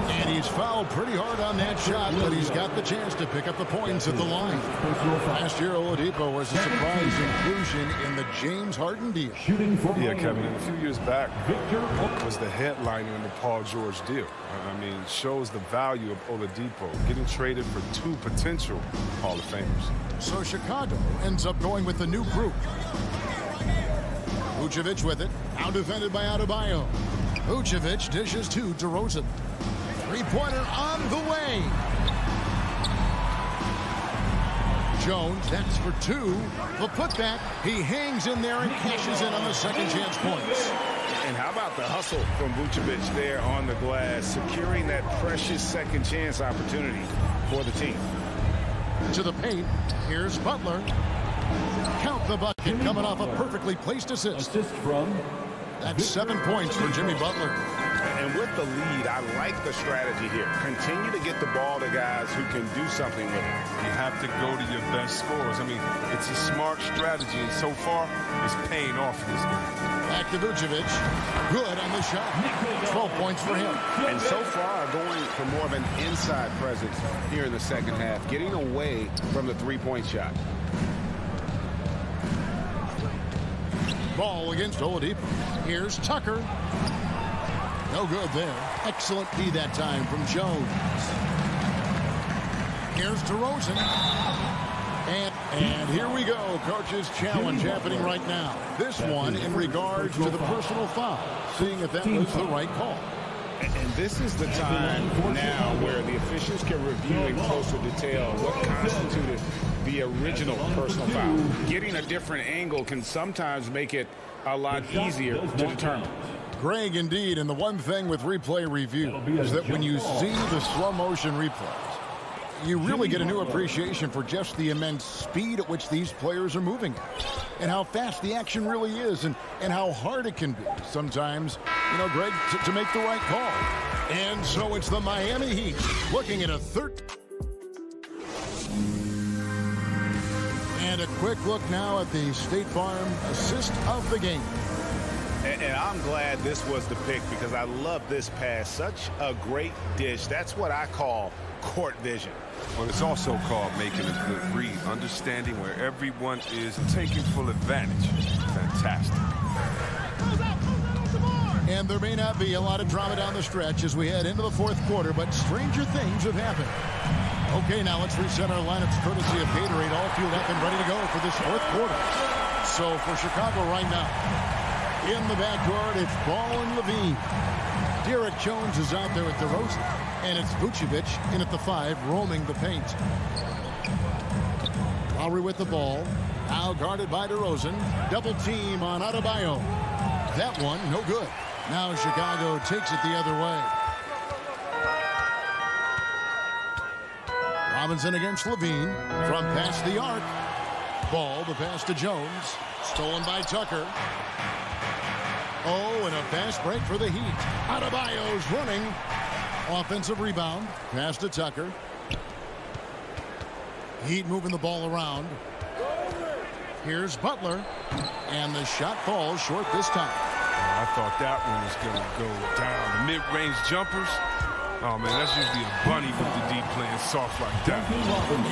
And he's fouled pretty hard on that shot, but he's got the chance to pick up the points at the line. Last year, Oladipo was a surprise inclusion in the James Harden deal. Yeah, Kevin, and a few years back was the headliner in the Paul George deal. I mean, shows the value of Oladipo getting traded for 2 potential Hall of Famers. So Chicago ends up going with the new group. Vucevic with it, now defended by Adebayo. Vucevic dishes to DeRozan. Three-pointer on the way. Jones, that's for 2. The putback, he hangs in there and cashes in on the second chance points. And how about the hustle from Vucevic there on the glass, securing that precious second chance opportunity for the team. To the paint, here's Butler. Count the bucket, coming off a perfectly placed assist. That's 7 points for Jimmy Butler. And with the lead, I like the strategy here. Continue to get the ball to guys who can do something with it. You have to go to your best scorers. I mean, it's a smart strategy, and so far, it's paying off in this game. Back to Vucevic. Good on the shot. 12 points for him. And so far, going for more of an inside presence here in the second half, getting away from the three-point shot. ball against Oladipo. Here's Tucker. No good there. Excellent D that time from Jones. Here's DeRozan. And here we go. Coach's challenge happening right now. This one in regards to the personal foul. Seeing if that was the right call. And this is the time now where the officials can review in closer detail what constituted the original personal foul. Getting a different angle can sometimes make it a lot easier to determine. Greg, indeed, and the one thing with replay review is that when you see the slow motion replays, you really get a new appreciation for just the immense speed at which these players are moving and how fast the action really is and how hard it can be sometimes, Greg, to make the right call. And so it's the Miami Heat looking at a third. And a quick look now at the State Farm assist of the game. And I'm glad this was the pick because I love this pass. Such a great dish. That's what I call court vision. Well, it's also called making a good read, understanding where everyone is taking full advantage. Fantastic. And there may not be a lot of drama down the stretch as we head into the fourth quarter, but stranger things have happened. Okay, now let's reset our lineups courtesy of Gatorade, all fueled up and ready to go for this fourth quarter. So for Chicago right now, in the backcourt, it's Ball and Levine. Derek Jones is out there with DeRozan. And it's Vucevic in at the 5, roaming the paint. Lowry with the ball. Now guarded by DeRozan. Double team on Adebayo. That one, no good. Now Chicago takes it the other way. Robinson against Levine. From past the arc. Ball, the pass to Jones. Stolen by Tucker. Oh, and a fast break for the Heat. Adebayo's running. Offensive rebound. Pass to Tucker. Heat moving the ball around. Here's Butler. And the shot falls short this time. I thought that one was going to go down. The mid-range jumpers. Oh, man, that's usually a bunny with the deep playing soft like that.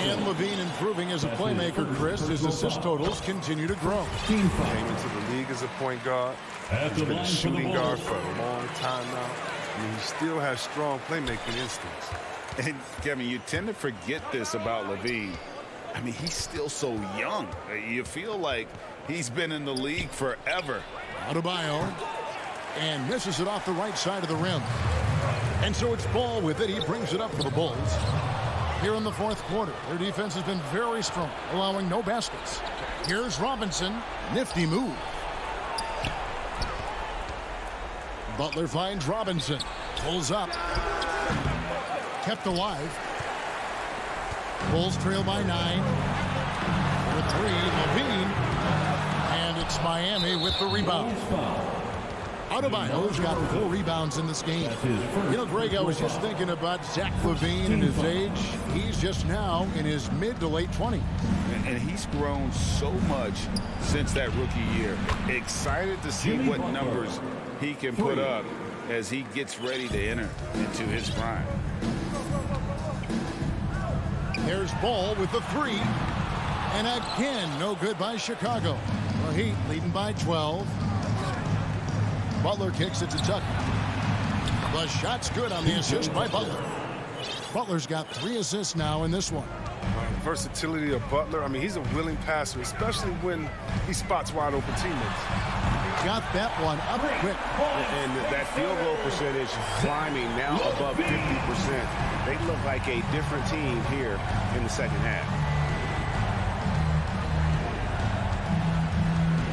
And Levine improving as a playmaker, Chris. His assist totals continue to grow. Came into the league as a point guard. He's been a shooting guard for a long time now. I mean, he still has strong playmaking instincts. And, Kevin, you tend to forget this about Levine. I mean, he's still so young. You feel like he's been in the league forever. Adebayo. And misses it off the right side of the rim. And so it's Ball with it. He brings it up for the Bulls. Here in the fourth quarter, their defense has been very strong, allowing no baskets. Here's Robinson. Nifty move. Butler finds Robinson. Pulls up. Kept alive. Bulls trail by 9. For 3, Levine. And it's Miami with the rebound. Adebayo's got 4 rebounds in this game. Greg, I was just thinking about Zach LaVine and his age. He's just now in his mid to late 20s. And he's grown so much since that rookie year. Excited to see what numbers he can put up as he gets ready to enter into his prime. There's Ball with the 3. And again, no good by Chicago. The Heat leading by 12. Butler kicks it to Tucker. The shot's good on the assist by Butler. Butler's got 3 assists now in this one. Versatility of Butler. I mean, he's a willing passer, especially when he spots wide open teammates. Got that one up quick. And that field goal percentage climbing now above 50%. They look like a different team here in the second half.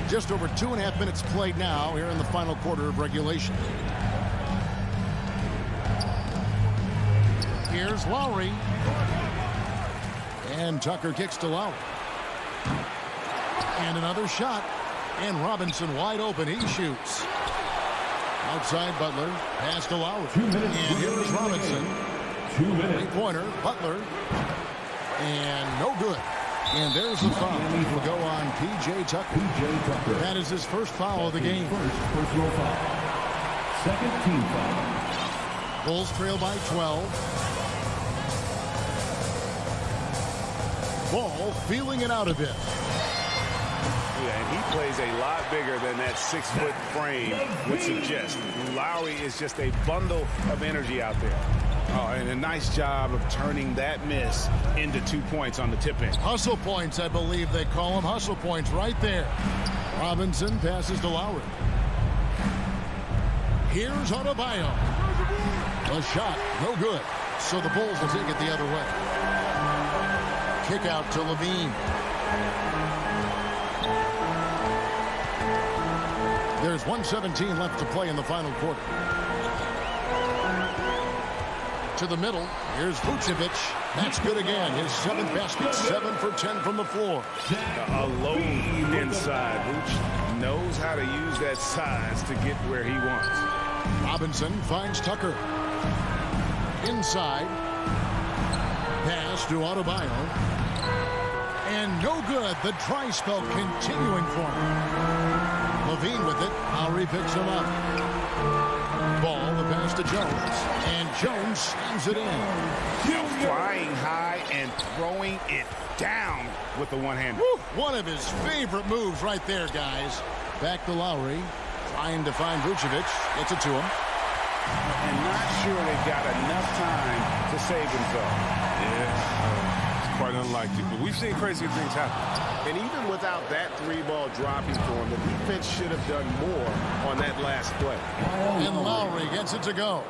Just over 2.5 minutes played now here in the final quarter of regulation. Here's Lowry. And Tucker kicks to Lowry. And another shot. And Robinson wide open. He shoots. Outside Butler. Pass to Lowry. And here's Robinson. 3-pointer. Butler. And no good. And there's the foul. Will go on P.J. Tucker. That is his first foul of the game. Personal foul. Second team foul. Bulls trail by 12. Ball feeling it out a bit. Yeah, and he plays a lot bigger than that 6-foot frame would suggest. Lowry is just a bundle of energy out there. Oh, and a nice job of turning that miss into 2 points on the tip in. Hustle points, I believe they call them. Hustle points right there. Robinson passes to Lowry. Here's Adebayo. A shot, no good. So the Bulls will take it the other way. Kick out to Levine. There's 1:17 left to play in the final quarter. To the middle. Here's Vucevic. That's good again. His 7th basket, 7 for 10 from the floor. Alone inside. Vooch knows how to use that size to get where he wants. Robinson finds Tucker. Inside. Pass to Adebayo. And no good. The dry spell continuing for him. Levine with it. Lowry picks him up. Ball, the pass to Jones. And Jones slams it in. Flying high and throwing it down with the one-hander. One of his favorite moves right there, guys. Back to Lowry. Trying to find Vucevic. Gets it to him. And not sure they've got enough time to save themselves. Yeah, it's quite unlikely. But we've seen crazy things happen. And even without that 3-ball dropping for him, the defense should have done more on that last play. And Lowry gets it to go.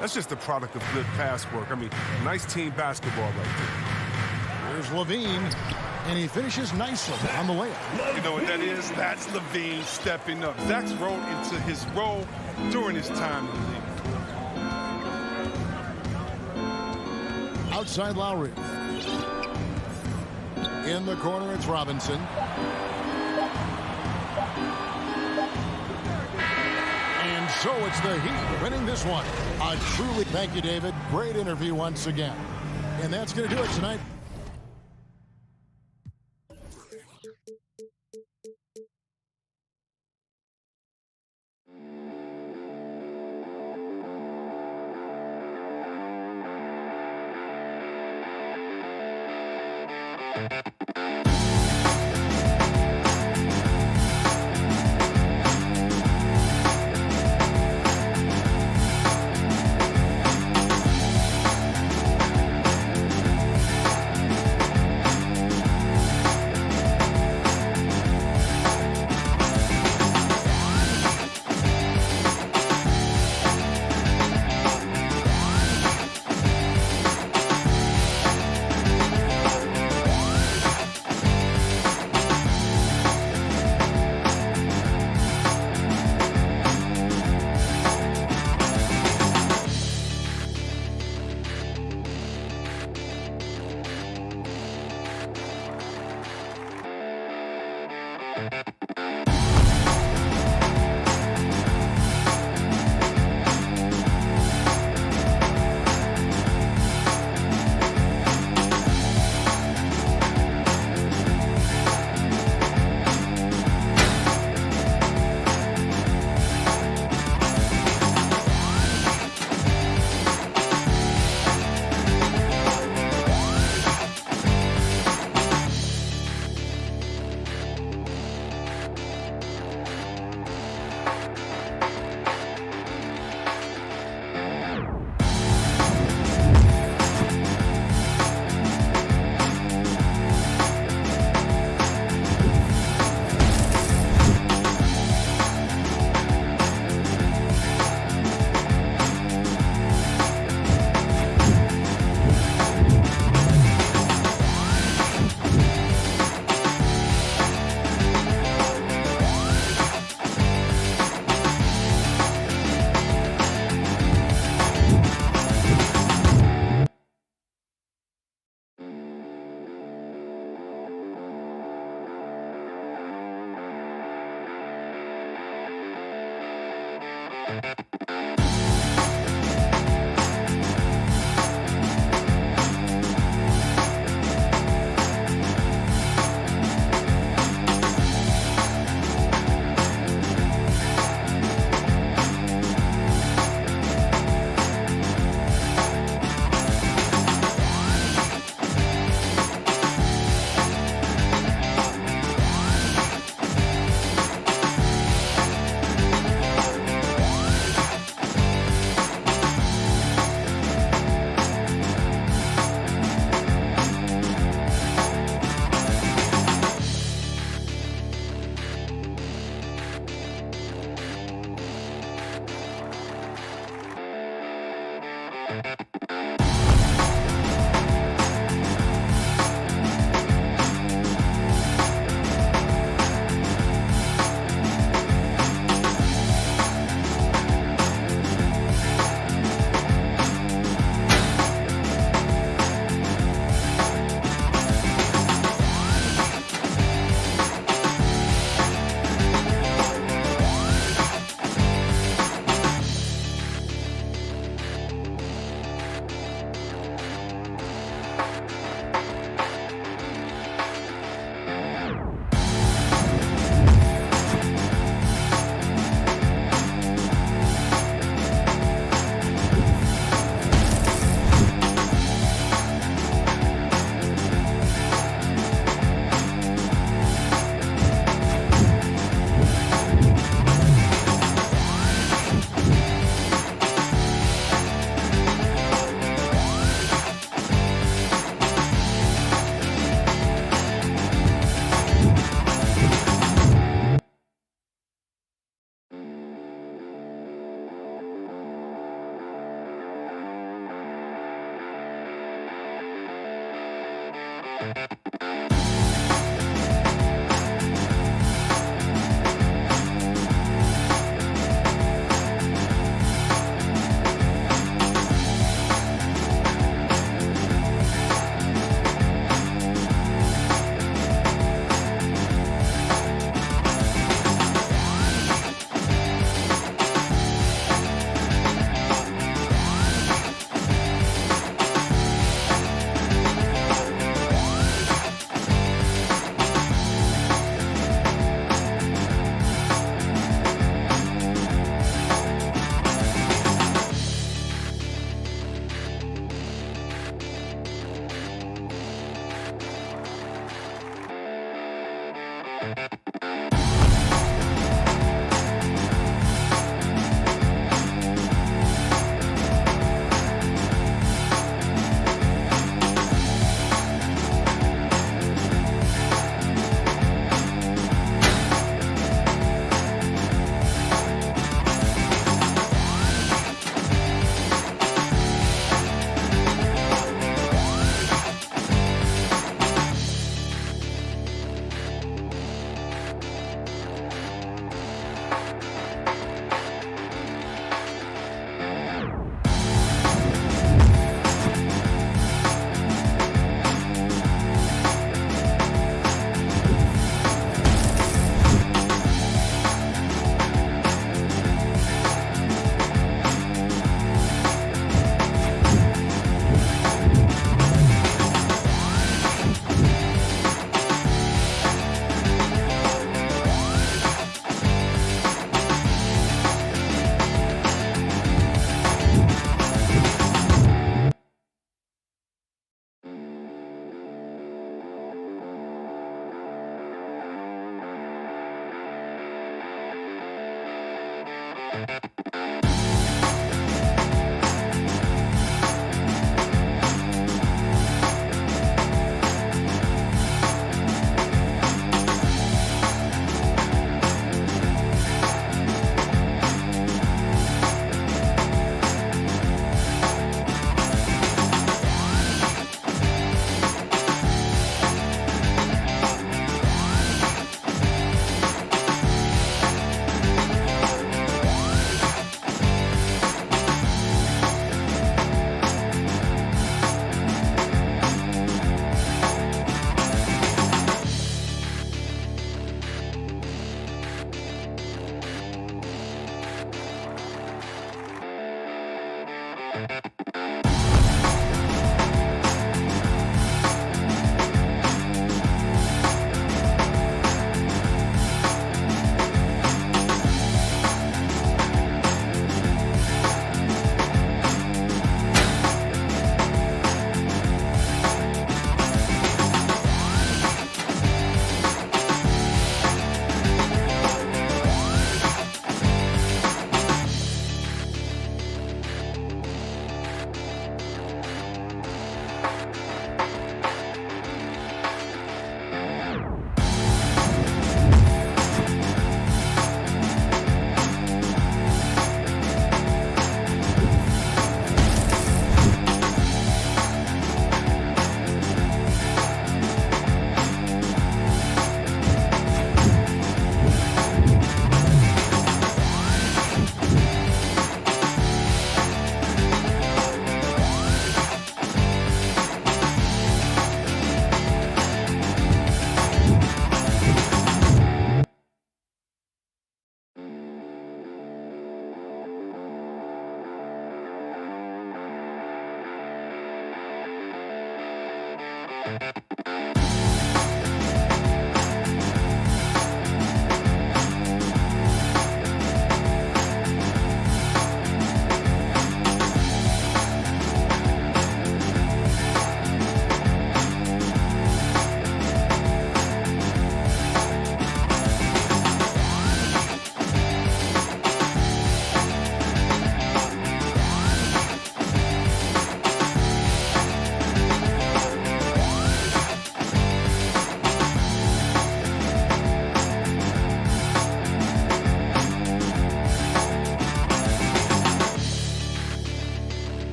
That's just a product of good pass work. I mean, nice team basketball right there. Here's Levine, and he finishes nicely on the layup. You know what that is? That's Levine stepping up. Zach's grown into his role during his time in the league. Outside Lowry. In the corner, it's Robinson. And so it's the Heat winning this one. Thank you, David. Great interview once again. And that's going to do it tonight.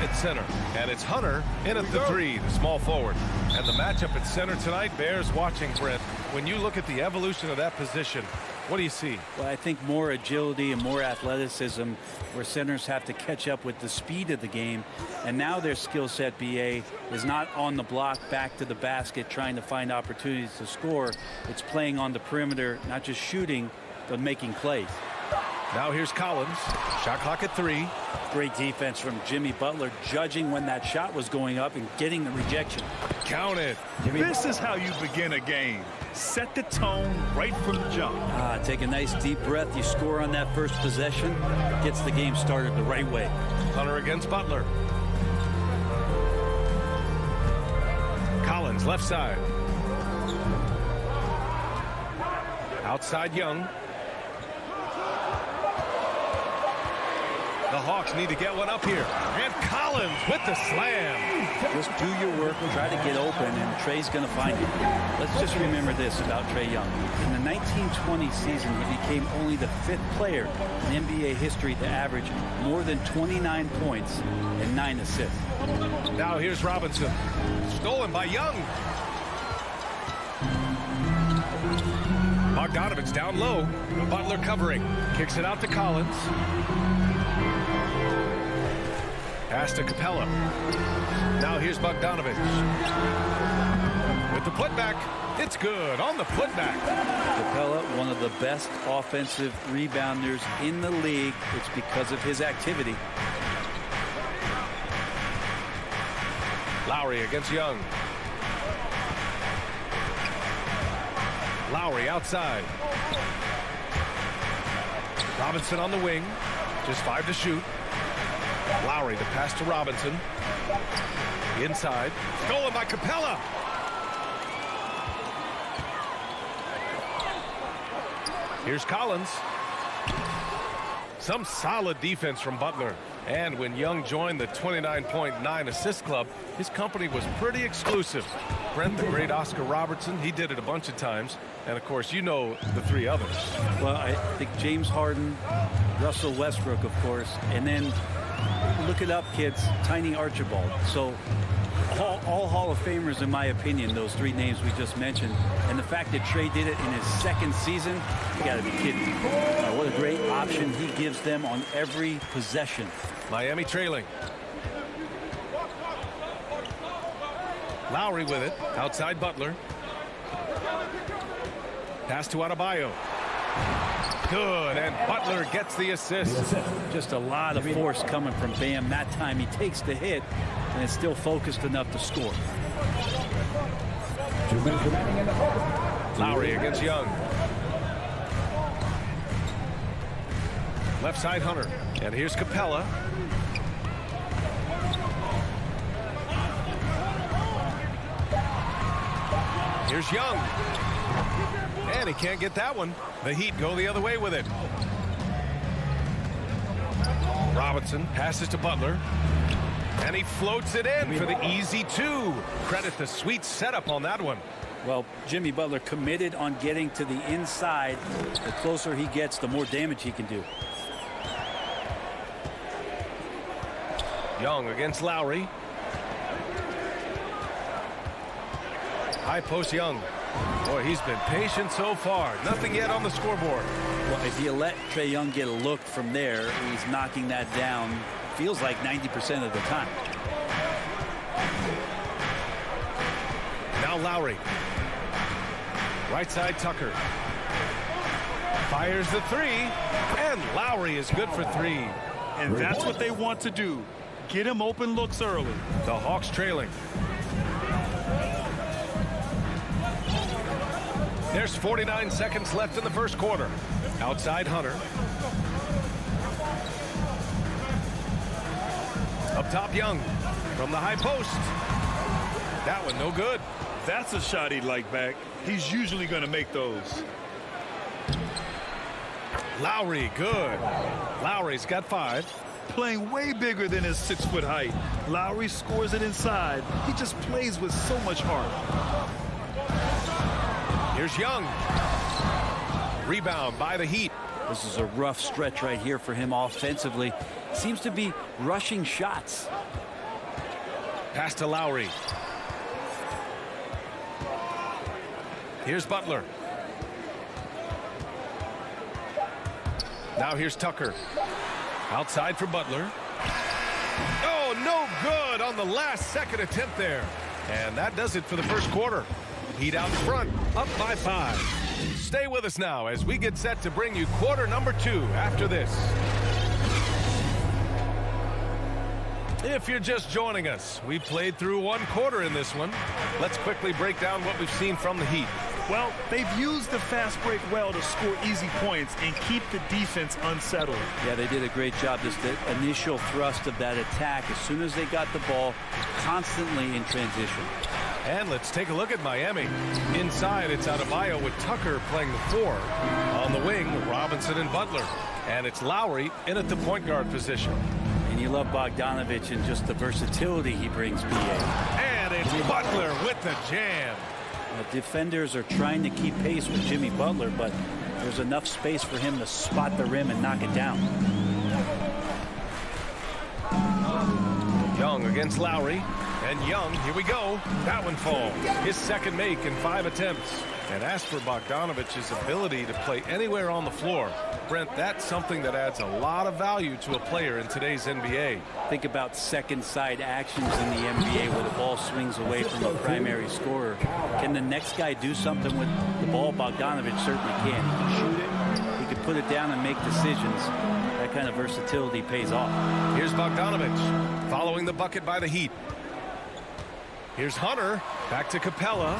At center, and it's Hunter in at the 3, the small forward. And the matchup at center tonight bears watching, Brent. When you look at the evolution of that position, what do you see? Well, I think more agility and more athleticism, where centers have to catch up with the speed of the game. And now their skill set, BA, is not on the block back to the basket trying to find opportunities to score. It's playing on the perimeter, not just shooting, but making plays. Now here's Collins. Shot clock at 3. Great defense from Jimmy Butler, judging when that shot was going up and getting the rejection. Count it. This is how you begin a game. Set the tone right from the jump. Take a nice deep breath. You score on that first possession. Gets the game started the right way. Hunter against Butler. Collins left side. Outside Young. The Hawks need to get one up here. And Collins with the slam. Just do your work, try to get open, and Trey's going to find it. Let's just remember this about Trae Young. In the 1920 season, he became only the 5th player in NBA history to average more than 29 points and 9 assists. Now here's Robinson. Stolen by Young. Bogdanovich down low. Butler covering. Kicks it out to Collins. Pass to Capella. Now here's Bogdanovich. With the putback. It's good on the putback. Capella, one of the best offensive rebounders in the league. It's because of his activity. Lowry against Young. Lowry outside. Robinson on the wing. Just 5 to shoot. Lowry, the pass to Robinson. Inside. Stolen by Capella. Here's Collins. Some solid defense from Butler. And when Young joined the 29.9 assist club, his company was pretty exclusive. Brent, the great Oscar Robertson, he did it a bunch of times. And, of course, you know the 3 others. Well, I think James Harden, Russell Westbrook, of course, and then look it up, kids, Tiny Archibald. So all Hall of Famers, in my opinion, those 3 names we just mentioned. And the fact that Trae did it in his 2nd season, you got to be kidding me. What a great option he gives them on every possession. Miami trailing. Lowry with it. Outside Butler. Pass to Adebayo. Good, and Butler gets the assist. Just a lot of force coming from Bam. That time he takes the hit and is still focused enough to score. 2 minutes remaining in the fourth. Lowry against Young. Left side Hunter. And here's Capella. Here's Young. And he can't get that one. The Heat go the other way with it. Robinson passes to Butler. And he floats it in for the easy two. Credit the sweet setup on that one. Well, Jimmy Butler committed on getting to the inside. The closer he gets, the more damage he can do. Young against Lowry. High post Young. Boy, he's been patient so far. Nothing yet on the scoreboard. Well, if you let Trae Young get a look from there, he's knocking that down. Feels like 90% of the time. Now Lowry. Right side Tucker. Fires the three. And Lowry is good for three. And that's what they want to do. Get him open looks early. The Hawks trailing. There's 49 seconds left in the first quarter. Outside Hunter. Up top Young. From the high post. That one no good. That's a shot he'd like back. He's usually going to make those. Lowry, good. Lowry's got 5. Playing way bigger than his 6-foot height. Lowry scores it inside. He just plays with so much heart. Here's Young. Rebound by the Heat. This is a rough stretch right here for him offensively. Seems to be rushing shots. Pass to Lowry. Here's Butler. Now here's Tucker. Outside for Butler. Oh, no good on the last second attempt there. And that does it for the first quarter. Heat out front, up by 5. Stay with us now as we get set to bring you quarter number 2 after this. If you're just joining us, we played through 1 quarter in this one. Let's quickly break down what we've seen from the Heat. Well, they've used the fast break well to score easy points and keep the defense unsettled. Yeah, they did a great job. Just the initial thrust of that attack, as soon as they got the ball, constantly in transition. And let's take a look at Miami. Inside, it's Adebayo with Tucker playing the 4. On the wing, Robinson and Butler. And it's Lowry in at the point guard position. And you love Bogdanovich and just the versatility he brings, PA. And it's Butler with the jam. Defenders are trying to keep pace with Jimmy Butler, but there's enough space for him to spot the rim and knock it down. Young against Lowry. And Young, here we go. That one falls. His second make in 5 attempts. And as for Bogdanovich's ability to play anywhere on the floor, Brent, that's something that adds a lot of value to a player in today's NBA. Think about second side actions in the NBA where the ball swings away from a primary scorer. Can the next guy do something with the ball? Bogdanovich certainly can. He can shoot it. He can put it down and make decisions. That kind of versatility pays off. Here's Bogdanovich following the bucket by the Heat. Here's Hunter. Back to Capella.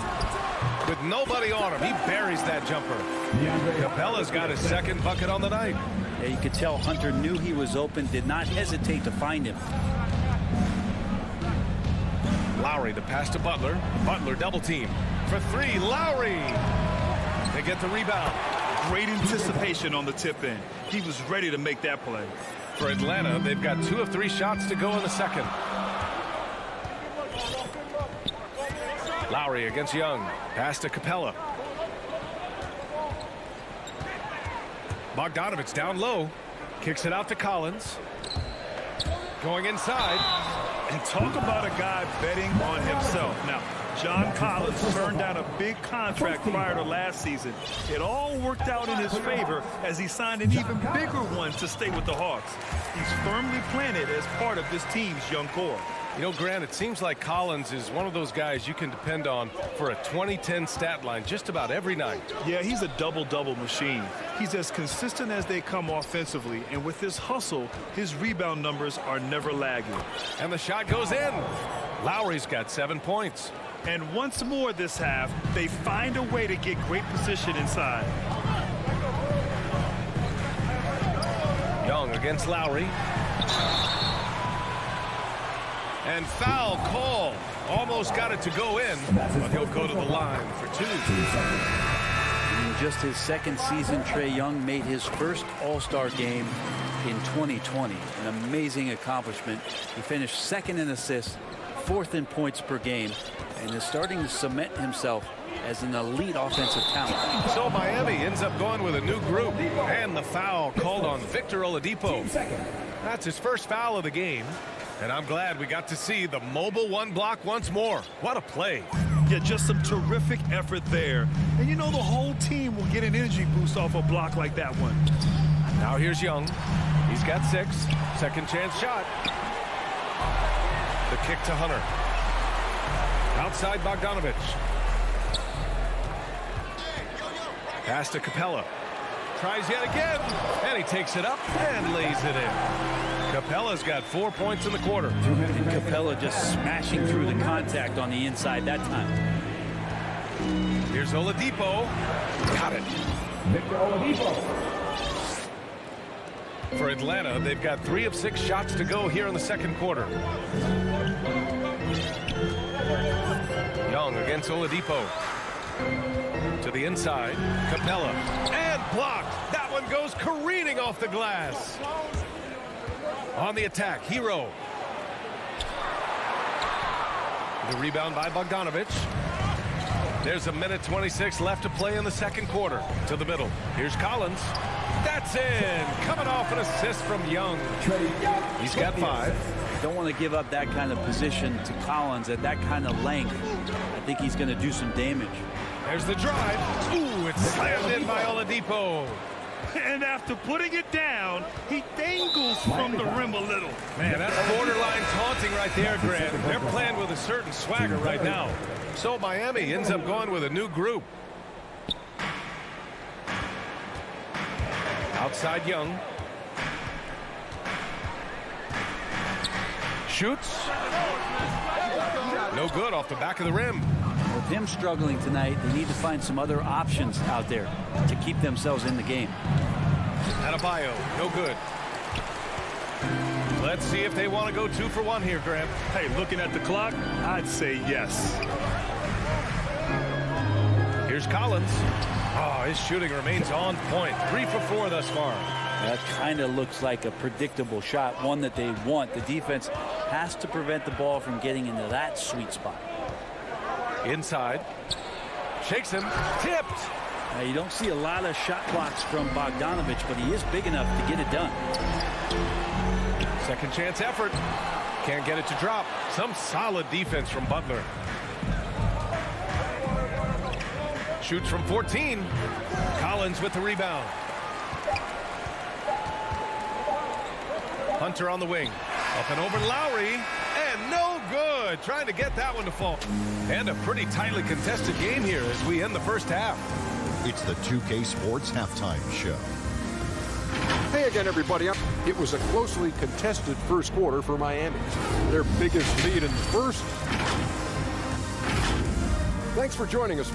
With nobody on him, he buries that jumper. Capella's got his second bucket on the night. Yeah, you could tell Hunter knew he was open, did not hesitate to find him. Lowry, the pass to Butler. Butler double team. For 3, Lowry. They get the rebound. Great anticipation on the tip in. He was ready to make that play. For Atlanta, they've got 2 of 3 shots to go in the second. Lowry against Young. Pass to Capella. Bogdanovich down low. Kicks it out to Collins. Going inside. And talk about a guy betting on himself. Now, John Collins turned down a big contract prior to last season. It all worked out in his favor as he signed an even bigger one to stay with the Hawks. He's firmly planted as part of this team's young core. You know, Grant, it seems like Collins is one of those guys you can depend on for a 2010 stat line just about every night. Yeah, he's a double-double machine. He's as consistent as they come offensively, and with his hustle, his rebound numbers are never lagging. And the shot goes in. Lowry's got 7 points. And once more this half, they find a way to get great position inside. Young against Lowry. And foul call. Almost got it to go in, but he'll go to the line for 2. In just his second season, Trae Young made his first All-Star game in 2020. An amazing accomplishment. He finished second in assists, 4th in points per game, and is starting to cement himself as an elite offensive talent. So Miami ends up going with a new group, and the foul called on Victor Oladipo. That's his first foul of the game, and I'm glad we got to see the mobile one block once more. What a play. Yeah, just some terrific effort there. And you know the whole team will get an energy boost off a block like that one. Now here's Young. He's got 6. Second chance shot. The kick to Hunter. Outside Bogdanovich. Pass to Capella. Tries yet again. And he takes it up and lays it in. Capella's got 4 points in the quarter. And Capella just smashing through the contact on the inside that time. Here's Oladipo. Got it. Victor Oladipo. For Atlanta, they've got 3 of 6 shots to go here in the second quarter. Young against Oladipo. To the inside. Capella. And blocked. That one goes careening off the glass. On the attack, Hero. The rebound by Bogdanovich. There's a minute 26 left to play in the second quarter. To the middle. Here's Collins. That's in. Coming off an assist from Young. He's got 5. Don't want to give up that kind of position to Collins at that kind of length. I think he's going to do some damage. There's the drive. Ooh, it's slammed in by Oladipo. And after putting it down, he dangles from the rim a little. Man, that's borderline taunting right there, Grant. They're playing with a certain swagger right now. So Miami ends up going with a new group. Outside Young. Shoots. No good off the back of the rim. With him struggling tonight, they need to find some other options out there to keep themselves in the game. Adebayo, no good. Let's see if they want to go 2 for 1 here, Grant. Hey, looking at the clock, I'd say yes. Here's Collins. Oh, his shooting remains on point. 3 for 4 thus far. That kind of looks like a predictable shot, one that they want. The defense has to prevent the ball from getting into that sweet spot. Inside. Shakes him. Tipped. Now, you don't see a lot of shot blocks from Bogdanovich, but he is big enough to get it done. Second chance effort. Can't get it to drop. Some solid defense from Butler. Shoots from 14. Collins with the rebound. Hunter on the wing. Up and over Lowry. And no good. Trying to get that one to fall. And a pretty tightly contested game here as we end the first half. It's the 2K Sports Halftime Show. Hey again, everybody. It was a closely contested first quarter for Miami. Their biggest lead in the first. Thanks for joining us.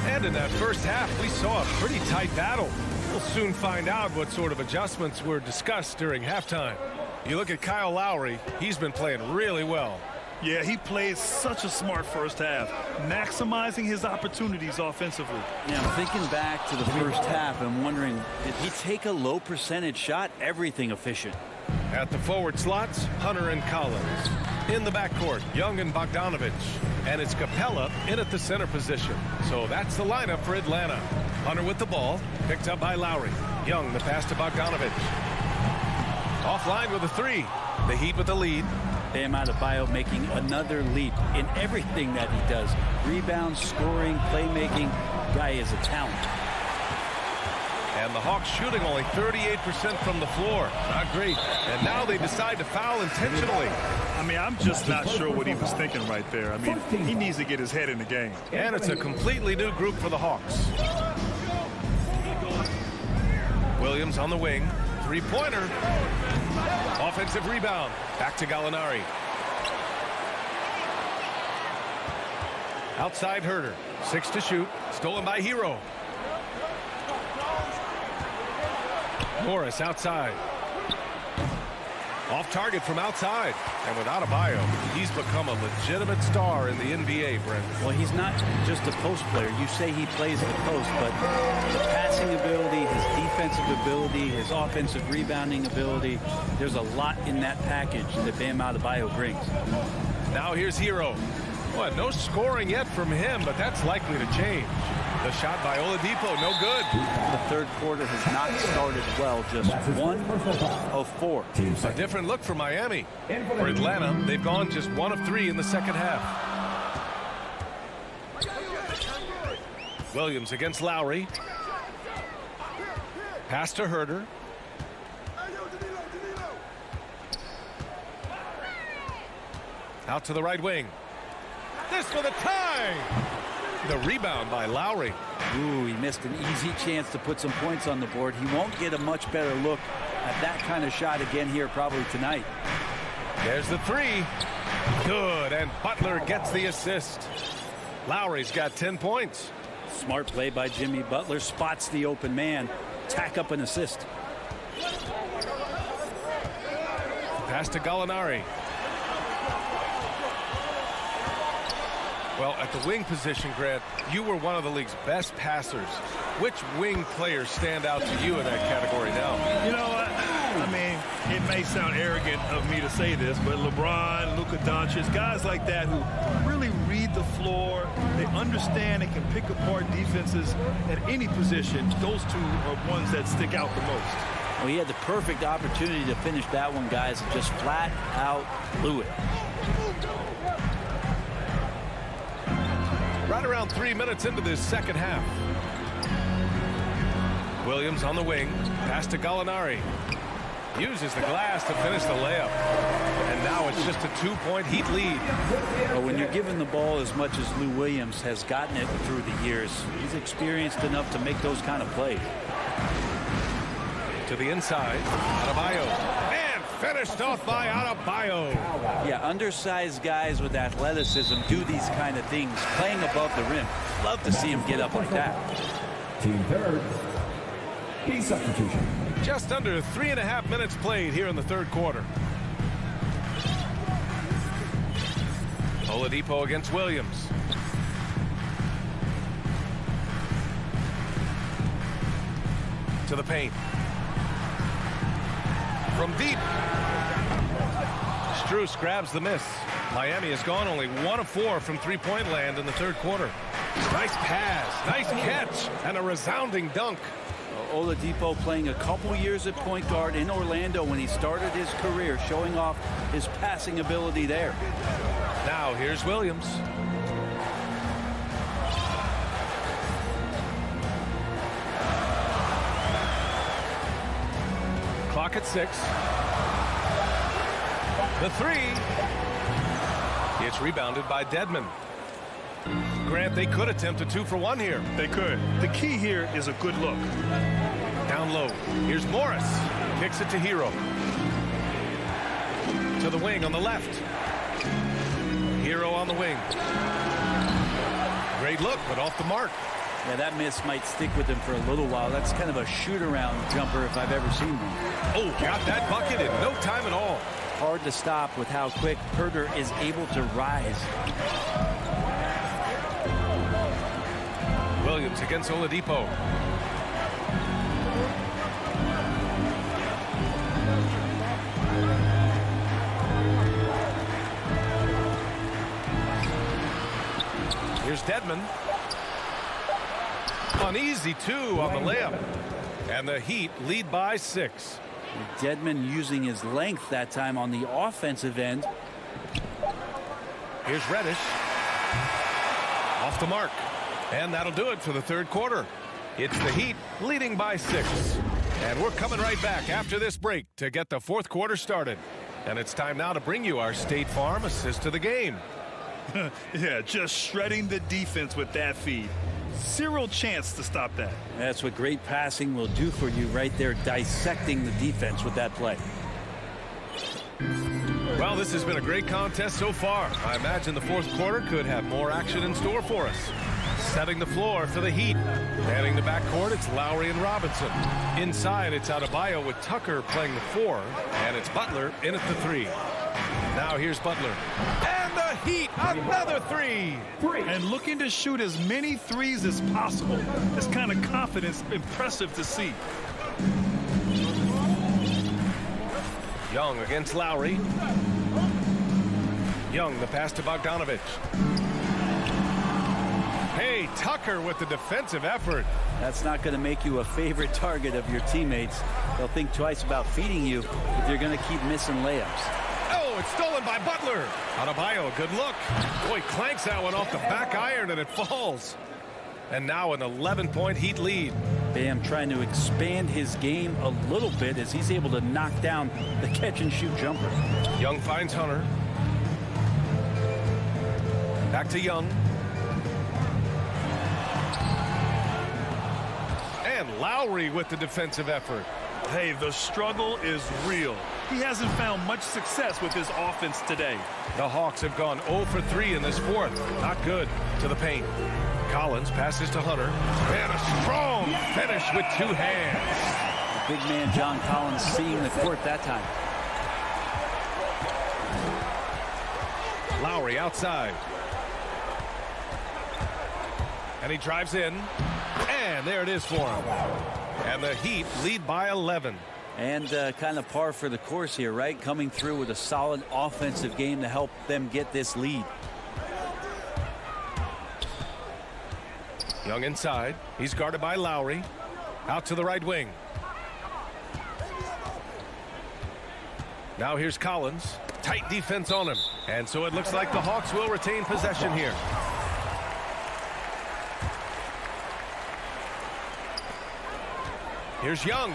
And in that first half, we saw a pretty tight battle. We'll soon find out what sort of adjustments were discussed during halftime. You look at Kyle Lowry, he's been playing really well. Yeah, he played such a smart first half, maximizing his opportunities offensively. Yeah, I'm thinking back to the first half and wondering, did he take a low percentage shot? Everything efficient. At the forward slots, Hunter and Collins. In the backcourt, Young and Bogdanovich. And it's Capella in at the center position. So that's the lineup for Atlanta. Hunter with the ball, picked up by Lowry. Young, the pass to Bogdanovich. Offline with a 3. The Heat with the lead. Bam Adebayo making another leap in everything that he does. Rebounds, scoring, playmaking. Guy is a talent. And the Hawks shooting only 38% from the floor. Not great. And now they decide to foul intentionally. I mean, I'm just not sure what he was thinking right there. I mean, he needs to get his head in the game. And it's a completely new group for the Hawks. Williams on the wing. Three-pointer. Offensive rebound. Back to Gallinari. Outside Herder. 6 to shoot. Stolen by Hero. Morris outside. Off target from outside. And without Adebayo, he's become a legitimate star in the NBA, Brent. Well, he's not just a post player. You say he plays the post, but his passing ability, his defensive ability, his offensive rebounding ability, there's a lot in that package that Bam Adebayo brings. Now here's Hero. Well, no scoring yet from him, but that's likely to change. The shot by Oladipo, no good. The third quarter has not started well, just 1 of 4. A different look for Miami. For Atlanta, they've gone just 1 of 3 in the second half. Williams against Lowry. Pass to Herder. Out to the right wing. This for the tie. The rebound by Lowry. Ooh, he missed an easy chance to put some points on the board. He won't get a much better look at that kind of shot again here probably tonight. There's the 3. Good, and Butler gets the assist. Lowry's got 10 points. Smart play by Jimmy Butler. Spots the open man. Tack up an assist. Pass to Gallinari. Well, at the wing position, Grant, you were one of the league's best passers. Which wing players stand out to you in that category now? You know what? I mean, it may sound arrogant of me to say this, but LeBron, Luka Doncic, guys like that who really read the floor, they understand and can pick apart defenses at any position. Those two are ones that stick out the most. Well, he had the perfect opportunity to finish that one, guys, and just flat out blew it. Right around 3 minutes into this second half. Williams on the wing. Pass to Gallinari. Uses the glass to finish the layup. And now it's just a 2-point Heat lead. Well, when you're given the ball as much as Lou Williams has gotten it through the years, he's experienced enough to make those kind of plays. To the inside. Adebayo. Finished off by Adebayo. Yeah, undersized guys with athleticism do these kind of things, playing above the rim. Love to see him get up like that. Team third. Key substitution. Just under 3.5 minutes played here in the third quarter. Oladipo against Williams. To the paint. From deep. Strus grabs the miss. Miami has gone only 1 of 4 from three-point land in the third quarter. Nice pass, nice catch, and a resounding dunk. Oladipo playing a couple years at point guard in Orlando when he started his career, showing off his passing ability there. Now here's Williams. Clock at 6. The 3. It's rebounded by Dedmon. Grant, they could attempt a 2-for-1 here. They could. The key here is a good look. Down low. Here's Morris. Kicks it to Hero. To the wing on the left. Hero on the wing. Great look, but off the mark. Yeah, that miss might stick with him for a little while. That's kind of a shoot-around jumper if I've ever seen one. Oh, got that bucket in no time at all. Hard to stop with how quick Herder is able to rise. Williams against Oladipo. Here's Dedmon. An easy 2 on the layup. And the Heat lead by 6. Dedmon using his length that time on the offensive end. Here's Reddish. Off the mark. And that'll do it for the third quarter. It's the Heat leading by 6. And we're coming right back after this break to get the fourth quarter started. And it's time now to bring you our State Farm assist to the game. Yeah, just shredding the defense with that feed. Zero chance to stop that. That's what great passing will do for you right there, dissecting the defense with that play. Well, this has been a great contest so far. I imagine the fourth quarter could have more action in store for us. Setting the floor for the Heat. Manning the backcourt, it's Lowry and Robinson. Inside, it's Adebayo with Tucker playing the 4, and it's Butler in at the 3. Now here's Butler. And the Heat, another 3. And looking to shoot as many threes as possible. This kind of confidence, impressive to see. Young against Lowry. Young, the pass to Bogdanovich. Hey, Tucker with the defensive effort. That's not going to make you a favorite target of your teammates. They'll think twice about feeding you if you're going to keep missing layups. Oh, it's stolen by Butler. Adebayo, good look. Boy, clanks that one off the back iron and it falls. And now an 11-point Heat lead. Bam trying to expand his game a little bit as he's able to knock down the catch-and-shoot jumper. Young finds Hunter. Back to Young. And Lowry with the defensive effort. Hey, the struggle is real. He hasn't found much success with his offense today. The Hawks have gone 0 for 3 in this fourth. Not good. To the paint. Collins passes to Hunter. And a strong finish with 2 hands. Big man John Collins seeing the court that time. Lowry outside. And he drives in. And there it is for him. And the Heat lead by 11. And kind of par for the course here, right? Coming through with a solid offensive game to help them get this lead. Young inside. He's guarded by Lowry. Out to the right wing. Now here's Collins. Tight defense on him. And so it looks like the Hawks will retain possession here. Here's Young.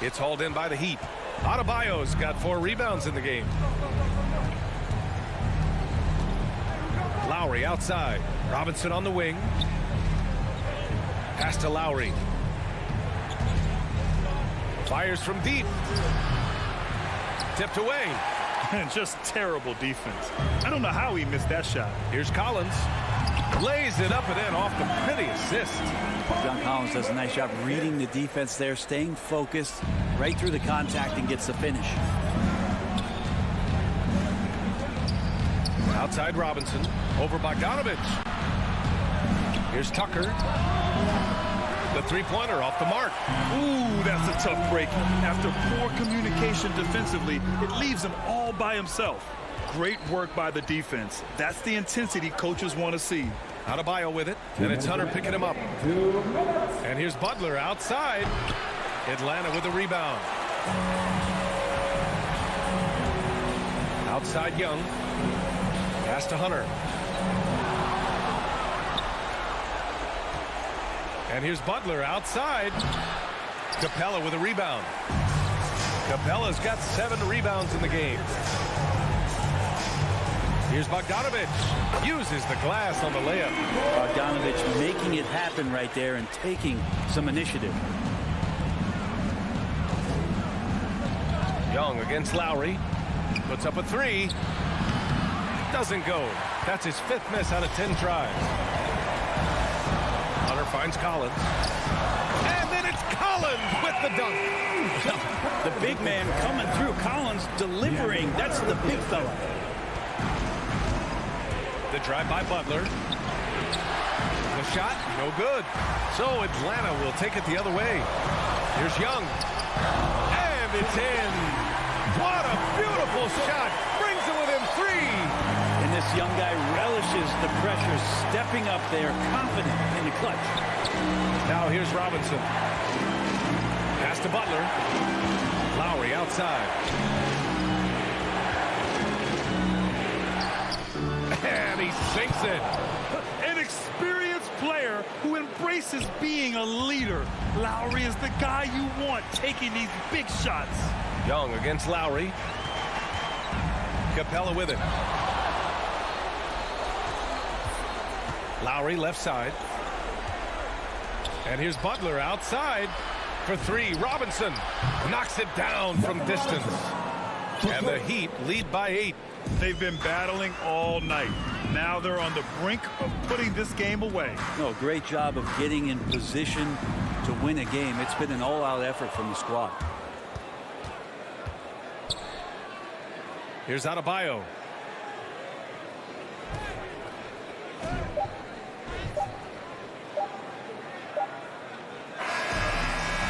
It's hauled in by the Heat. Adebayo's got 4 rebounds in the game. Lowry outside. Robinson on the wing. Pass to Lowry. Fires from deep. Tipped away. And just terrible defense. I don't know how he missed that shot. Here's Collins. Lays it up and in off the pretty assist. John Collins does a nice job reading the defense there, staying focused right through the contact and gets the finish. Outside Robinson. Over Bogdanovich. Here's Tucker. The three-pointer off the mark. Ooh, that's a tough break. After poor communication defensively, it leaves him all by himself. Great work by the defense. That's the intensity coaches want to see. Adebayo with it, and it's Hunter picking him up. And here's Butler outside. Atlanta with a rebound. Outside Young. Pass to Hunter. And here's Butler outside. Capella with a rebound. Capella's got 7 rebounds in the game. Here's Bogdanovich. Uses the glass on the layup. Bogdanovich making it happen right there and taking some initiative. Young against Lowry. Puts up a 3. Doesn't go. That's his 5th miss out of 10 tries. Hunter finds Collins. And then it's Collins with the dunk. The big man coming through. Collins delivering. That's the big fella. The drive by Butler. The shot, no good. So Atlanta will take it the other way. Here's Young. And it's in. What a beautiful shot. Brings it within 3. And this young guy relishes the pressure, stepping up there, confident in the clutch. Now here's Robinson. Pass to Butler. Lowry outside. And he sinks it. An experienced player who embraces being a leader. Lowry is the guy you want taking these big shots. Young against Lowry. Capella with it. Lowry left side. And here's Butler outside for three. Robinson knocks it down from distance. And the Heat lead by 8. They've been battling all night. Now they're on the brink of putting this game away. No, great job of getting in position to win a game. It's been an all-out effort from the squad. Here's Adebayo.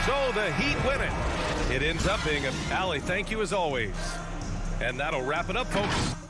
So the Heat win it. It ends up being a Allie. Thank you as always. And that'll wrap it up, folks.